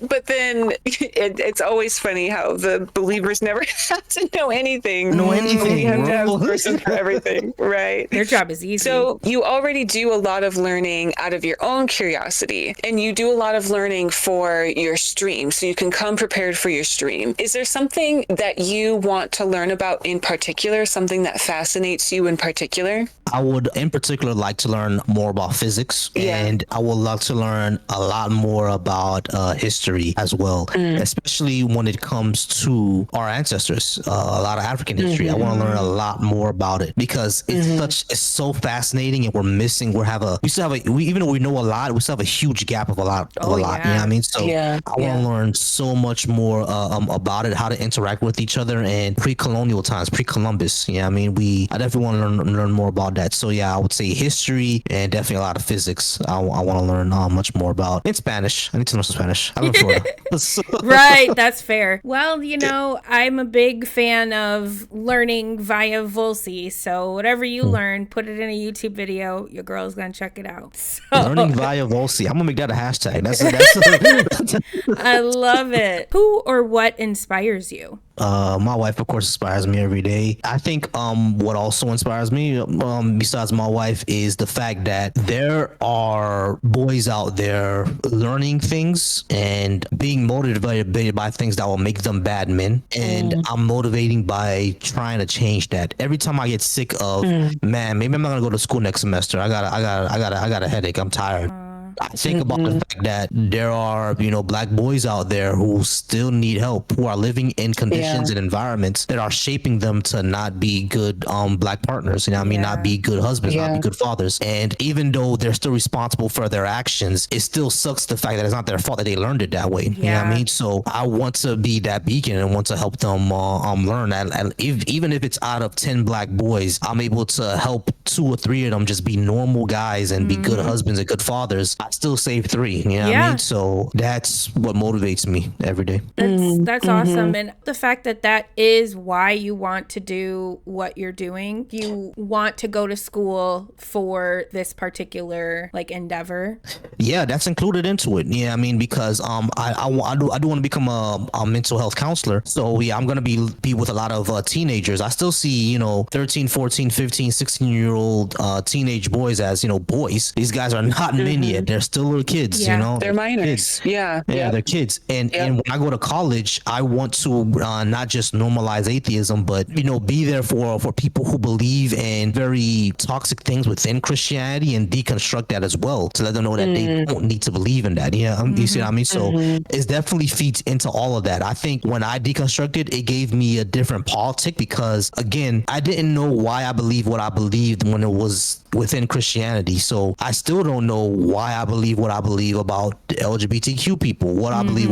but then it's always funny how the believers never have to know anything. We have to have a person for everything, right? Their job is easy. So you already do a lot of learning out of your own curiosity, and you do a lot of learning for your stream, so you can come prepared for your stream. Is there something that you want to learn about in particular, something that fascinates you in particular? I would in particular like to learn more about physics, and I would love to learn a lot more about history as well, especially when it comes to our ancestors, a lot of African history. I want to learn a lot more about it because it's so fascinating, and even though we know a lot, we still have a huge gap of a lot. You know what I mean? So I want to learn so much more about it, how to interact with each other, and pre-colonial times, pre-Columbus. I definitely want to learn more about that. So I would say history and definitely a lot of physics. I want to learn much more about. In Spanish, I need to know some Spanish. I'm in Florida. Right, that's fair. Well, I'm a big fan of learning via Volcy. So whatever you learn, put it in a YouTube video. Your girl's gonna check it out. So. Learning via Volcy. I'm gonna make that a hashtag. That's I love it. Who or what inspires you? My wife, of course, inspires me every day. I think what also inspires me, besides my wife, is the fact that there are boys out there learning things and being motivated by things that will make them bad men. And I'm motivating by trying to change that. Every time I get sick of, man, maybe I'm not gonna go to school next semester. I got a headache. I'm tired. I think about the fact that there are, black boys out there who still need help, who are living in conditions and environments that are shaping them to not be good black partners, not be good husbands, not be good fathers. And even though they're still responsible for their actions, it still sucks the fact that it's not their fault that they learned it that way. You know what I mean? So I want to be that beacon and want to help them learn that. Even if it's out of 10 black boys, I'm able to help 2 or 3 of them just be normal guys and be good husbands and good fathers. I still save 3, what I mean? So that's what motivates me every day. That's awesome. And the fact that is why you want to do what you're doing. You want to go to school for this particular endeavor. Yeah, that's included into it. I mean, because I do want to become a mental health counselor. So I'm going to be with a lot of teenagers. I still see, 13, 14, 15, 16-year-old teenage boys as, boys. These guys are not men yet. they're still little kids, Yeah. They're minors. Kids. Yeah. Yeah, they're kids. And when I go to college, I want to not just normalize atheism, but, be there for people who believe in very toxic things within Christianity and deconstruct that as well, to let them know that they don't need to believe in that. Yeah. You see what I mean? So it definitely feeds into all of that. I think when I deconstructed, it gave me a different politic because, again, I didn't know why I believed what I believed when it was within Christianity. So I still don't know why I believe what I believe about the LGBTQ people, what I believe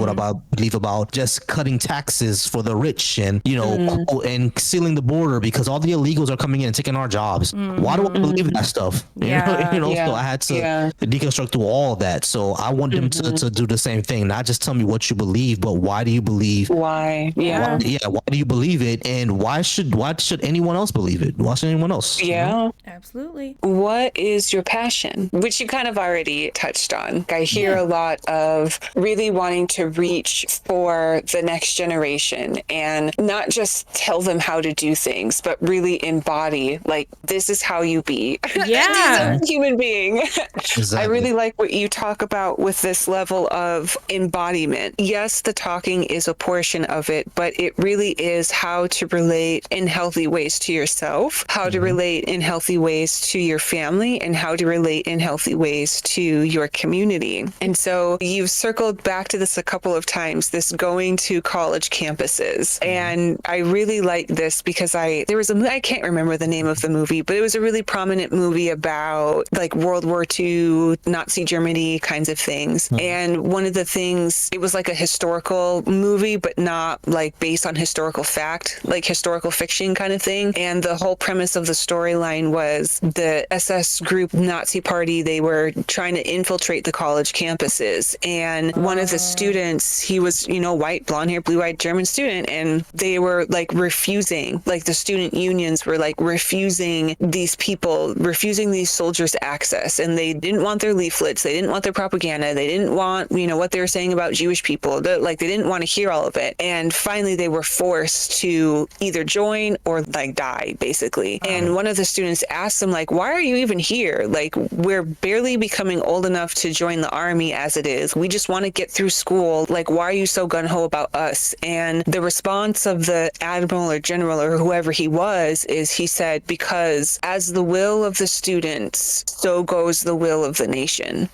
about just cutting taxes for the rich and, and sealing the border because all the illegals are coming in and taking our jobs. Why do I believe that stuff? So I had to deconstruct through all of that. So I want them to do the same thing, not just tell me what you believe, but why do you believe? Why? Why do you believe it? And why should anyone else believe it? Why should anyone else? Yeah. Absolutely. What is your passion? Which you kind of already touched on. I hear a lot of really wanting to reach for the next generation and not just tell them how to do things, but really embody, like, this is how you be. Yeah. As a human being. Exactly. I really like what you talk about with this level of embodiment. Yes, the talking is a portion of it, but it really is how to relate in healthy ways to yourself, how to relate in healthy ways to your family, and how to relate in healthy ways to your community. And so you've circled back to this a couple of times, this going to college campuses. And I really like this because there was I can't remember the name of the movie, but it was a really prominent movie about like World War II, Nazi Germany kinds of things. And one of the things, it was like a historical movie, but not like based on historical fact, like historical fiction kind of thing. And the whole premise of the storyline was the SS group Nazi party, they were trying to infiltrate the college campuses. And one of the students, he was, white, blonde hair, blue-eyed German student, and they were like refusing, like the student unions were like refusing these soldiers access. And they didn't want their leaflets, they didn't want their propaganda, they didn't want, what they were saying about Jewish people. They didn't want to hear all of it. And finally they were forced to either join or like die, basically. And one of the students asked them, like, why are you even here? Like, we're barely becoming old enough to join the army as it is. We just want to get through school. Like, why are you so gung-ho about us? And the response of the admiral or general or whoever he was is he said, because as the will of the students, so goes the will of the nation.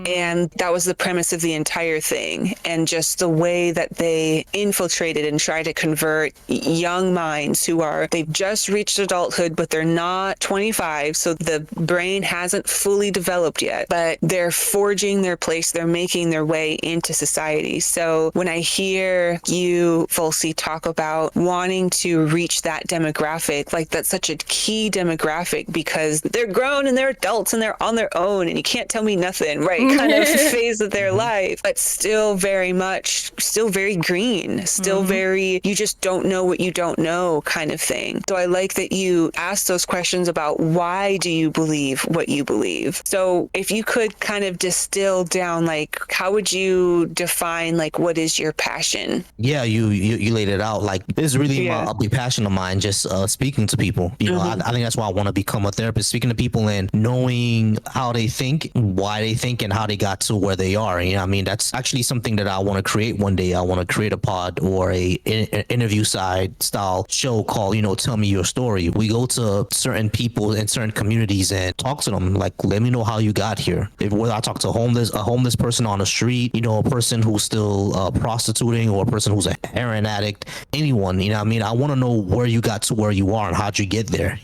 And that was the premise of the entire thing. And just the way that they infiltrated and tried to convert young minds they've just reached adulthood, but they're not 25. So the brain hasn't fully developed yet, but they're forging their place. They're making their way into society. So when I hear you, Volcy, talk about wanting to reach that demographic, like that's such a key demographic because they're grown and they're adults and they're on their own and you can't tell me nothing, right? Kind of phase of their life, but still very green, still very, you just don't know what you don't know kind of thing. So I like that you asked those questions about why do you believe what you believe? So if you could kind of distill down, like, how would you define, like, what is your passion? Yeah, you laid it out. Like, this is really a big passion of mine, just speaking to people. I think that's why I want to become a therapist, speaking to people and knowing how they think, why they think, and how they got to where they are. That's actually something that I want to create one day. I want to create a pod or an interview style show called, Tell Me Your Story. We go to certain people in certain communities and talk to them, like, let me know how you got here. Whether I talk to a homeless person on the street, a person who's still prostituting, or a person who's a heroin addict, anyone, I want to know where you got to where you are and how'd you get there.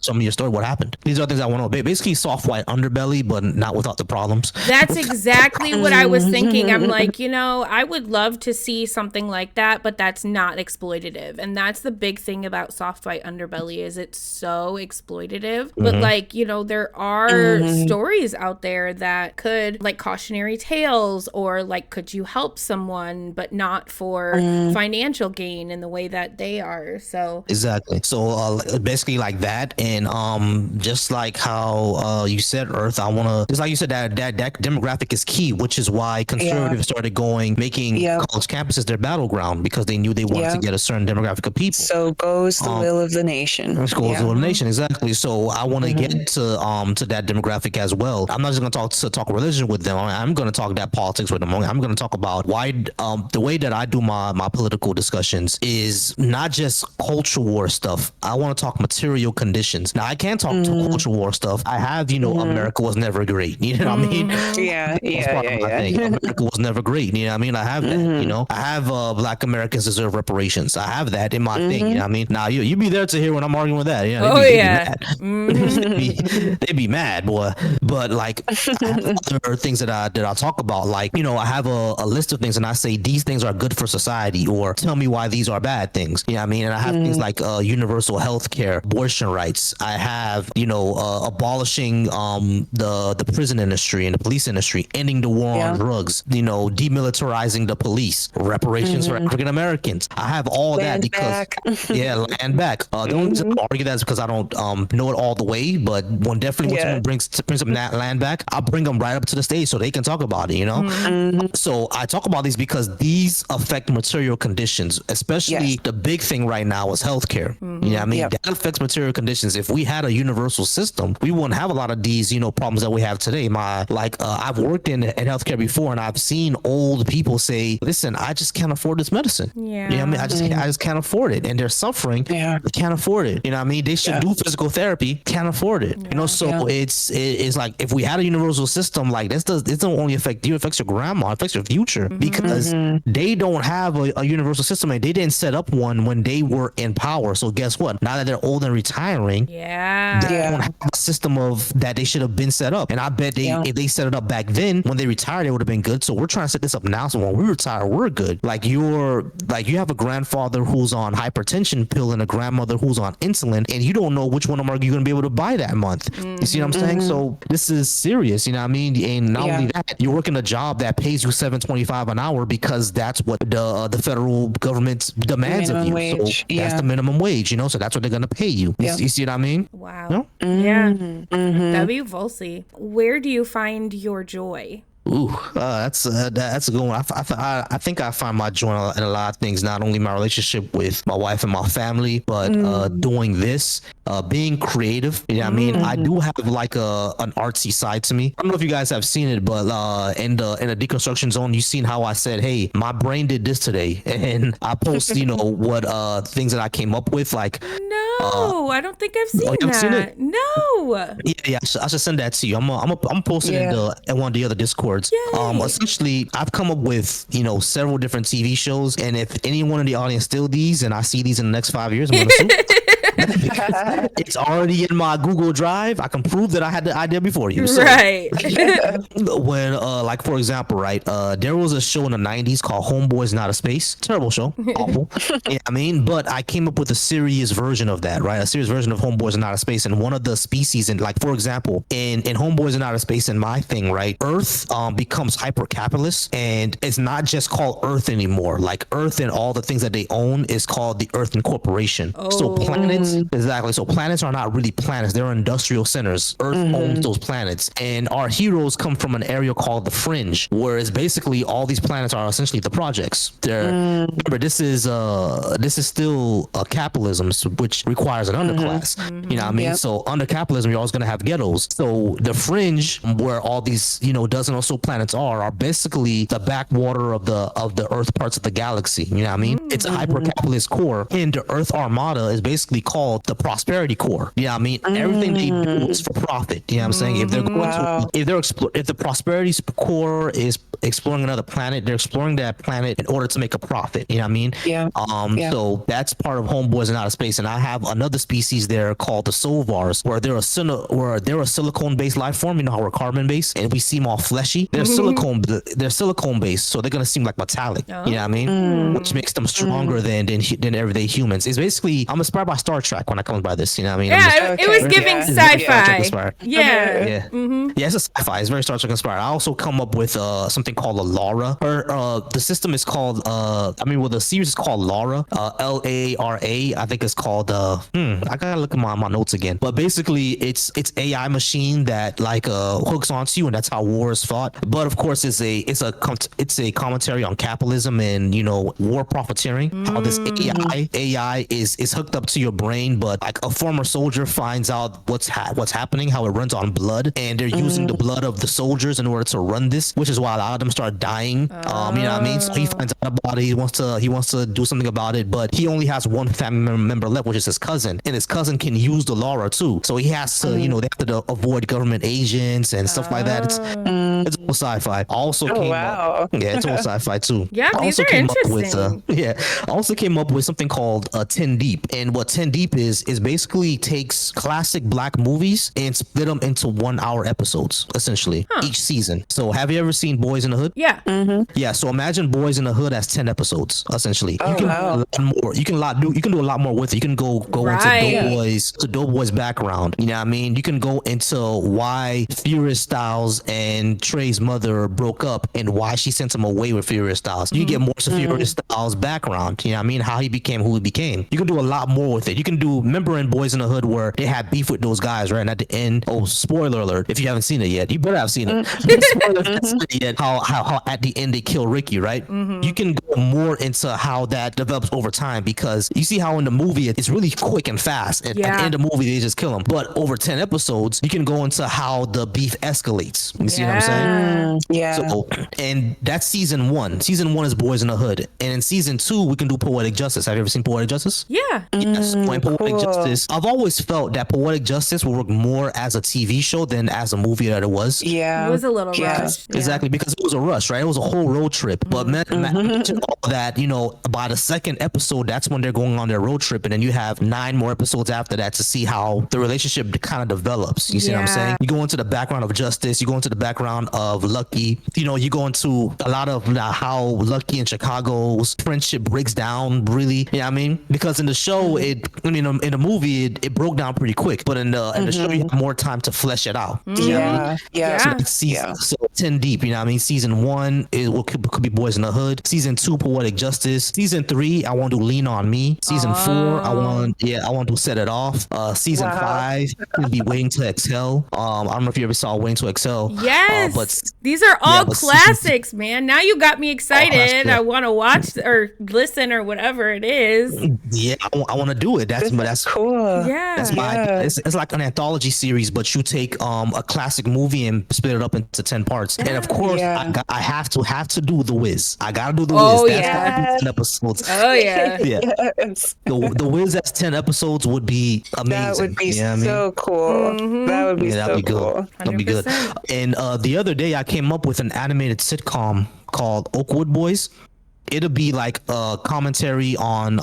Tell me your story, what happened. These are things I want to know. Basically soft white underbelly, but not without the problems. That's exactly what I was thinking. I'm like, I would love to see something like that, but that's not exploitative. And that's the big thing about soft white underbelly, is it's so exploitative. But like, there are stories out there that could, like, cautionary tales, or like, could you help someone, but not for financial gain in the way that they are. So exactly. So basically like that. And just like how you said, Earth, I want to, just like you said, that demographic is key, which is why conservatives started making college campuses their battleground, because they knew they wanted to get a certain demographic of people. So goes the will of the nation. Goes the will of the nation, exactly. So I want to get to that demographic as well. I'm not just going to talk to talk religion with them. I'm going to talk that politics with them. I'm going to talk about why the way that I do my political discussions is not just culture war stuff. I want to talk material conditions. Now I can't talk to culture war stuff. I have, America was never great. You know what I mean? Yeah. America was never great. You know what I mean? I have that. I have Black Americans deserve reparations. I have that in my thing. You know what I mean? Now you be there to hear when I'm arguing with that. They'd be mad, boy. But like I have other things that I talk about. Like, I have a list of things and I say these things are good for society, or tell me why these are bad things. You know what I mean? And I have things like universal health care, abortion rights. I have, abolishing the prison industry and the police industry, ending the war on drugs, demilitarizing the police, reparations for African Americans. I have all Land that because land back. The only reason I argue that is because I don't know it all the way, but when someone brings some land back, I'll bring them right up to the stage so they can talk about it, So I talk about these because these affect material conditions, especially the big thing right now is healthcare. You know what I mean? That affects material conditions. If we had a universal system, we wouldn't have a lot of these, problems that we have today. I've worked in healthcare before, and I've seen old people say, listen, I just can't afford this medicine. Yeah. You know what I mean? I just can't afford it. And they're suffering. Yeah. They can't afford it. You know what I mean? They should do physical therapy, can't afford it. So it's like, if we had a universal system, like this don't only affect you, it affects your grandma, it affects your future, because they don't have a universal system, and they didn't set up one when they were in power. So guess what? Now that they're old and retiring, they don't have a system of that they should have been set up. And I bet if they set it up back then when they retired, it would have been good. So we're trying to set this up now, so when we retire, we're good. Like you have a grandfather who's on hypertension pill and a grandmother who's on insulin, and you don't know which one of them are you going to be able to buy that month. You see what I'm saying? So this is serious, you know what I mean? And not only that, you're working a job that pays you $7.25 an hour because that's what the federal government demands of you. Wage. So that's the minimum wage, so that's what they're going to pay you. You see what I mean? Wow. Yeah. That'd be Volcy. Where do you find your joy? Ooh, that's a good one. I think I find my joy in a lot of things, not only my relationship with my wife and my family, but doing this, being creative. You know what I mean? I do have like an artsy side to me. I don't know if you guys have seen it, but in the deconstruction zone, you've seen how I said, hey, my brain did this today, and I post what things that I came up with, like I don't think I've seen that. Seen it? No. Yeah, I should send that to you. I'm posting in one of the other Discords. Essentially, I've come up with several different TV shows, and if anyone in the audience steal these, and I see these in the next 5 years, I'm gonna sue. It's already in my Google Drive. I can prove that I had the idea before you. So, right. When, like, for example, right, there was a show in the 90s called Homeboys Not a Space. Terrible show. Awful. Yeah, I mean, but I came up with a serious version of that, right? A serious version of Homeboys Not a Space. And one of the species, and like, for example, in Homeboys Not a Space, in my thing, right, Earth becomes hyper-capitalist, and it's not just called Earth anymore. Like, Earth and all the things that they own is called the Earth Incorporation. So planets, exactly. So planets are not really planets. They're industrial centers. Earth owns those planets. And our heroes come from an area called the Fringe, whereas basically all these planets are essentially the projects. Remember, this is still capitalism, which requires an underclass. You know what I mean? So under capitalism, you're always going to have ghettos. So the Fringe, where all these dozen or so planets are basically the backwater of the Earth parts of the galaxy. You know what I mean? It's a hyper-capitalist core, and the Earth Armada is basically called the Prosperity Core. You know what I mean? Everything they do is for profit. You know what I'm saying? If they're going to, if the Prosperity Core is exploring another planet, they're exploring that planet in order to make a profit. You know what I mean? So that's part of Homeboys in Outer Space. And I have another species there called the Sovars, where they're a silicone-based life form. You know how we're carbon-based, and we seem all fleshy. They're silicone-based, so they're gonna seem like metallic. You know what I mean? Which makes them stronger than everyday humans. It's basically, I'm inspired by Star Trek when I come by this. You know what I mean? Yeah, it was giving sci-fi. Yeah, it's a sci-fi. It's very Star Trek inspired. I also come up with something something called a Lara. The system is called the series is called Lara, Lara. I think it's called I gotta look at my notes again. But basically, it's AI machine that like hooks onto you, and that's how war is fought. But of course, it's a commentary on capitalism and war profiteering. How this AI is hooked up to your brain, but like a former soldier finds out what's happening, how it runs on blood, and they're using the blood of the soldiers in order to run this, which is why a lot of them start dying. You know what I mean? So he finds out about it. He wants to do something about it, but he only has one family member left, which is his cousin, and his cousin can use the Lara too. So he has to, they have to avoid government agents and stuff like that. It's all sci-fi. Also came up. Yeah, it's all sci-fi too. Yeah, these are interesting. I also came up with something called 10 Deep, and what 10 Deep is basically takes classic black movies and split them into 1 hour episodes, essentially, each season. So have you ever seen Boys in the Hood? Yeah. Yeah. So imagine Boys in the Hood as 10 episodes, essentially. You can do a lot more. You can do a lot more with it. You can go into Doughboy's background. You know what I mean? You can go into why Furious Styles and Trey's mother broke up and why she sent him away with Furious Styles. You get more to Furious Styles' background. You know what I mean? How he became who he became. You can do a lot more with it. You can do, remember in Boys in the Hood where they had beef with those guys, right? And at the end, spoiler alert, if you haven't seen it yet, you better have seen it. Spoiler if you haven't seen it yet, how at the end they kill Ricky, right? You can go more into how that develops over time, because you see how in the movie it's really quick and fast. And at the end of the movie, they just kill him. But over 10 episodes, you can go into how the beef escalates. You see what I'm saying? Yeah. So, and that's season 1. Season 1 is Boys in the Hood. And in season 2, we can do Poetic Justice. Have you ever seen Poetic Justice? Yeah. Yes. In Poetic Justice, I've always felt that Poetic Justice will work more as a TV show than as a movie that it was. Yeah. It was a little rushed. Exactly, because it was a rush, right? It was a whole road trip. But imagine all that, by the second episode, that's when they're going on their road trip. And then you have 9 more episodes after that to see how the relationship kind of develops. You see what I'm saying? You go into the background of Justice. You go into the background of Lucky. You go into a lot of how Lucky and Chicago's friendship breaks down, really. You know what I mean? Because in the show, in the movie, it broke down pretty quick. But in the show, you have more time to flesh it out. Yeah. So 10 Deep, you know what I mean? Season 1 could be Boys in the Hood. Season 2, Poetic Justice. Season 3, I want to Lean on Me. Season 4, I want to Set It Off. Season 5 could be Waiting to Exhale. I don't know if you ever saw Waiting to Exhale. Yes, but these are all classics, man. Now you got me excited. I want to watch or listen or whatever it is. Yeah, I want to do it. That's cool. Yeah, it's like an anthology series, but you take a classic movie and split it up into 10 parts. And of course, I have to do The Wiz. I gotta do The Wiz. That's 10 episodes. Oh yeah. Yes. The Wiz that's 10 episodes would be amazing. That would be so cool. That would be so cool. That'd be good. And the other day I came up with an animated sitcom called Oakwood Boys. It'll be like a commentary on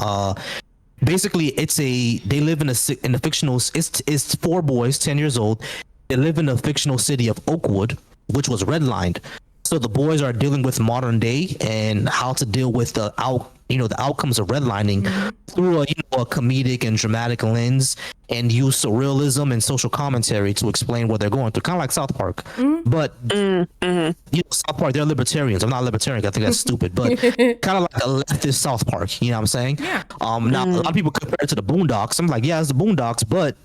basically they live in a fictional, it's 4 boys 10 years old. They live in the fictional city of Oakwood, which was redlined. So the boys are dealing with modern day and how to deal with the outcomes of redlining through a comedic and dramatic lens, and use surrealism and social commentary to explain what they're going through, kind of like South Park. But South Park, they're libertarians. I'm not libertarian. I think that's stupid, but kind of like a leftist South Park. You know what I'm saying? Yeah. Now a lot of people compare it to the Boondocks. I'm like, yeah, it's the Boondocks, but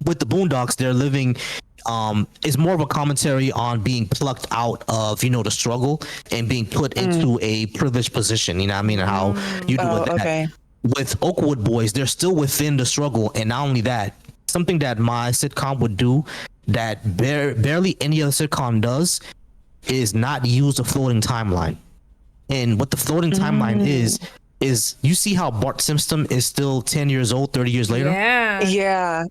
with the Boondocks, they're living. It's more of a commentary on being plucked out of the struggle and being put into a privileged position. You know what I mean? And how you do with that. Okay. With Oakwood Boys, they're still within the struggle, and not only that, something that my sitcom would do that barely any other sitcom does is not use a floating timeline. And what the floating timeline is you see how Bart Simpson is still 10 years old 30 years later? Yeah.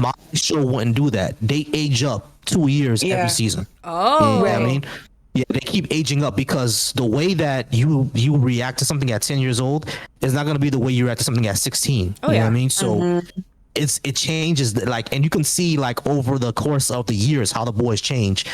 My show wouldn't do that. They age up 2 years every season. Oh. You know what I mean? Yeah, they keep aging up because the way that you react to something at 10 years old is not going to be the way you react to something at 16. You know what I mean? So it changes, and you can see over the course of the years how the boys change.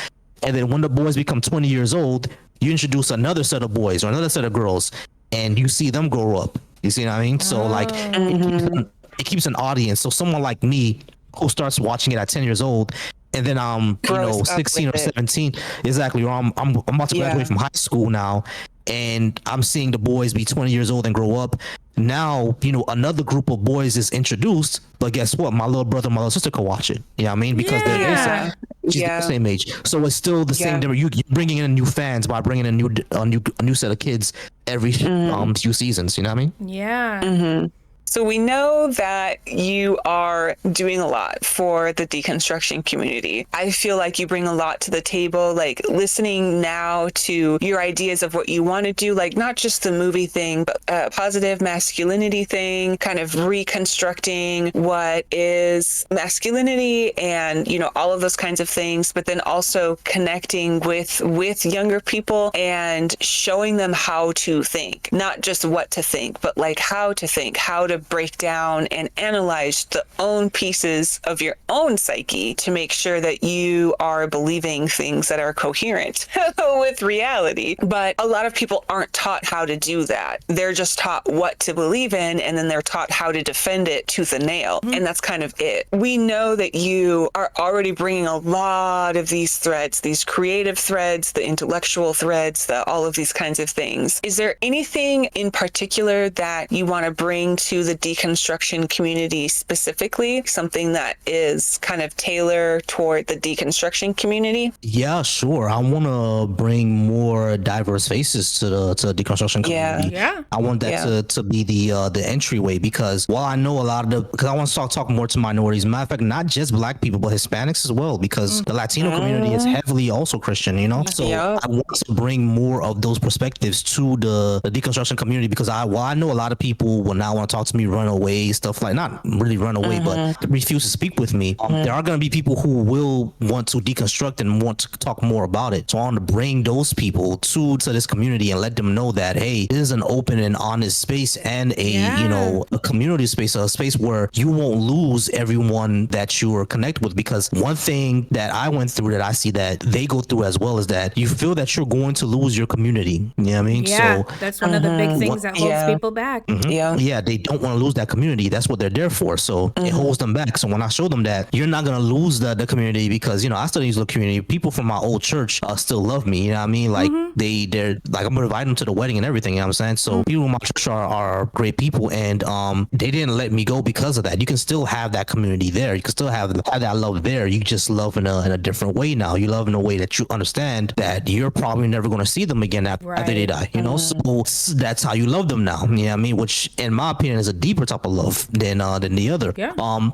And then when the boys become 20 years old, you introduce another set of boys or another set of girls, and you see them grow up. You see what I mean? So it keeps an audience. So someone like me who starts watching it at 10 years old, And then Grows up 16 or with it. 17, exactly. Or I'm about to graduate Yeah. from high school now, and I'm seeing the boys be 20 years old and grow up. Now, another group of boys is introduced, but guess what? My little brother, my little sister could watch it. You know what I mean? Because they're their Yeah. same. She's Yeah. the same age, so it's still the same. Yeah. You're bringing in new fans by bringing in a new set of kids every few seasons. You know what I mean? Yeah. So we know that you are doing a lot for the deconstruction community. I feel like you bring a lot to the table, like listening now to your ideas of what you want to do, like not just the movie thing, but a positive masculinity thing, kind of reconstructing what is masculinity and, all of those kinds of things, but then also connecting with younger people and showing them how to think, not just what to think, but like how to think, how to break down and analyze the own pieces of your own psyche to make sure that you are believing things that are coherent with reality. But a lot of people aren't taught how to do that. They're just taught what to believe in, and then they're taught how to defend it tooth and nail. And that's kind of it. We know that you are already bringing a lot of these threads, these creative threads, the intellectual threads, all of these kinds of things. Is there anything in particular that you want to bring to the deconstruction community specifically, something that is kind of tailored toward the deconstruction community? Yeah, sure. I want to bring more diverse faces to the deconstruction community. Yeah. I want that to be the entryway, because while I know a lot of because I want to talk more to minorities. Matter of fact, not just Black people, but Hispanics as well, because the Latino community is heavily also Christian. So I want to bring more of those perspectives to the deconstruction community, because while I know a lot of people will not want to talk to me, run away, stuff like, not really run away, but refuse to speak with me. There are going to be people who will want to deconstruct and want to talk more about it. So I want to bring those people to this community and let them know that, hey, this is an open and honest space, and a community space, a space where you won't lose everyone that you are connected with. Because one thing that I went through, that I see that they go through as well, is that you feel that you're going to lose your community. You know what I mean? Yeah, So that's one of the big things that holds people back. yeah, they don't want to lose that community. That's what they're there for. So it holds them back. So when I show them that you're not going to lose the community, because, I still use the community. People from my old church still love me. You know what I mean? Like they're like, I'm going to invite them to the wedding and everything. You know what I'm saying? So people in my church are great people. And they didn't let me go because of that. You can still have that community there. You can still have that love there. You just love in a different way now. You love in a way that you understand that you're probably never going to see them again after they die. So that's how you love them now. You know what I mean? Which, in my opinion, is a deeper type of love than the other.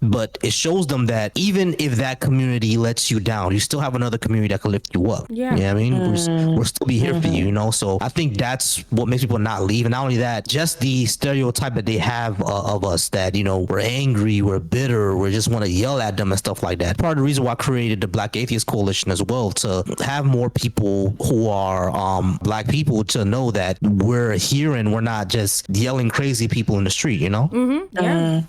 But it shows them that even if that community lets you down, you still have another community that can lift you up. You know what I mean? We'll still be here for you. So I think that's what makes people not leave. And not only that, just the stereotype that they have of us, that we're angry, we're bitter, we just want to yell at them and stuff like that. Part of the reason why I created the Black Atheist Coalition as well, to have more people who are Black people to know that we're here and we're not just yelling crazy people in the street.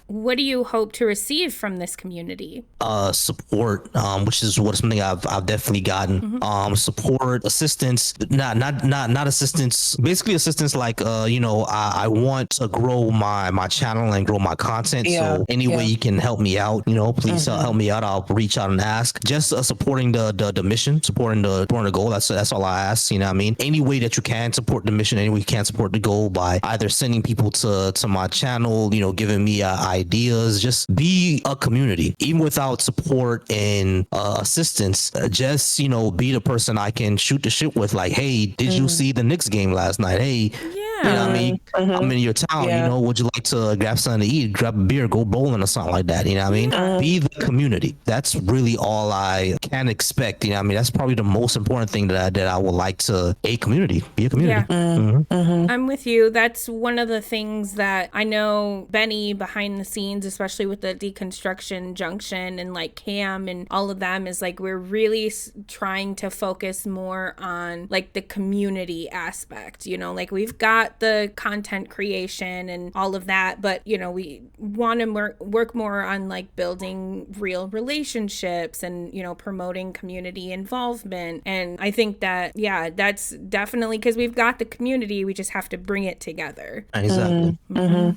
What do you hope to receive from this community? Support, which is something I've definitely gotten. Support, assistance, not assistance, basically assistance, like I want to grow my channel and grow my content. So any way you can help me out, please help me out. I'll reach out and ask. Just supporting the mission, supporting the goal. That's all I ask. You know what I mean? Any way that you can support the mission, any way you can support the goal, by either sending people to my channel, giving me ideas. Just be a community. Even without support and assistance, just be the person I can shoot the shit with. Like, hey, did you see the Knicks game last night? Hey, you know what I mean? I'm in your town, would you like to grab something to eat, grab a beer, go bowling or something like that? You know what I mean? Be the community. That's really all I can expect. You know what I mean? That's probably the most important thing that I would like to be a community. I'm with you. That's one of the things that I know Benny behind the scenes, especially with the Deconstruction Junction and like Cam and all of them, is like, we're really trying to focus more on like the community aspect. Like, we've got got the content creation and all of that, but you know, we want to work more on like building real relationships and, you know, promoting community involvement. And I think that, yeah, that's definitely because we've got the community, we just have to bring it together. Exactly.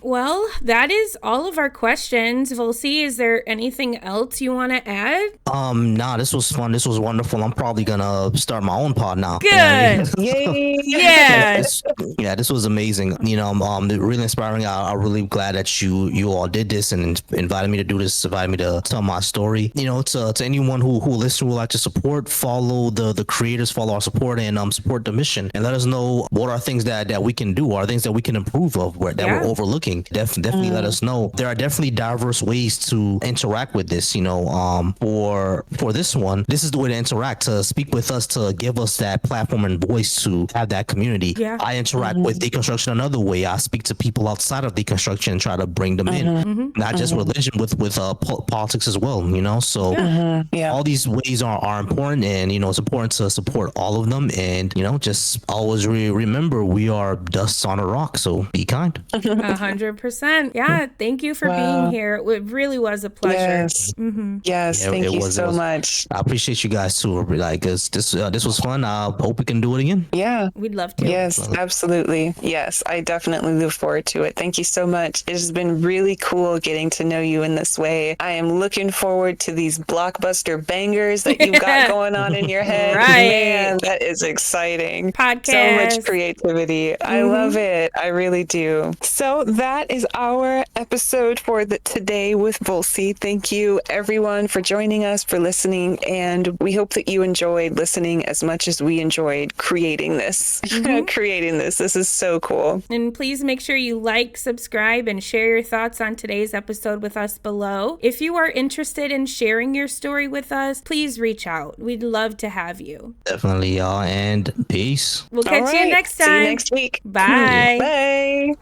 Well, that is all of our questions. Volcy, is there anything else you want to add? Nah, this was fun. This was wonderful. I'm probably gonna start my own pod now. Good. Yay. Yeah. This was amazing. You know, really inspiring. I'm really glad that you all did this and invited me to do this, invited me to tell my story. You know, to anyone who listens, who would like to support, follow the creators, follow our support, and support the mission, and let us know what are things that we can do, or things that we can improve of, that we're overlooking. Definitely let us know. There are definitely diverse ways to interact with this. You know, for this one, this is the way to interact, to speak with us, to give us that platform and voice to have that community. Yeah. I interact with deconstruction another way. I speak to people outside of deconstruction and try to bring them in, not just religion, with politics as well. You know, so all these ways are important, and you know, it's important to support all of them. And you know, just always remember, we are dust on a rock, so be kind. 100%. Yeah, thank you for being here. It really was a pleasure. Yes. Yes, thank you so much. I appreciate you guys too. Like, this was fun. I hope we can do it again. Yeah, we'd love to. Yes, absolutely. Yes, I definitely look forward to it. Thank you so much. It has been really cool getting to know you in this way. I am looking forward to these blockbuster bangers that you've got going on in your head. Right. Man, that is exciting. Podcast. So much creativity. I love it. I really do. So that is our episode for today with Volcy. Thank you everyone for joining us, for listening, and we hope that you enjoyed listening as much as we enjoyed creating this. This is so cool. And please make sure you like, subscribe, and share your thoughts on today's episode with us below. If you are interested in sharing your story with us, please reach out. We'd love to have you. Definitely, y'all, and peace. We'll catch you next time. See you next week. Bye. Bye.